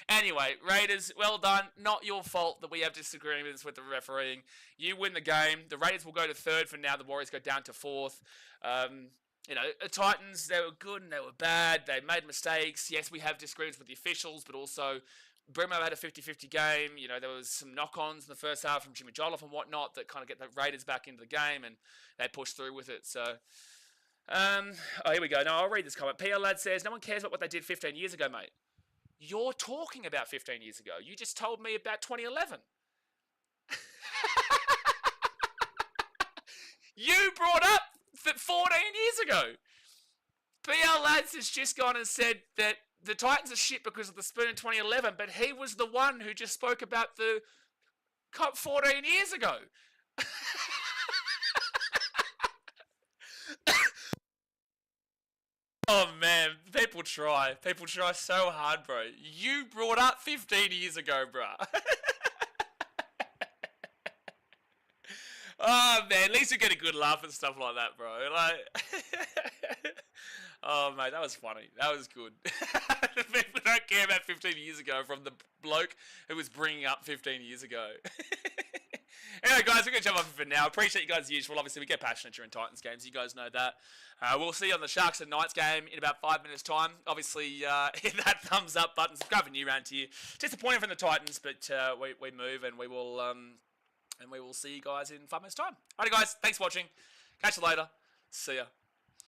Anyway, Raiders, well done. Not your fault that we have disagreements with the refereeing. You win the game. The Raiders will go to 3rd for now. The Warriors go down to 4th. You know, the Titans, they were good and they were bad. They made mistakes. Yes, we have disagreements with the officials, but also Brimo had a 50-50 game. You know, there was some knock-ons in the first half from Jimmy Jolliffe and whatnot that kind of get the Raiders back into the game, and they pushed through with it. So... oh, here we go. No, I'll read this comment. PL Lad says, no one cares about what they did 15 years ago, mate. You're talking about 15 years ago. You just told me about 2011. You brought up 14 years ago. PL Lads has just gone and said that the Titans are shit because of the spoon in 2011, but he was the one who just spoke about the Cup 14 years ago. Oh man, people try. People try so hard, bro. You brought up 15 years ago, bro. Oh man, at least you get a good laugh and stuff like that, bro. Like, oh mate, that was funny. That was good. People don't care about 15 years ago from the bloke who was bringing up 15 years ago. Anyway, guys, we're going to jump off for now. Appreciate you guys as usual. Obviously, we get passionate during Titans games. You guys know that. We'll see you on the Sharks and Knights game in about 5 minutes' time. Obviously, hit that thumbs up button. Subscribe for new round here. Disappointing from the Titans, but we move and we will see you guys in 5 minutes' time. Alright, guys. Thanks for watching. Catch you later. See ya.